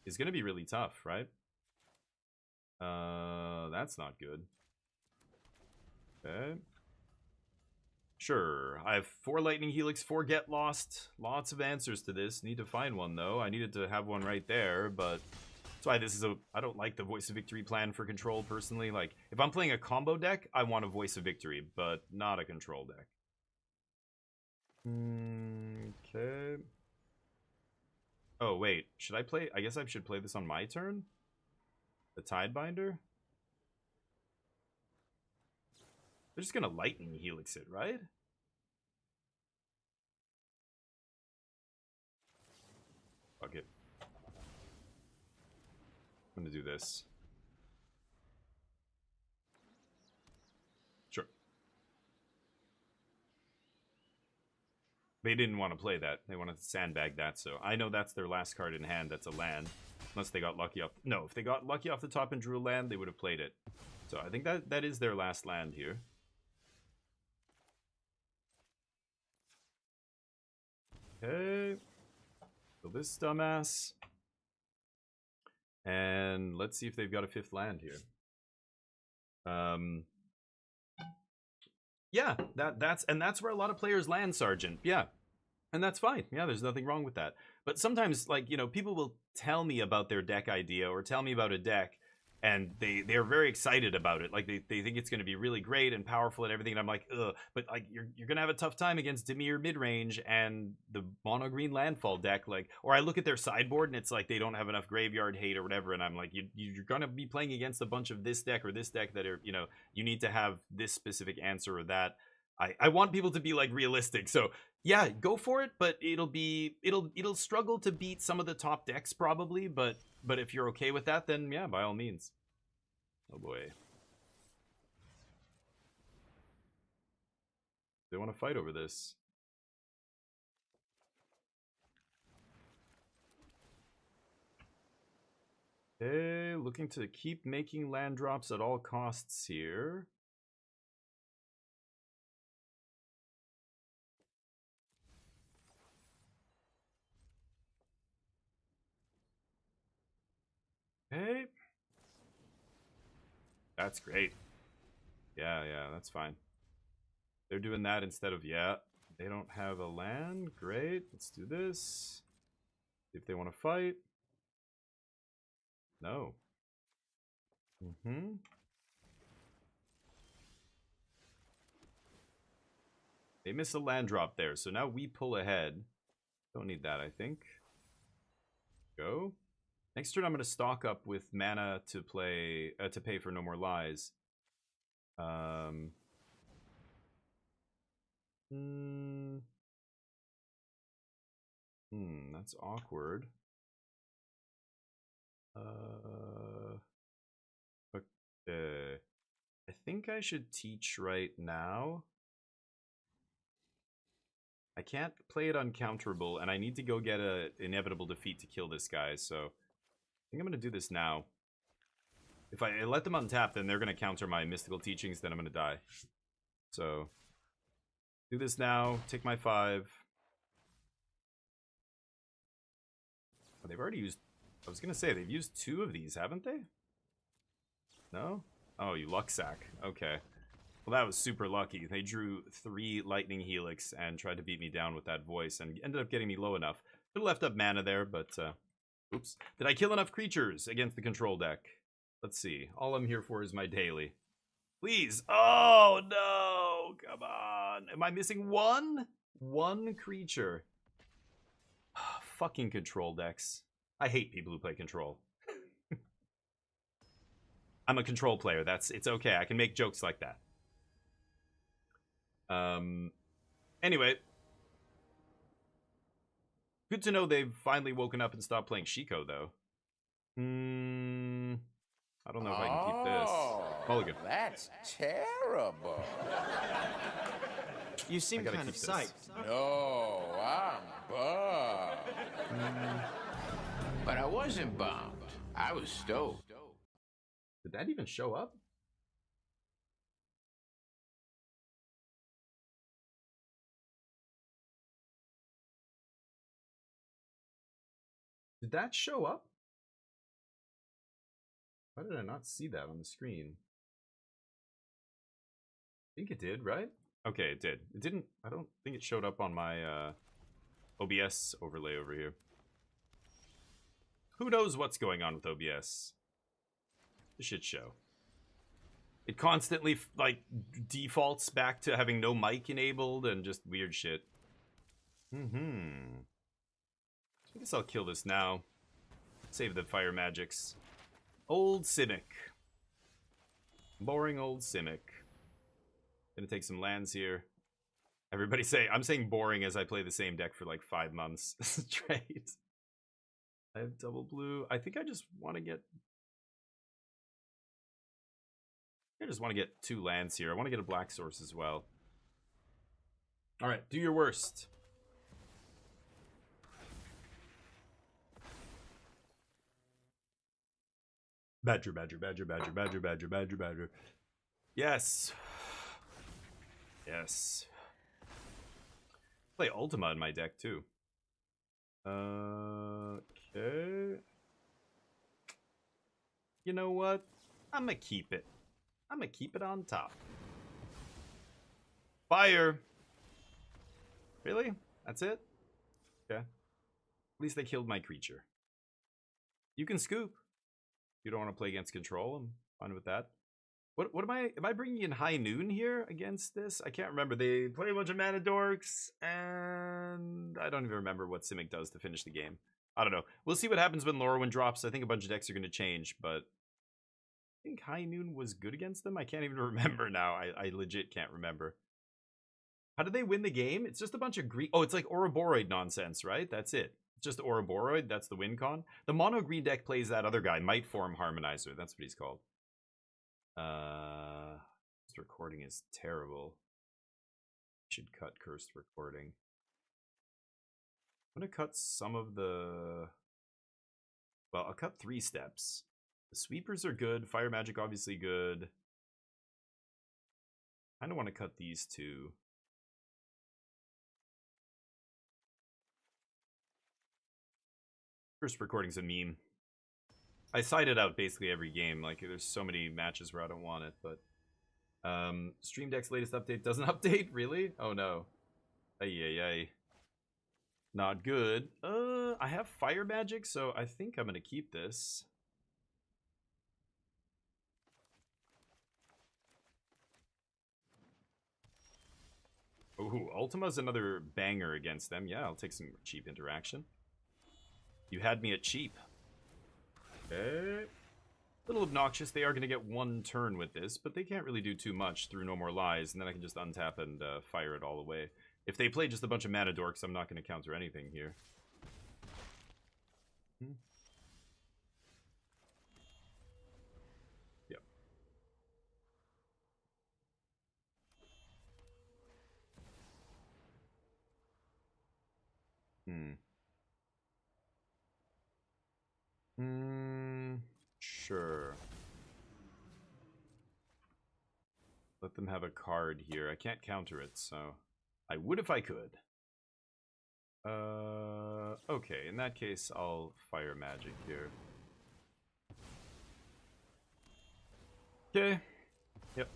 is going to be really tough, right? That's not good. Okay. Sure. I have 4 Lightning Helix, 4 Get Lost. Lots of answers to this. Need to find one, though. I needed to have one right there, but that's why this is I don't like the Voice of Victory plan for control, personally. Like, if I'm playing a combo deck, I want a Voice of Victory, but not a control deck. Okay. Oh, wait. Should I play? I guess I should play this on my turn? The Tidebinder? They're just gonna Lightning Helix it, right? Fuck it. I'm gonna do this. Sure. They didn't want to play that. They wanted to sandbag that, so I know that's their last card in hand. That's a land. Unless they got lucky off... No, if they got lucky off the top and drew a land, they would have played it. So I think that is their last land here. Okay. So this dumbass. And let's see if they've got a 5th land here. Yeah, that's where a lot of players land, Sergeant. Yeah. And that's fine. Yeah, there's nothing wrong with that. But sometimes, like, you know, people will tell me about their deck idea or tell me about a deck, and they're very excited about it. Like, they think it's going to be really great and powerful and everything. And I'm like, ugh. But, like, you're going to have a tough time against Dimir midrange and the mono green landfall deck. Like, or I look at their sideboard and it's like they don't have enough graveyard hate or whatever. And I'm like, you're going to be playing against a bunch of this deck or this deck that are, you know, you need to have this specific answer or that. I want people to be like realistic. So yeah, go for it, but it'll struggle to beat some of the top decks probably, but if you're okay with that, then yeah, by all means. Oh boy. They want to fight over this. Okay, looking to keep making land drops at all costs here. Hey. That's great. Yeah, that's fine. They're doing that instead of, yeah, they don't have a land. Great, let's do this. See if they want to fight. No. They miss a land drop there, so now we pull ahead. Don't need that, I think. Go. Next turn, I'm going to stock up with mana to play to pay for No More Lies. That's awkward. Okay. I think I should teach right now. I can't play it uncounterable, and I need to go get a inevitable defeat to kill this guy, so I think I'm going to do this now. If I let them untap, then they're going to counter my mystical teachings, then I'm going to die. So, do this now, take my 5. Oh, they've already used... I was going to say, they've used 2 of these, haven't they? No? Oh, you luck sack. Okay. Well, that was super lucky. They drew 3 Lightning Helix and tried to beat me down with that voice and ended up getting me low enough. Could have left up mana there, but... oops. Did I kill enough creatures against the control deck? Let's see. All I'm here for is my daily. Please. Oh, no. Come on. Am I missing one? One creature. Fucking control decks. I hate people who play control. I'm a control player. It's okay. I can make jokes like that. Anyway. Good to know they've finally woken up and stopped playing Shiko, though. I don't know if I can keep this. Mulligan. That's terrible. You seem kind of psyched. No, I'm bummed. But I wasn't bummed. I was stoked. Did that even show up? Did that show up? Why did I not see that on the screen? I think it did, right? Okay, it did. It didn't... I don't think it showed up on my OBS overlay over here. Who knows what's going on with OBS? The shit show. It constantly, like, defaults back to having no mic enabled and just weird shit. I guess I'll kill this now. Save the fire magics. Old Simic. Boring old Simic. Gonna take some lands here. Everybody say, I'm saying boring as I play the same deck for like 5 months straight. I have double blue. I think I just want to get... I just want to get 2 lands here. I want to get a black source as well. Alright, do your worst. Badger, badger, badger, badger, badger, badger, badger, badger. Yes. Yes. Play Ultima in my deck too. Okay. You know what? I'm gonna keep it. I'm gonna keep it on top. Fire. Really? That's it? Okay. At least they killed my creature. You can scoop. You don't want to play against control. I'm fine with that. What am I bringing in High Noon here against this? I can't remember. They play a bunch of mana dorks, and I don't even remember what Simic does to finish the game. I don't know. We'll see what happens when Lorwyn drops. I think a bunch of decks are going to change, but I think High Noon was good against them. I can't even remember now. I legit can't remember. How did they win the game? It's just a bunch of green. Oh, it's like Ouroboros nonsense, right? That's it. It's just Ouroboros. That's the win con. The mono green deck plays that other guy, Might Form Harmonizer. That's what he's called. This recording is terrible. Should cut cursed recording. I'm gonna cut some of the. Well, I'll cut 3 steps. The sweepers are good. Fire magic obviously good. I don't want to cut these 2. First recording's a meme. I side it out basically every game. Like, there's so many matches where I don't want it, but Stream Deck's latest update doesn't update, really? Oh no. Ay. Not good. I have fire magic, so I think I'm gonna keep this. Ooh, Ultima's another banger against them. Yeah, I'll take some cheap interaction. You had me at cheap. Okay. A little obnoxious. They are going to get 1 turn with this, but they can't really do too much through No More Lies, and then I can just untap and fire it all away. If they play just a bunch of mana dorks, I'm not going to counter anything here. Yep. Sure. Let them have a card here. I can't counter it, so I would if I could. Okay, in that case, I'll fire magic here. Okay. Yep.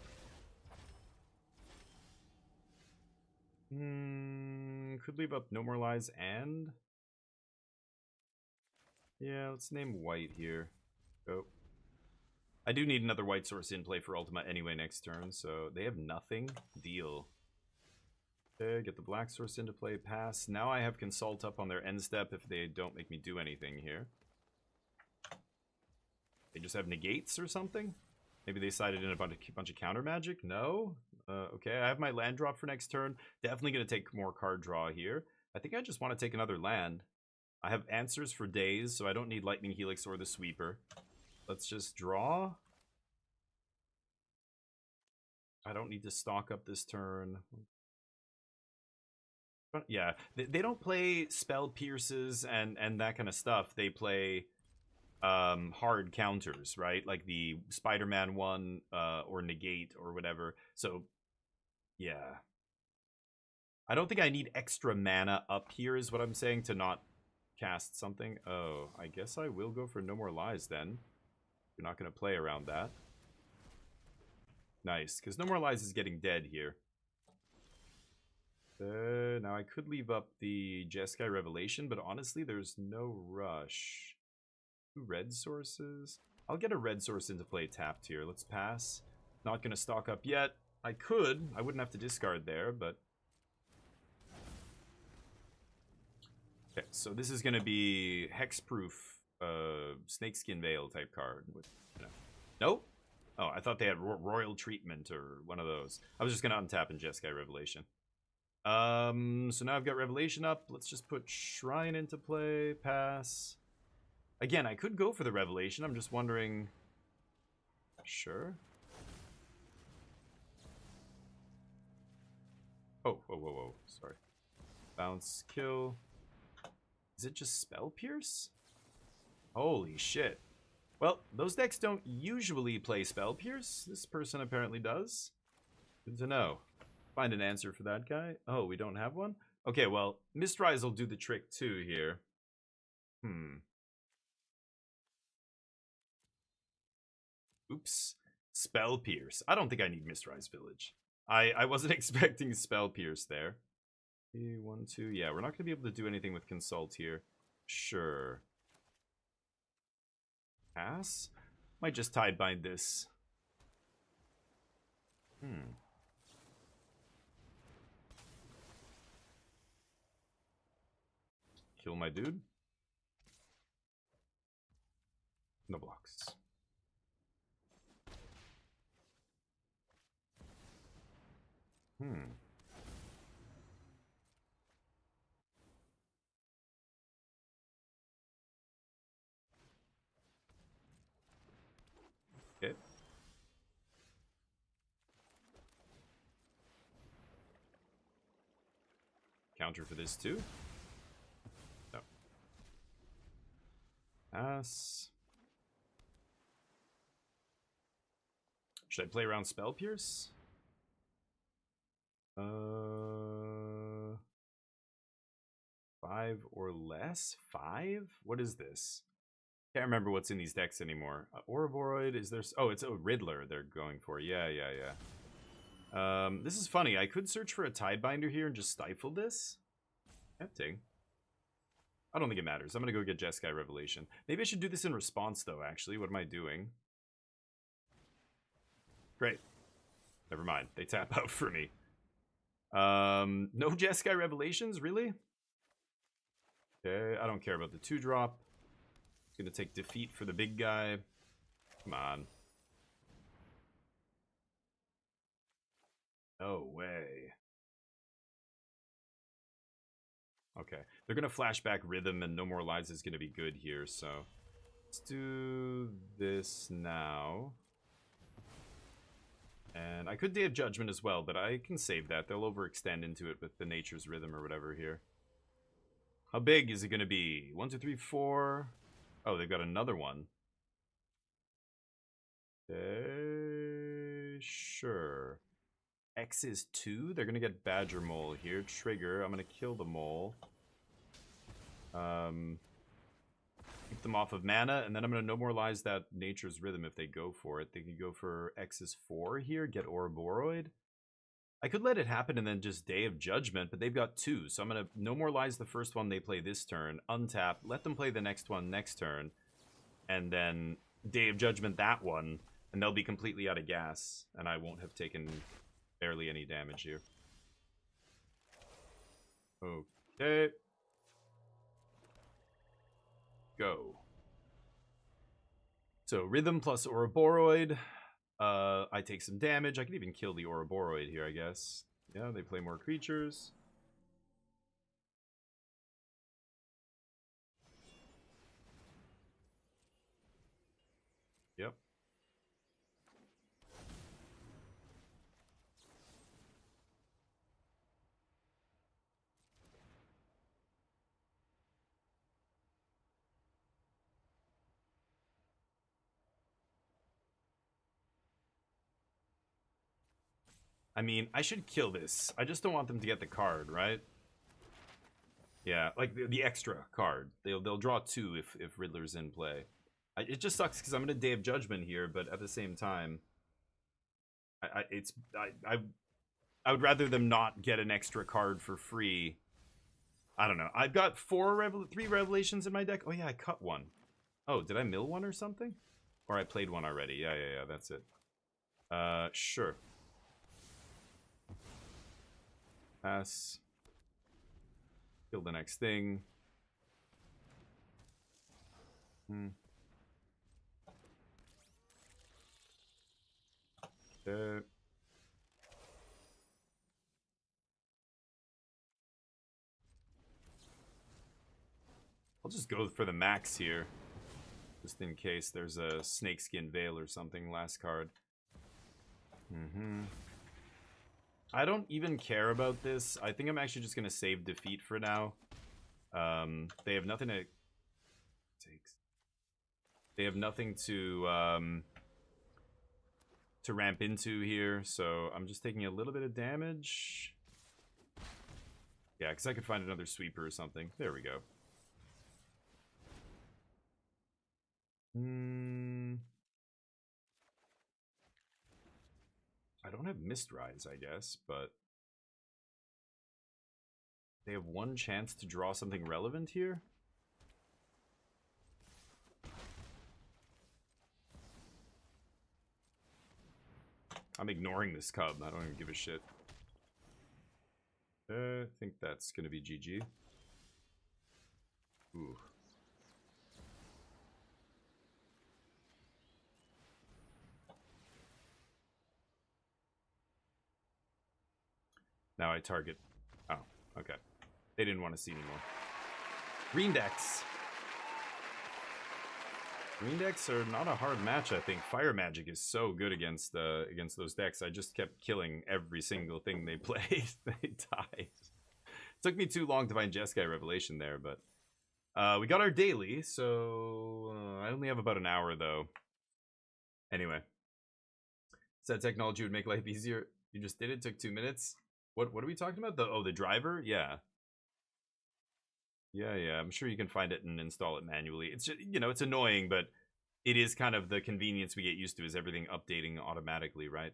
Could leave up No More Lies and... Yeah, let's name white here. Go. I do need another white source in play for Ultima anyway next turn, so they have nothing. Deal. Okay, get the black source into play, pass. Now I have Consult up on their end step if they don't make me do anything here. They just have negates or something? Maybe they sided in a bunch of counter magic? No? Okay, I have my land drop for next turn. Definitely going to take more card draw here. I think I just want to take another land. I have answers for days, so I don't need Lightning Helix or the Sweeper. Let's just draw. I don't need to stock up this turn. Yeah, they don't play Spell Pierces and that kind of stuff. They play hard counters, right? Like the Spider-Man one or Negate or whatever. So, yeah. I don't think I need extra mana up here is what I'm saying to not cast something. Oh, I guess I will go for No More Lies then. You're not going to play around that. Nice, because No More Lies is getting dead here. Now I could leave up the Jeskai Revelation, but honestly, there's no rush. 2 red sources. I'll get a red source into play tapped here. Let's pass. Not going to stock up yet. I could. I wouldn't have to discard there, but... Okay, so this is going to be hexproof Snakeskin Veil type card. With, you know. Nope. Oh, I thought they had Royal Treatment or one of those. I was just going to untap in Jeskai Revelation. So now I've got Revelation up. Let's just put Shrine into play. Pass. Again, I could go for the Revelation. I'm just wondering... Sure. Oh, whoa. Sorry. Bounce, kill. Is it just Spell Pierce? Holy shit. Well, those decks don't usually play Spell Pierce. This person apparently does. Good to know. Find an answer for that guy. Oh, we don't have one? Okay, well, Mistrise will do the trick too here. Oops. Spell Pierce. I don't think I need Mistrise Village. I wasn't expecting Spell Pierce there. 1, 2. Yeah, we're not going to be able to do anything with Consult here. Sure. Pass? Might just Tidebind this. Kill my dude. No blocks. Okay. Counter for this too? No. Pass. Should I play around Spell Pierce? 5 or less? 5? What is this? Can't remember what's in these decks anymore. Ouroboros, is there... Oh, it's a Riddler they're going for. Yeah. This is funny. I could search for a Tidebinder here and just stifle this. Tempting. I don't think it matters. I'm going to go get Jeskai Revelation. Maybe I should do this in response, though, actually. What am I doing? Great. Never mind. They tap out for me. No Jeskai Revelations? Really? Okay, I don't care about the 2-drop. It's going to take defeat for the big guy. Come on. No way. Okay. They're going to flashback Rhythm, and No More Lives is going to be good here, so... Let's do this now. And I could Day of Judgment as well, but I can save that. They'll overextend into it with the Nature's Rhythm or whatever here. How big is it going to be? 1, 2, 3, 4... Oh, they've got another one. Okay, sure. X is 2. They're going to get Badger Mole here. Trigger. I'm going to kill the mole. Keep them off of mana, and then I'm going to No More Lies that Nature's Rhythm if they go for it. They could go for X is 4 here, get Ouroboros. I could let it happen and then just Day of Judgment, but they've got 2. So I'm going to No More Lies the first one they play this turn, untap, let them play the next one next turn, and then Day of Judgment that one, and they'll be completely out of gas, and I won't have taken barely any damage here. Okay. Go. So Rhythm plus Ouroboros. I take some damage. I could even kill the Ouroboros here, I guess. Yeah, they play more creatures. Yep. I mean, I should kill this. I just don't want them to get the card, right? Yeah, like the extra card. They'll draw 2 if Riddler's in play. It just sucks because I'm in a Day of Judgment here, but at the same time, I would rather them not get an extra card for free. I don't know. I've got 3 Revelations in my deck. Oh yeah, I cut one. Oh, did I mill one or something? Or I played one already. Yeah, that's it. Sure. Pass. Kill the next thing. Okay. I'll just go for the max here. Just in case there's a Snakeskin Veil or something. Last card. I don't even care about this. I think I'm actually just going to save defeat for now. They have nothing to... They have nothing to ramp into here, so I'm just taking a little bit of damage. Yeah, because I could find another sweeper or something. There we go. I don't have Mistrise, I guess, but They have one chance to draw something relevant here. I'm ignoring this cub. I don't even give a shit. I think that's gonna be GG. Ooh. Now I target. Oh, okay. They didn't want to see anymore. Green decks. Green decks are not a hard match, I think. Fire Magic is so good against those decks. I just kept killing every single thing they played. They died. Took me too long to find Jeskai Revelation there, but we got our daily, so I only have about an hour though. Anyway, said technology would make life easier. You just did it. Took 2 minutes. What are we talking about? The driver? Yeah. Yeah. I'm sure you can find it and install it manually. It's just, you know, it's annoying, but it is kind of the convenience we get used to, is everything updating automatically, right?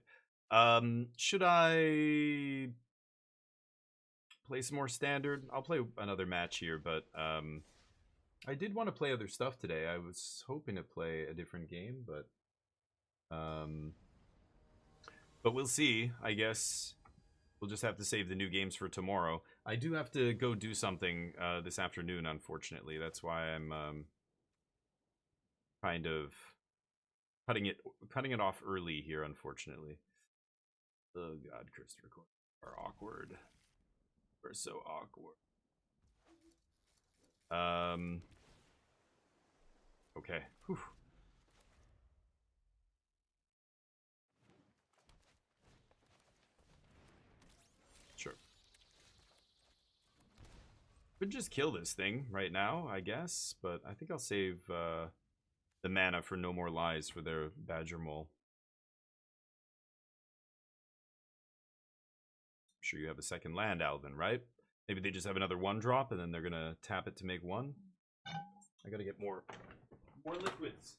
Should I play some more standard? I'll play another match here, but I did want to play other stuff today. I was hoping to play a different game, but we'll see. I guess we'll just have to save the new games for tomorrow. I do have to go do something this afternoon, unfortunately. That's why I'm kind of cutting it off early here, unfortunately. Oh god, Christopher Court are awkward. We're so awkward. Okay. Whew. Sure. Could just kill this thing right now, I guess, but I think I'll save the mana for No More Lies for their Badger Mole. I'm sure you have a second land, Alvin, right? Maybe they just have another 1-drop and then they're gonna tap it to make 1. I gotta get more liquids.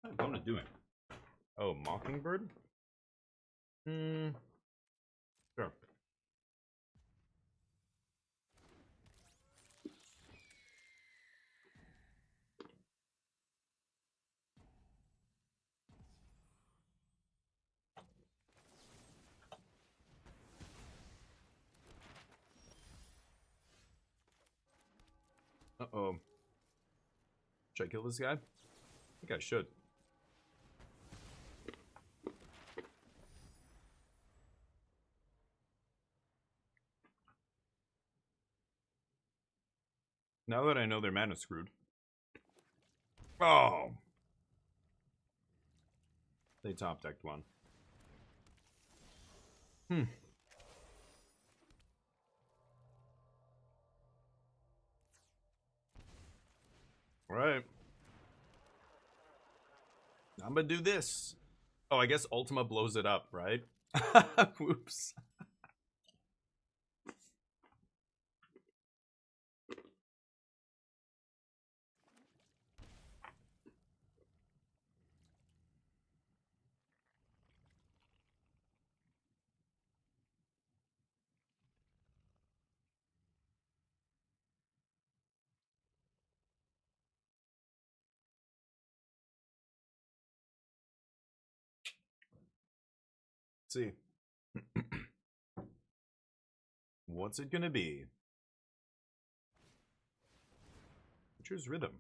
What is Bona doing? Oh, Mockingbird? Sure. Uh-oh. Should I kill this guy? I think I should. Now that I know their mana screwed. Oh! They top decked 1. Alright. I'm gonna do this. Oh, I guess Ultima blows it up, right? Whoops. Let's see. What's it gonna be? Choose Rhythm.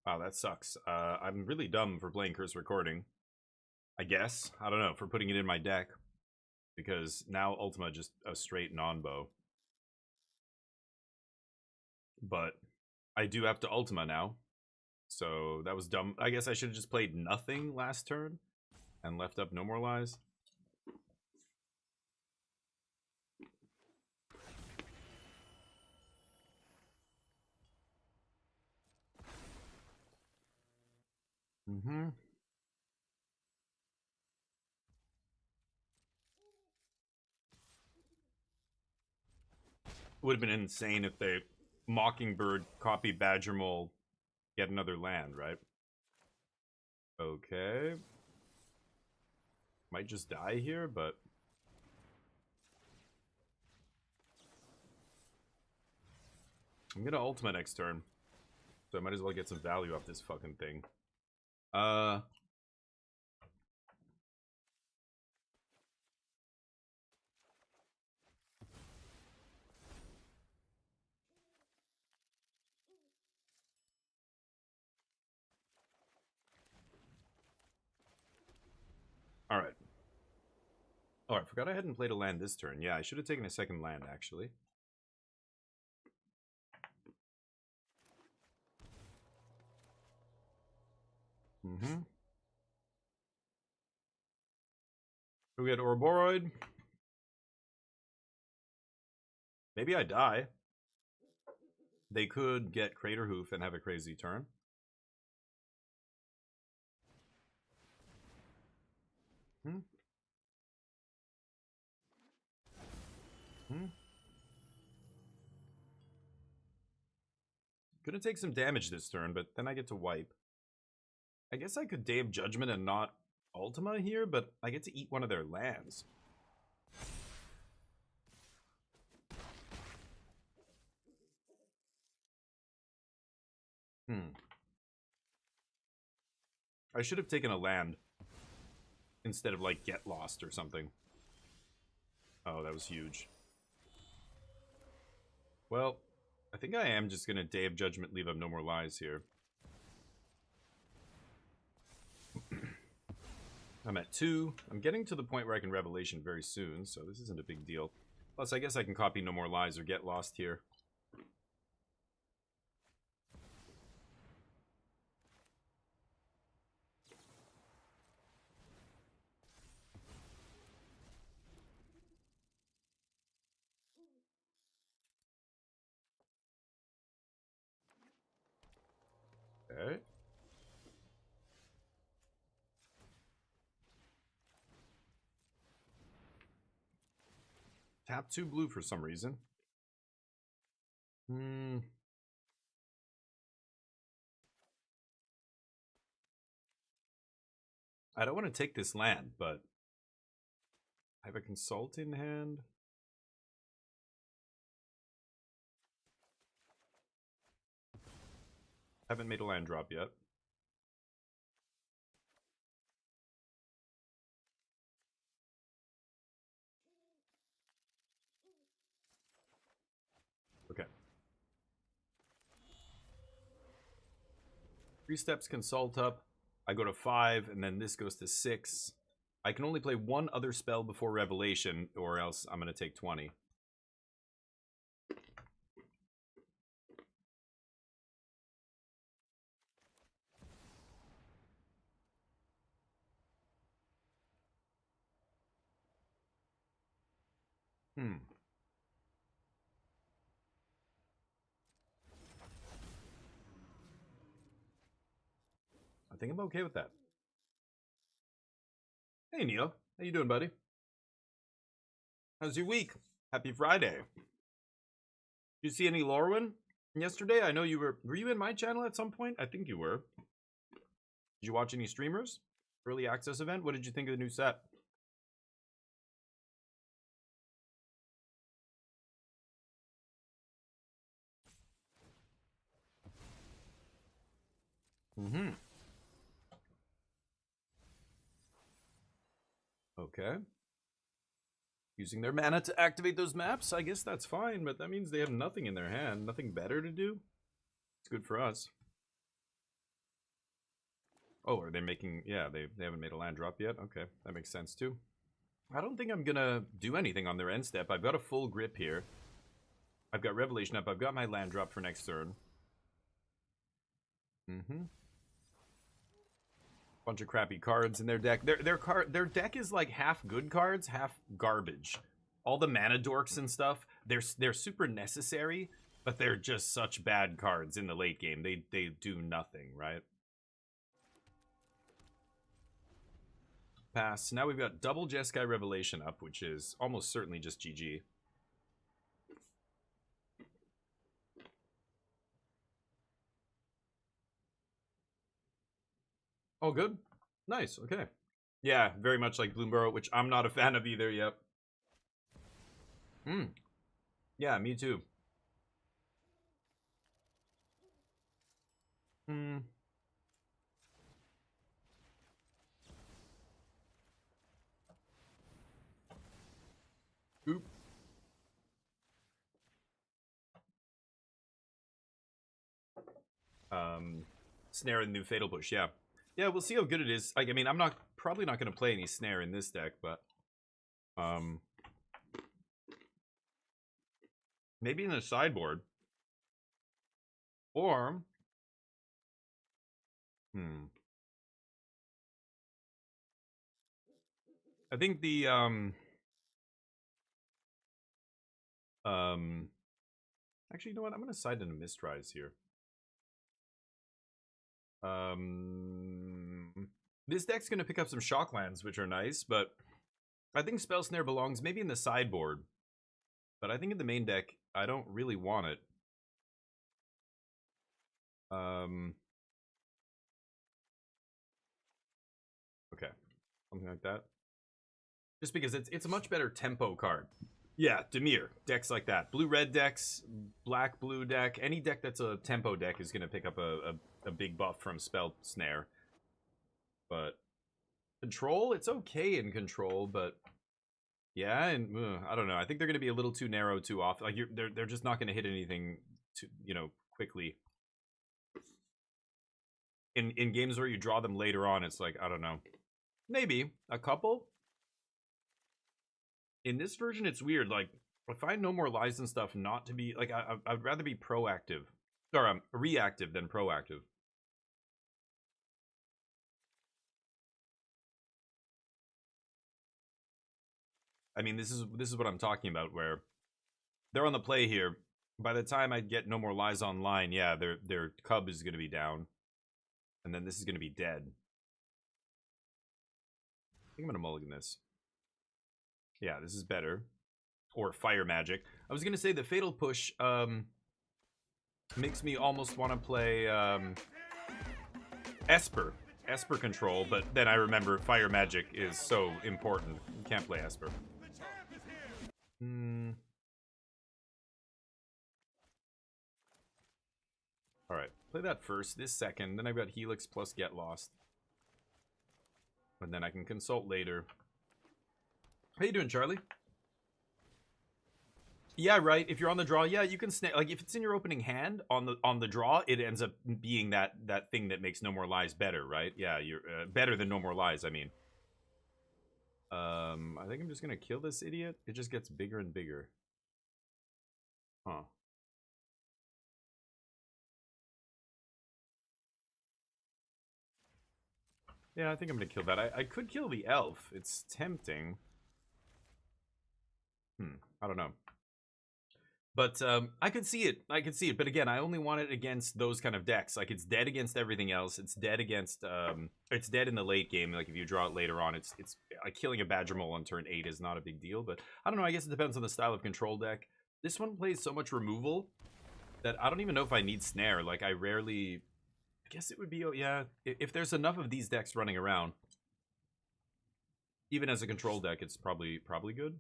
Wow, that sucks. I'm really dumb for playing Curse Recording. I guess. I don't know, for putting it in my deck. because now Ultima just a straight non-bow. But I do have to Ultima now, so that was dumb. I guess I should have just played nothing last turn and left up No More Lies. Mm-hmm. Would have been insane if they Mockingbird copy Badger Mole, get another land, right? Okay. Might just die here, but I'm gonna Ultima next turn, so I might as well get some value off this fucking thing. Alright. Oh, I forgot I hadn't played a land this turn. Yeah, I should have taken a second land, actually. Mm-hmm. We get Ouroboros. Maybe I die. They could get Craterhoof and have a crazy turn. Hmm. Hmm. Gonna take some damage this turn, but then I get to wipe. I guess I could Day of Judgment and not Ultima here, but I get to eat one of their lands. I should have taken a land instead of, like, Get Lost or something. Oh, that was huge. Well, I think I am just gonna Day of Judgment, leave up No More Lies here. I'm at 2. I'm getting to the point where I can Revelation very soon, so this isn't a big deal. Plus, I guess I can copy No More Lies or Get Lost here. Okay. Tap 2 blue for some reason. I don't want to take this land, but I have a Consult in hand. Haven't made a land drop yet. Okay. 3 steps Consult up. I go to 5, and then this goes to 6. I can only play one other spell before Revelation, or else I'm going to take 20. I think I'm okay with that. Hey, Neil. How you doing, buddy? How's your week? Happy Friday. Did you see any Lorwyn yesterday? I know you were you in my channel at some point? I think you were. Did you watch any streamers? Early access event? What did you think of the new set? Okay. Using their mana to activate those maps? I guess that's fine, but that means they have nothing in their hand. Nothing better to do? It's good for us. Oh, are they making... Yeah, they haven't made a land drop yet? Okay, that makes sense too. I don't think I'm gonna do anything on their end step. I've got a full grip here. I've got Revelation up. I've got my land drop for next turn. Bunch of crappy cards in their deck. Their deck is like half good cards, half garbage. All the mana dorks and stuff, they're super necessary, but they're just such bad cards in the late game. They do nothing, right? Pass. Now we've got double Jeskai Revelation up, which is almost certainly just GG. Oh, good. Nice. Okay. Yeah, very much like Bloomburrow, which I'm not a fan of either. Yep. Yeah, me too. Oop. Snare and new Fatal Push, yeah. Yeah, we'll see how good it is. Like, I mean, I'm probably not going to play any Snare in this deck, but maybe in the sideboard. Or I think the actually, you know what? I'm going to side in a Mistrise here. This deck's going to pick up some Shocklands, which are nice, but I think Spell Snare belongs maybe in the sideboard. But I think in the main deck, I don't really want it. Okay. Something like that. Just because it's a much better tempo card. Yeah, Dimir. Decks like that. Blue-red decks, black-blue deck. Any deck that's a tempo deck is going to pick up a big buff from Spell Snare. But Control, it's okay in Control, but yeah, and I don't know. I think they're going to be a little too narrow too often. Like they're just not going to hit anything too, quickly. In games where you draw them later on, it's like, I don't know. Maybe a couple. In this version, it's weird. Like, I find No More Lies and stuff not to be like I'd rather be proactive or reactive than proactive. I mean, this is what I'm talking about. Where they're on the play here. By the time I get No More Lies online, yeah, their cub is going to be down, and then this is going to be dead. I think I'm going to mulligan this. Yeah, this is better. Or Fire Magic. I was going to say the Fatal Push makes me almost want to play Esper Control, but then I remember Fire Magic is so important. You can't play Esper. Alright, play that first, this second, then I've got Helix plus Get Lost. And then I can consult later. How you doing, Charlie? Yeah, right. If you're on the draw, yeah, you can snare. Like if it's in your opening hand on the draw, it ends up being that thing that makes No More Lies better, right? Yeah, you're better than No More Lies. I mean, I think I'm just gonna kill this idiot. It just gets bigger and bigger. Huh. Yeah, I think I'm gonna kill that. I could kill the elf. It's tempting. I don't know. But I could see it. I could see it. But again, I only want it against those kind of decks. Like it's dead against everything else. It's dead against. It's dead in the late game. Like if you draw it later on, it's like killing a Badger Mole on turn 8 is not a big deal. But I don't know. I guess it depends on the style of control deck. This one plays so much removal that I don't even know if I need snare. Like I rarely. I guess it would be. Oh yeah, if there's enough of these decks running around, even as a control deck, it's probably good.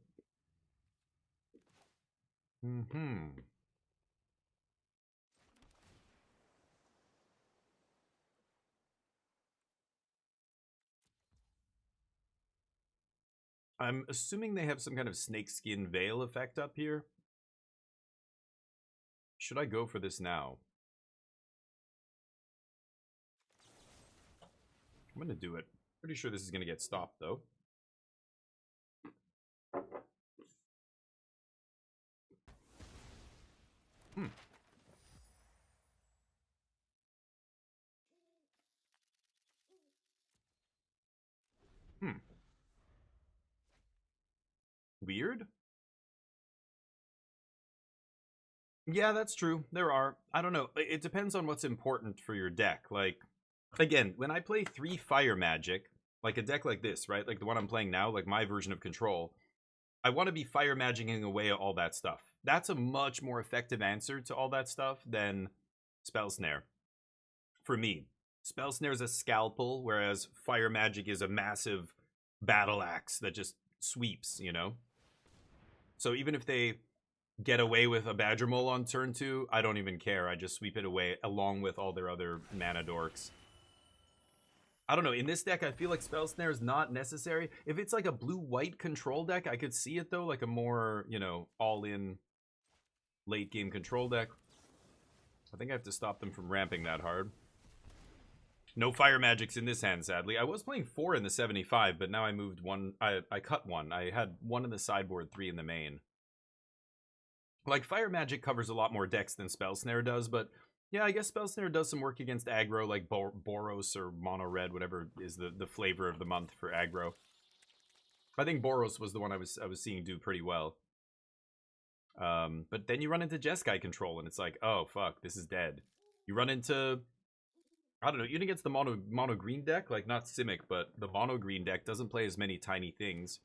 I'm assuming they have some kind of snakeskin veil effect up here. Should I go for this now? I'm gonna do it. Pretty sure this is gonna get stopped though. Weird? Yeah, that's true. There are. I don't know. It depends on what's important for your deck. Like, again, when I play 3 Fire Magic, like a deck like this, right? Like the one I'm playing now, like my version of Control, I want to be Fire Magicking away all that stuff. That's a much more effective answer to all that stuff than Spell Snare. For me, Spell Snare is a scalpel, whereas Fire Magic is a massive battle axe that just sweeps, you know? So even if they get away with a Badger Mole on turn 2, I don't even care. I just sweep it away along with all their other mana dorks. I don't know. In this deck, I feel like Spell Snare is not necessary. If it's like a blue-white control deck, I could see it, though. Like a more, you know, all-in late-game control deck. I think I have to stop them from ramping that hard. No Fire Magics in this hand, sadly. I was playing 4 in the 75, but now I moved 1. I cut 1. I had 1 in the sideboard, 3 in the main. Like, Fire Magic covers a lot more decks than Spell Snare does, but yeah, I guess Spell Snare does some work against aggro, like Boros or Mono Red, whatever is the flavor of the month for aggro. I think Boros was the one I was seeing do pretty well. But then you run into Jeskai control, and it's like, oh, fuck, this is dead. You run into... I don't know, even against the mono green deck, like not Simic, but the mono green deck doesn't play as many tiny things.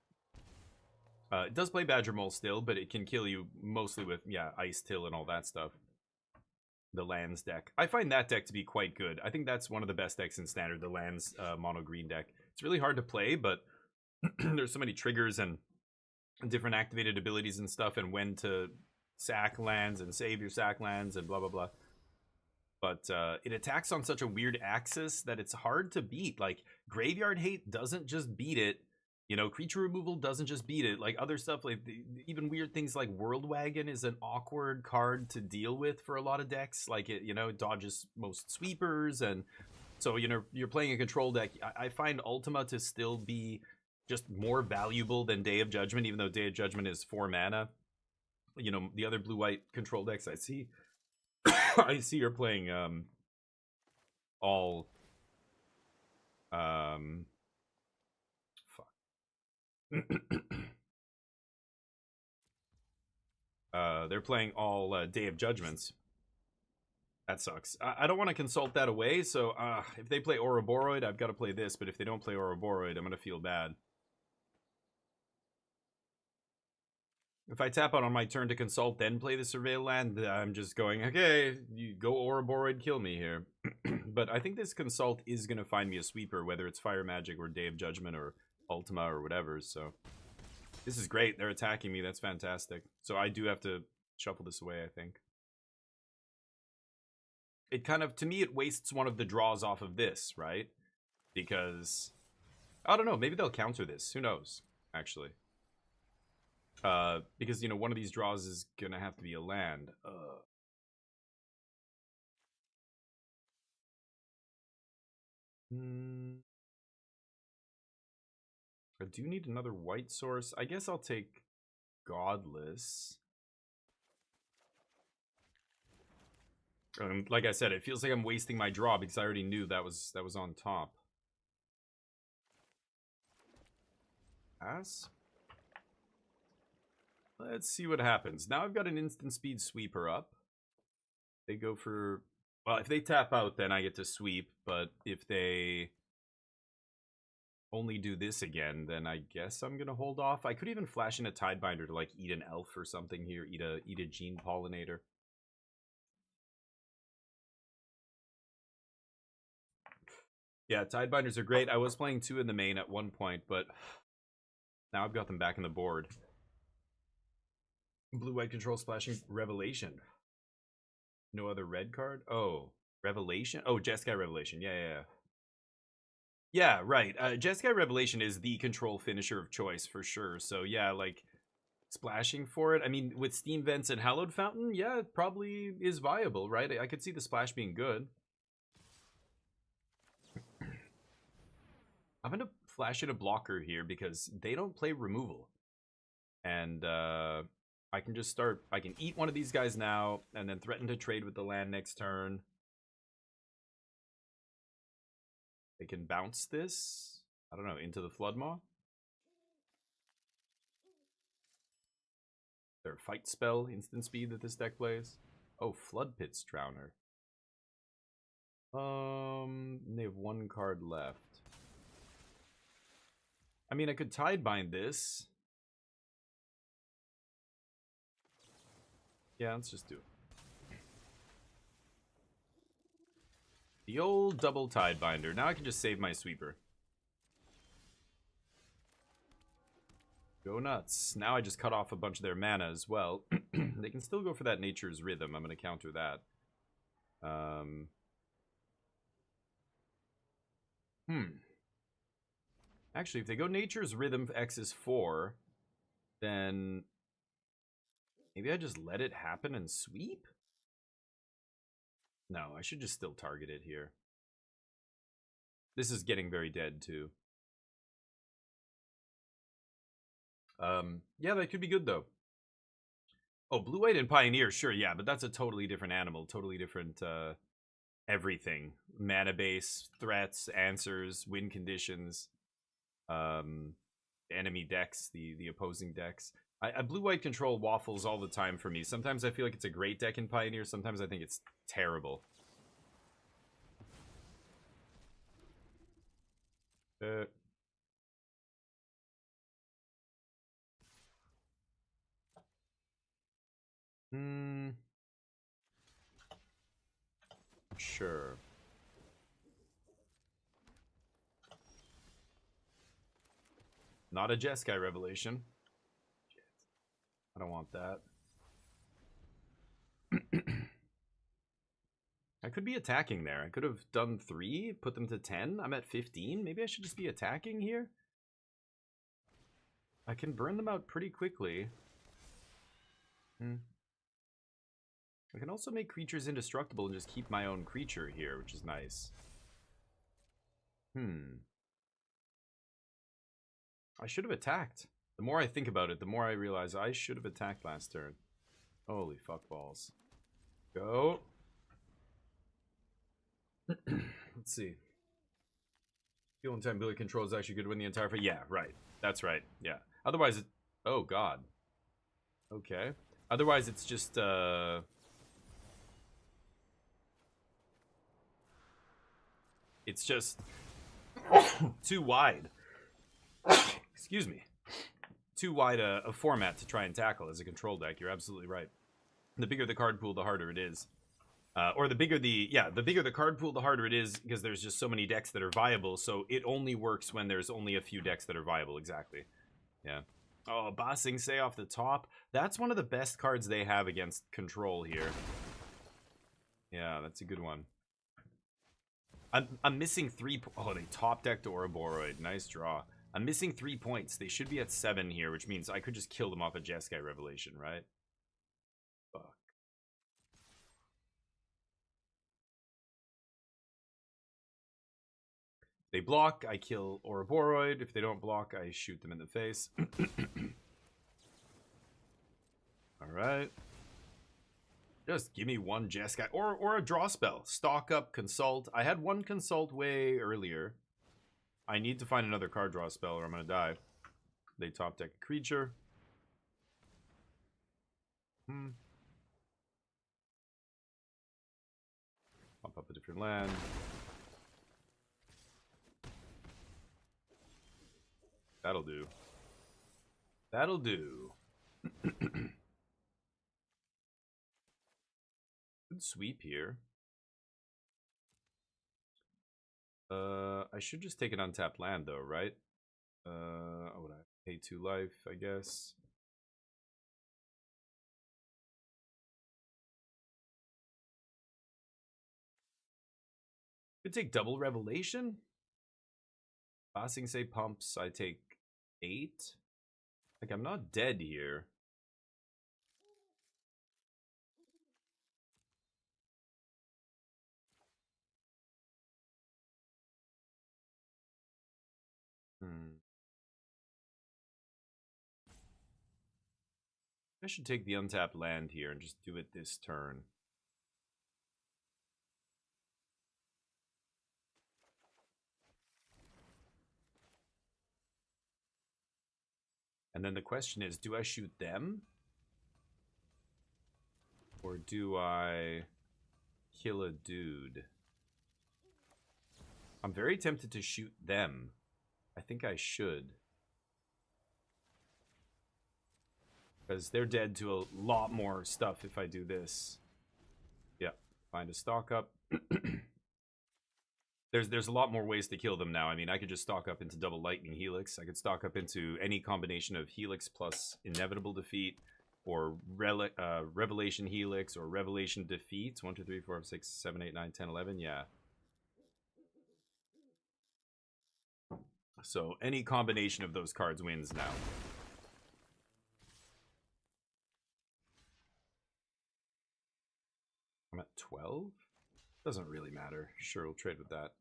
It does play Badger Mole still, but it can kill you mostly with, yeah, Ice Till and all that stuff. The lands deck. I find that deck to be quite good. I think that's one of the best decks in Standard, the lands mono green deck. It's really hard to play, but there's so many triggers and different activated abilities and stuff, and when to sack lands and save your sack lands and blah, blah, blah. But it attacks on such a weird axis that it's hard to beat. Like, Graveyard Hate doesn't just beat it. You know, creature removal doesn't just beat it. Like, other stuff, like even weird things like World Wagon is an awkward card to deal with for a lot of decks. Like, it, you know, it dodges most sweepers. And so, you know, you're playing a control deck. I find Ultima to still be just more valuable than Day of Judgment, even though Day of Judgment is 4 mana. You know, the other blue-white control decks I see... I see you're playing all fuck. They're playing all Day of Judgments. That sucks. I don't want to consult that away, so if they play Ouroboros, I've got to play this, but if they don't play Ouroboros, I'm going to feel bad. If I tap out on my turn to consult, then play the Surveil land, I'm just going, okay, you go Ouroboros, kill me here. But I think this consult is going to find me a sweeper, whether it's Fire Magic or Day of Judgment or Ultima or whatever, so... This is great. They're attacking me. That's fantastic. So I do have to shuffle this away, I think. It kind of, to me, it wastes one of the draws off of this, right? Because, I don't know, maybe they'll counter this. Who knows, actually. Because, you know, one of these draws is gonna have to be a land. I do need another white source. I guess I'll take Godless. Like I said, it feels like I'm wasting my draw because I already knew that was on top. Pass. Let's see what happens. Now I've got an instant speed sweeper up. They go for... Well, if they tap out, then I get to sweep. But if they only do this again, then I guess I'm going to hold off. I could even flash in a Tidebinder to, like, eat an elf or something here. Eat a Gene Pollinator. Yeah, Tidebinders are great. I was playing 2 in the main at one point, but now I've got them back in the board. Blue-white control splashing Revelation. No other red card? Oh, Revelation? Oh, Jeskai Revelation. Yeah. Yeah, right. Jeskai Revelation is the control finisher of choice for sure. So yeah, like, splashing for it. I mean, with Steam Vents and Hallowed Fountain, yeah, it probably is viable, right? I could see the splash being good. I'm going to flash in a blocker here because they don't play removal. And I can just start... I can eat one of these guys now and then threaten to trade with the land next turn. They can bounce this, I don't know, into the Floodmaw. Their fight spell, instant speed that this deck plays. Oh, Flood Pit's Drowner. They have one card left. I mean, I could Tidebind this. Yeah, let's just do it. The old double Tidebinder. Now I can just save my sweeper. Go nuts. Now I just cut off a bunch of their mana as well. They can still go for that Nature's Rhythm. I'm going to counter that. Actually, if they go Nature's Rhythm X is 4, then maybe I just let it happen and sweep? No, I should just still target it here. This is getting very dead, too. Yeah, that could be good, though. Oh, Blue-White and Pioneer, sure, yeah, but that's a totally different animal. Totally different, everything. Mana base, threats, answers, win conditions. Enemy decks, the opposing decks. I Blue-White control waffles all the time for me. Sometimes I feel like it's a great deck in Pioneer. Sometimes I think it's terrible. Sure. Not a Jeskai Revelation. I don't want that. I could be attacking there. I could have done 3, put them to 10. I'm at 15. Maybe I should just be attacking here. I can burn them out pretty quickly. I can also make creatures indestructible and just keep my own creature here, which is nice. I should have attacked. The more I think about it, the more I realize I should have attacked last turn. Holy fuck balls. Go. Let's see. Healing time ability control is actually good to win the entire fight. Yeah, right. That's right. Yeah. Otherwise, it... Oh, God. Okay. Otherwise, it's just, It's just... too wide. Excuse me. Too wide a format to try and tackle as a control deck. You're absolutely right. The bigger the card pool, the harder it is. Or the bigger the card pool, the harder it is, because there's just so many decks that are viable. So it only works when there's only a few decks that are viable. Exactly. Yeah. Oh, Ba Sing Se off the top. That's one of the best cards they have against control here. Yeah, that's a good one. I'm missing 3. Oh, they top decked Ouroboros. Nice draw. I'm missing 3 points. They should be at 7 here, which means I could just kill them off a Jeskai Revelation, right? Fuck. They block, I kill Ouroboros. If they don't block, I shoot them in the face. Alright. Just give me one Jeskai. Or a draw spell. Stock up, consult. I had one consult way earlier. I need to find another card draw spell or I'm going to die. They top deck a creature. Pop up a different land. That'll do. That'll do. Good sweep here. I should just take an untapped land though, right? Oh, would I pay 2 life, I guess? Could take double Revelation. Ba Sing Se pumps, I take 8. Like, I'm not dead here. I should take the untapped land here and just do it this turn. And then the question is, do I shoot them? Or do I kill a dude? I'm very tempted to shoot them. I think I should. Because they're dead to a lot more stuff if I do this. Yeah, find a stock up. There's a lot more ways to kill them now. I mean, I could just stock up into double lightning helix. I could stock up into any combination of helix plus inevitable defeat, or revelation helix, or revelation defeat. 1, 2, 3, 4, 5, 6, 7, 8, 9, 10, 11. Yeah. So any combination of those cards wins now. I'm at 12? Doesn't really matter. Sure, we'll trade with that.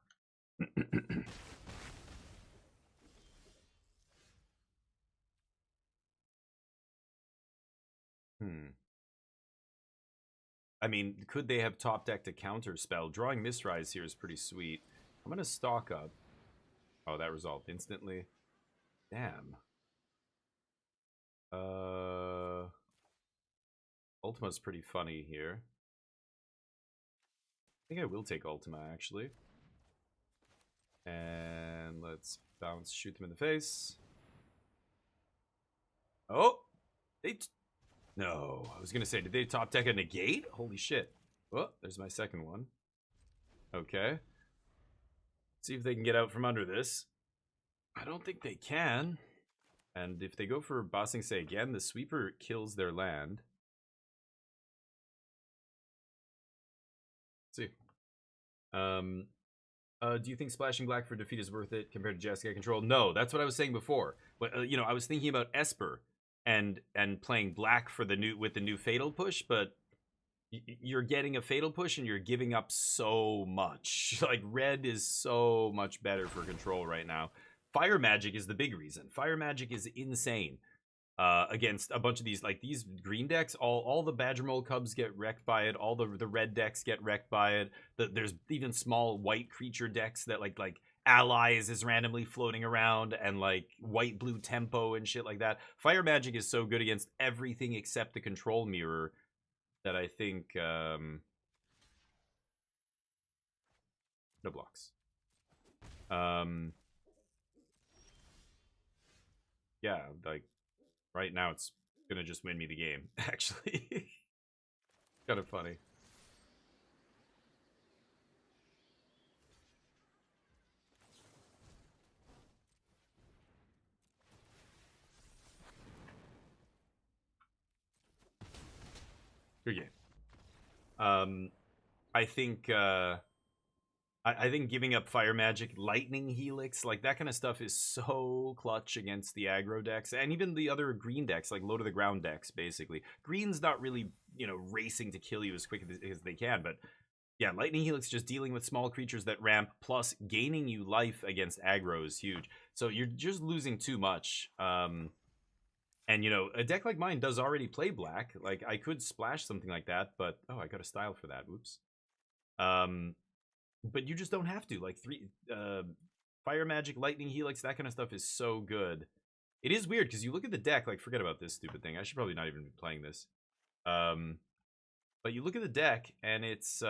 I mean, could they have top decked a counter spell? Drawing Mistrise here is pretty sweet. I'm going to stock up. Oh, that resolved instantly. Damn. Ultima's pretty funny here. I think I will take Ultima, actually. And let's bounce, shoot them in the face. Oh! No, I was gonna say, did they top deck a negate? Holy shit. Oh, there's my second one. Okay. Let's see if they can get out from under this. I don't think they can. And if they go for Ba Sing Se again, the sweeper kills their land. Let's see. Do you think splashing black for defeat is worth it compared to Jeskai control? No, that's what I was saying before. But you know, I was thinking about Esper and playing black for the new fatal push, but you're getting a fatal push and you're giving up so much. Like, red is so much better for control right now. Fire magic is the big reason. Fire magic is insane against a bunch of these, like, these green decks. All the Badger Mole Cubs get wrecked by it. All the red decks get wrecked by it. There's even small white creature decks that like Allies is randomly floating around, and like white blue tempo and shit like that. Fire magic is so good against everything except the control mirror that I think no blocks. Yeah, like right now it's gonna just win me the game, actually. Kind of funny. Good game. I think I think giving up fire magic, lightning helix, like that kind of stuff is so clutch against the aggro decks, and even the other green decks, like low to the ground decks. Basically, green's not really, you know, racing to kill you as quick as they can, but yeah, lightning helix just dealing with small creatures that ramp plus gaining you life against aggro is huge. So you're just losing too much. And, you know, a deck like mine does already play black. Like, I could splash something like that, but... Oh, I got a style for that. Whoops. But you just don't have to. Like, Fire Magic, Lightning Helix, that kind of stuff is so good. It is weird, because you look at the deck, like, forget about this stupid thing. I should probably not even be playing this. But you look at the deck, and it's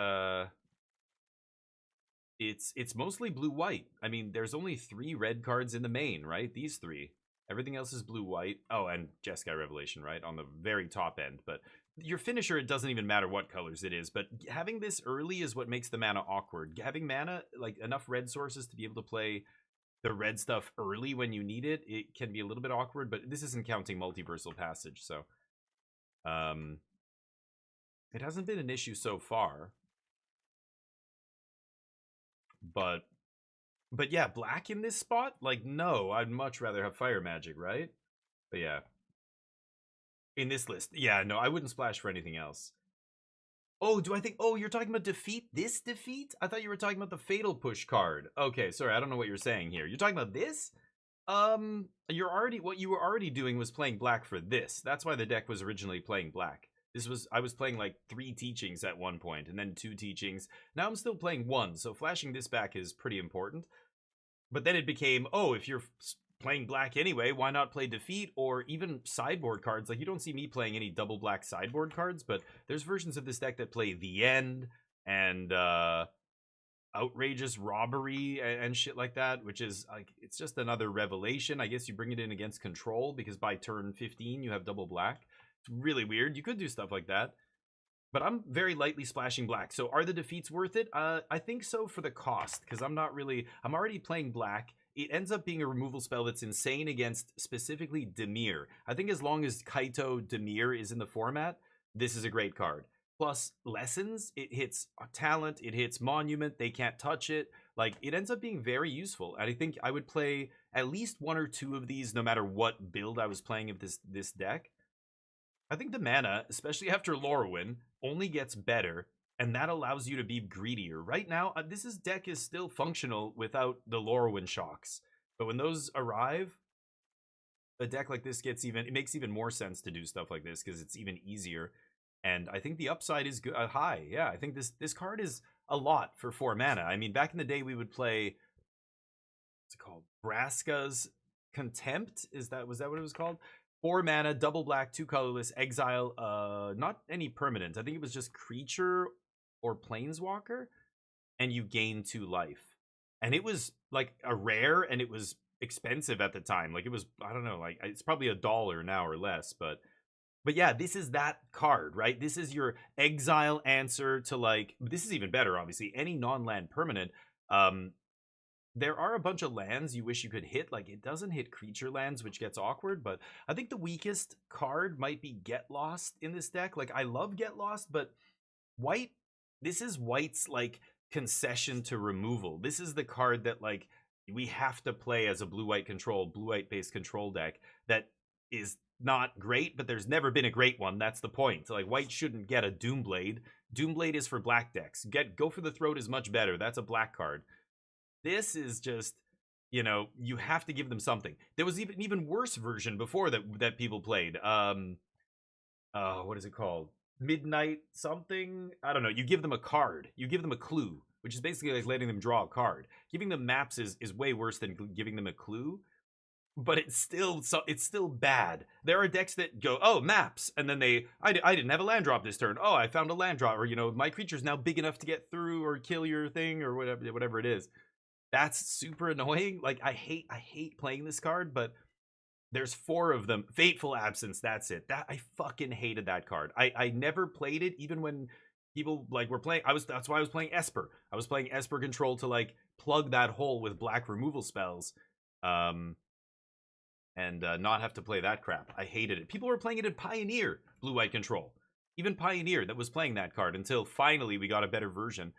mostly blue-white. I mean, there's only 3 red cards in the main, right? These 3. Everything else is blue-white. Oh, and Jeskai Revelation, right? On the very top end. But your finisher, it doesn't even matter what colors it is. But having this early is what makes the mana awkward. Having mana, like enough red sources to be able to play the red stuff early when you need it, it can be a little bit awkward. But this isn't counting Multiversal Passage, so... it hasn't been an issue so far. But yeah, black in this spot? Like, no, I'd much rather have fire magic, right? But yeah. In this list, yeah, no, I wouldn't splash for anything else. Oh, do I think... Oh, you're talking about defeat? This defeat? I thought you were talking about the fatal push card. Okay, sorry, I don't know what you're saying here. You're talking about this? You're already... What you were already doing was playing black for this. That's why the deck was originally playing black. I was playing like 3 teachings at one point, and then 2 teachings. Now I'm still playing 1, so flashing this back is pretty important. But then it became, oh, if you're playing black anyway, why not play Defeat or even sideboard cards? Like, you don't see me playing any double black sideboard cards, but there's versions of this deck that play The End and Outrageous Robbery and shit like that, which is like, it's just another revelation. I guess you bring it in against control because by turn 15 you have double black. It's really weird. You could do stuff like that, but I'm very lightly splashing black. So are the defeats worth it? I think so for the cost, because I'm already playing black. It ends up being a removal spell that's insane against specifically Dimir. I think as long as Kaito Dimir is in the format, this is a great card. Plus Lessons, it hits Talent, it hits Monument, they can't touch it. Like, it ends up being very useful. And I think I would play at least 1 or 2 of these no matter what build I was playing of this deck. I think the mana, especially after Lorwyn, only gets better, and that allows you to be greedier. Right now, deck is still functional without the Lorwyn shocks. But when those arrive, a deck like this it makes even more sense to do stuff like this because it's even easier. And I think the upside is good, high. Yeah, I think this card is a lot for 4 mana. I mean, back in the day, we would play, what's it called? Vraska's Contempt? Was that what it was called? 4 mana, double black, 2 colorless, exile, not any permanent. I think it was just creature or planeswalker, and you gain 2 life. And it was like a rare, and it was expensive at the time. Like, it was, I don't know, like, it's probably $1 now or less, but yeah, this is that card, right? This is your exile answer to, like, this is even better, obviously, any non-land permanent. There are a bunch of lands you wish you could hit. Like, it doesn't hit creature lands, which gets awkward, but I think the weakest card might be Get Lost in this deck. Like, I love Get Lost, but white, this is white's, like, concession to removal. This is the card that, like, we have to play as a blue-white based control deck that is not great, but there's never been a great one. That's the point. Like, white shouldn't get a Doomblade. Doomblade is for black decks. Go for the Throat is much better. That's a black card. This is just, you know, you have to give them something. There was even worse version before that people played. What is it called? Midnight something? I don't know. You give them a card. You give them a clue, which is basically like letting them draw a card. Giving them maps is way worse than giving them a clue. But it's still bad. There are decks that go, oh, maps, and then I didn't have a land drop this turn. Oh, I found a land drop, or, you know, my creature's now big enough to get through or kill your thing or whatever it is. That's super annoying. Like, I hate playing this card, but there's 4 of them. Fateful Absence, that's it. I fucking hated that card. I never played it, even when people, like, were playing. That's why I was playing Esper. I was playing Esper Control to, like, plug that hole with black removal spells. And not have to play that crap. I hated it. People were playing it in Pioneer, blue-white control. Even Pioneer that was playing that card until finally we got a better version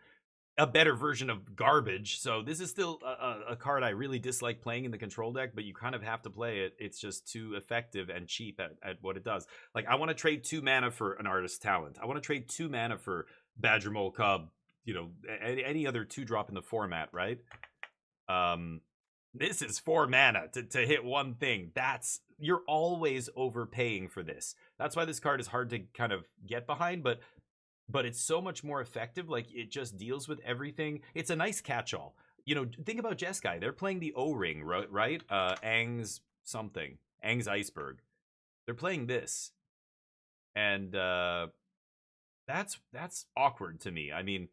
of garbage. So this is still a card I really dislike playing in the control deck, but you kind of have to play it. It's just too effective and cheap at what it does. Like, I want to trade 2 mana for an Artist's Talent. I want to trade 2 mana for Badger Mole Cub, you know, any other 2-drop in the format, right? This is 4 mana to hit one thing. You're always overpaying for this. That's why this card is hard to kind of get behind, but it's so much more effective. Like, it just deals with everything. It's a nice catch-all. You know, think about Jeskai. They're playing the O-Ring, right? Aang's something. Aang's Iceberg. They're playing this. And that's awkward to me. I mean,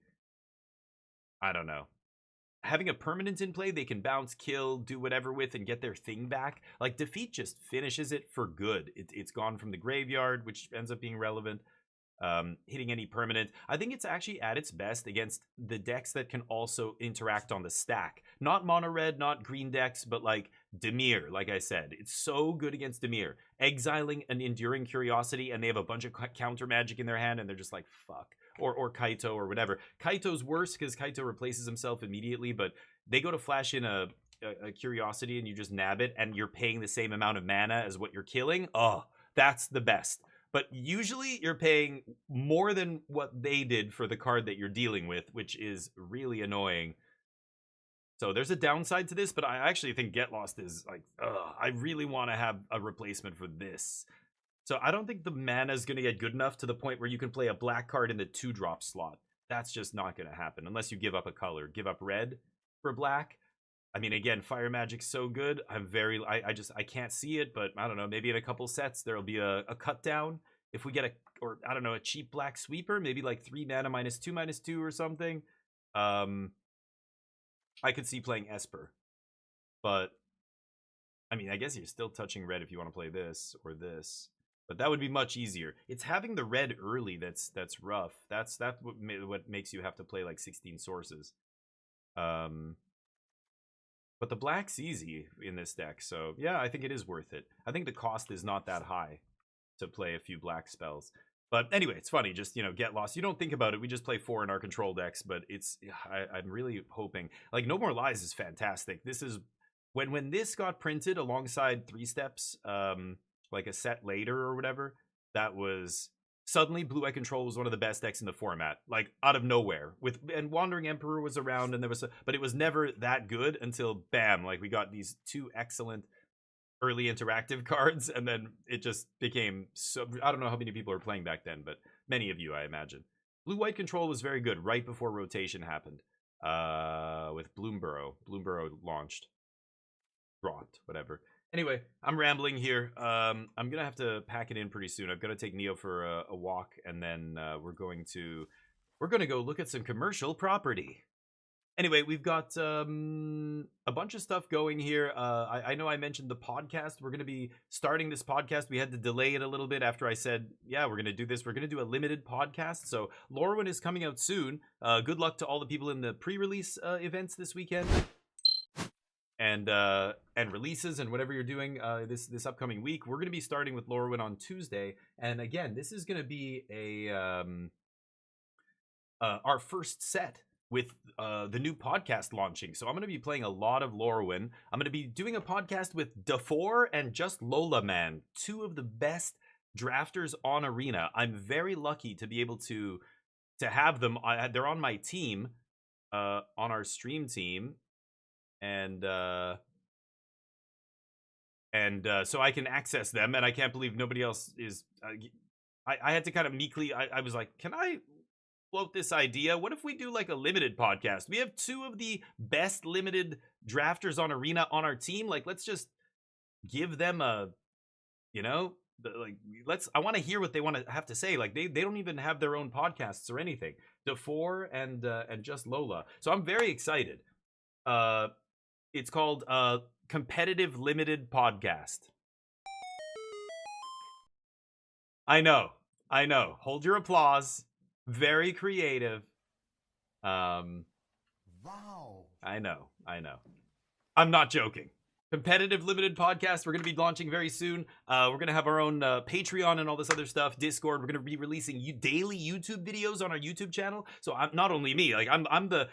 I don't know. Having a permanent in play, they can bounce, kill, do whatever with, and get their thing back. Like, Defeat just finishes it for good. It's gone from the graveyard, which ends up being relevant. Hitting any permanent. I think it's actually at its best against the decks that can also interact on the stack. Not mono red, not green decks, but like Dimir, like I said. It's so good against Dimir. Exiling an Enduring Curiosity, and they have a bunch of counter magic in their hand, and they're just like, fuck. Or Kaito or whatever. Kaito's worse because Kaito replaces himself immediately, but they go to flash in a Curiosity and you just nab it, and you're paying the same amount of mana as what you're killing. Oh, that's the best. But usually you're paying more than what they did for the card that you're dealing with, which is really annoying. So there's a downside to this, but I actually think Get Lost is like, I really want to have a replacement for this. So I don't think the mana is going to get good enough to the point where you can play a black card in the 2-drop slot. That's just not going to happen unless you give up a color. Give up red for black. I mean, again, Fire Magic's so good. I can't see it, but I don't know. Maybe in a couple sets there'll be a cut down. If we get a cheap black sweeper, maybe like 3 mana -2/-2 or something. I could see playing Esper, but I mean, I guess you're still touching red if you want to play this or this. But that would be much easier. It's having the red early that's rough. That's what makes you have to play like 16 sources. But the black's easy in this deck, so yeah, I think it is worth it. I think the cost is not that high to play a few black spells. But anyway, it's funny, just, get lost. You don't think about it. We just play 4 in our control decks, but I'm really hoping. Like, No More Lies is fantastic. This is, when this got printed alongside 3 Steps, like a set later or whatever, that was, suddenly Blue Eye Control was one of the best decks in the format, like, out of nowhere. And Wandering Emperor was around, and but it was never that good until, bam, like, we got these 2 excellent early interactive cards, and then it just became so. I don't know how many people are playing back then, but many of you, I imagine. Blue-White Control was very good right before rotation happened, with Bloomburrow. Bloomburrow launched. Dropped, whatever. Anyway, I'm rambling here. I'm gonna have to pack it in pretty soon. I've got to take Neo for a walk, and then we're gonna go look at some commercial property. Anyway, we've got a bunch of stuff going here. I know I mentioned the podcast. We're going to be starting this podcast. We had to delay it a little bit after I said, yeah, we're going to do this. We're going to do a limited podcast. So Lorwyn is coming out soon. Good luck to all the people in the pre-release events this weekend. And releases and whatever you're doing this upcoming week. We're going to be starting with Lorwyn on Tuesday. And again, this is going to be our first set with the new podcast launching. So I'm going to be playing a lot of Lorwyn. I'm going to be doing a podcast with Dafor and Just Lola Man, 2 of the best drafters on Arena. I'm very lucky to be able to have them. They're on my team, on our stream team. And so I can access them, and I can't believe nobody else is. I had to kind of meekly. I was like, can I float this idea? What if we do like a limited podcast? We have 2 of the best limited drafters on Arena on our team. Like, let's just give them a, I want to hear what they want to have to say. Like, they don't even have their own podcasts or anything. Dafor and Just Lola. So I'm very excited. It's called Competitive Limited Podcast. I know. Hold your applause. Very creative. Wow. I know. I'm not joking. Competitive Limited Podcast. We're going to be launching very soon. We're going to have our own Patreon and all this other stuff. Discord. We're going to be releasing daily YouTube videos on our YouTube channel. So I'm not only me. Like I'm the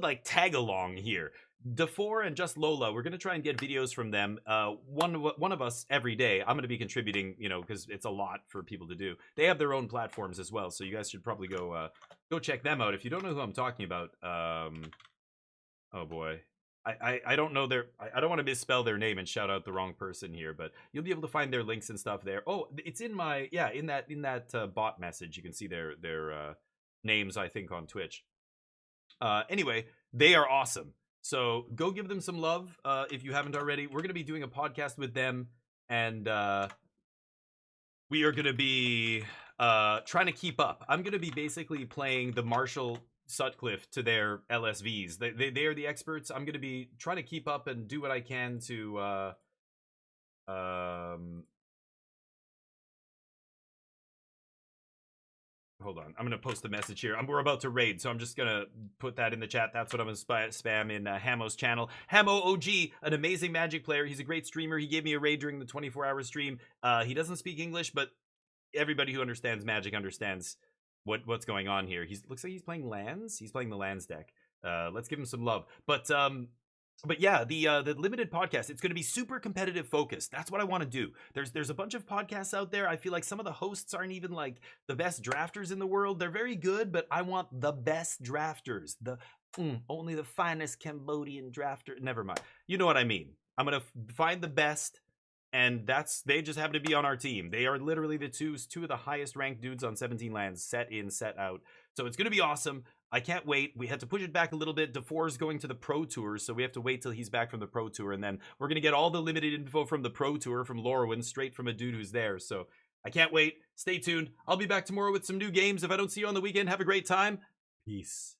like tag along here. Dafor and Just Lola, we're going to try and get videos from them, one of us every day. I'm going to be contributing, because it's a lot for people to do. They have their own platforms as well, so you guys should probably go check them out. If you don't know who I'm talking about, oh boy. I don't know I don't want to misspell their name and shout out the wrong person here, but you'll be able to find their links and stuff there. Oh, it's in my, in that bot message. You can see their names, I think, on Twitch. Anyway, they are awesome. So go give them some love if you haven't already. We're going to be doing a podcast with them, and we are going to be trying to keep up. I'm going to be basically playing the Marshall Sutcliffe to their LSVs. They are the experts. I'm going to be trying to keep up and do what I can to hold on. I'm going to post a message here. We're about to raid, so I'm just going to put that in the chat. That's what I'm going to spam in Hamo's channel. Hamo OG, an amazing Magic player. He's a great streamer. He gave me a raid during the 24-hour stream. He doesn't speak English, but everybody who understands Magic understands what's going on here. Looks like he's playing lands. He's playing the lands deck. Let's give him some love. But yeah, the limited podcast, it's going to be super competitive focused. That's what I want to do. There's a bunch of podcasts out there. I feel like some of the hosts aren't even like the best drafters in the world. They're very good, but I want the best drafters. Only the finest Cambodian drafter. Never mind. You know what I mean. I'm going to find the best, and they just happen to be on our team. They are literally the two of the highest ranked dudes on 17 lands, set in, set out. So it's going to be awesome. I can't wait. We had to push it back a little bit. DeFore's going to the Pro Tour, so we have to wait till he's back from the Pro Tour, and then we're going to get all the limited info from the Pro Tour from Lorwyn straight from a dude who's there. So I can't wait. Stay tuned. I'll be back tomorrow with some new games. If I don't see you on the weekend, have a great time. Peace.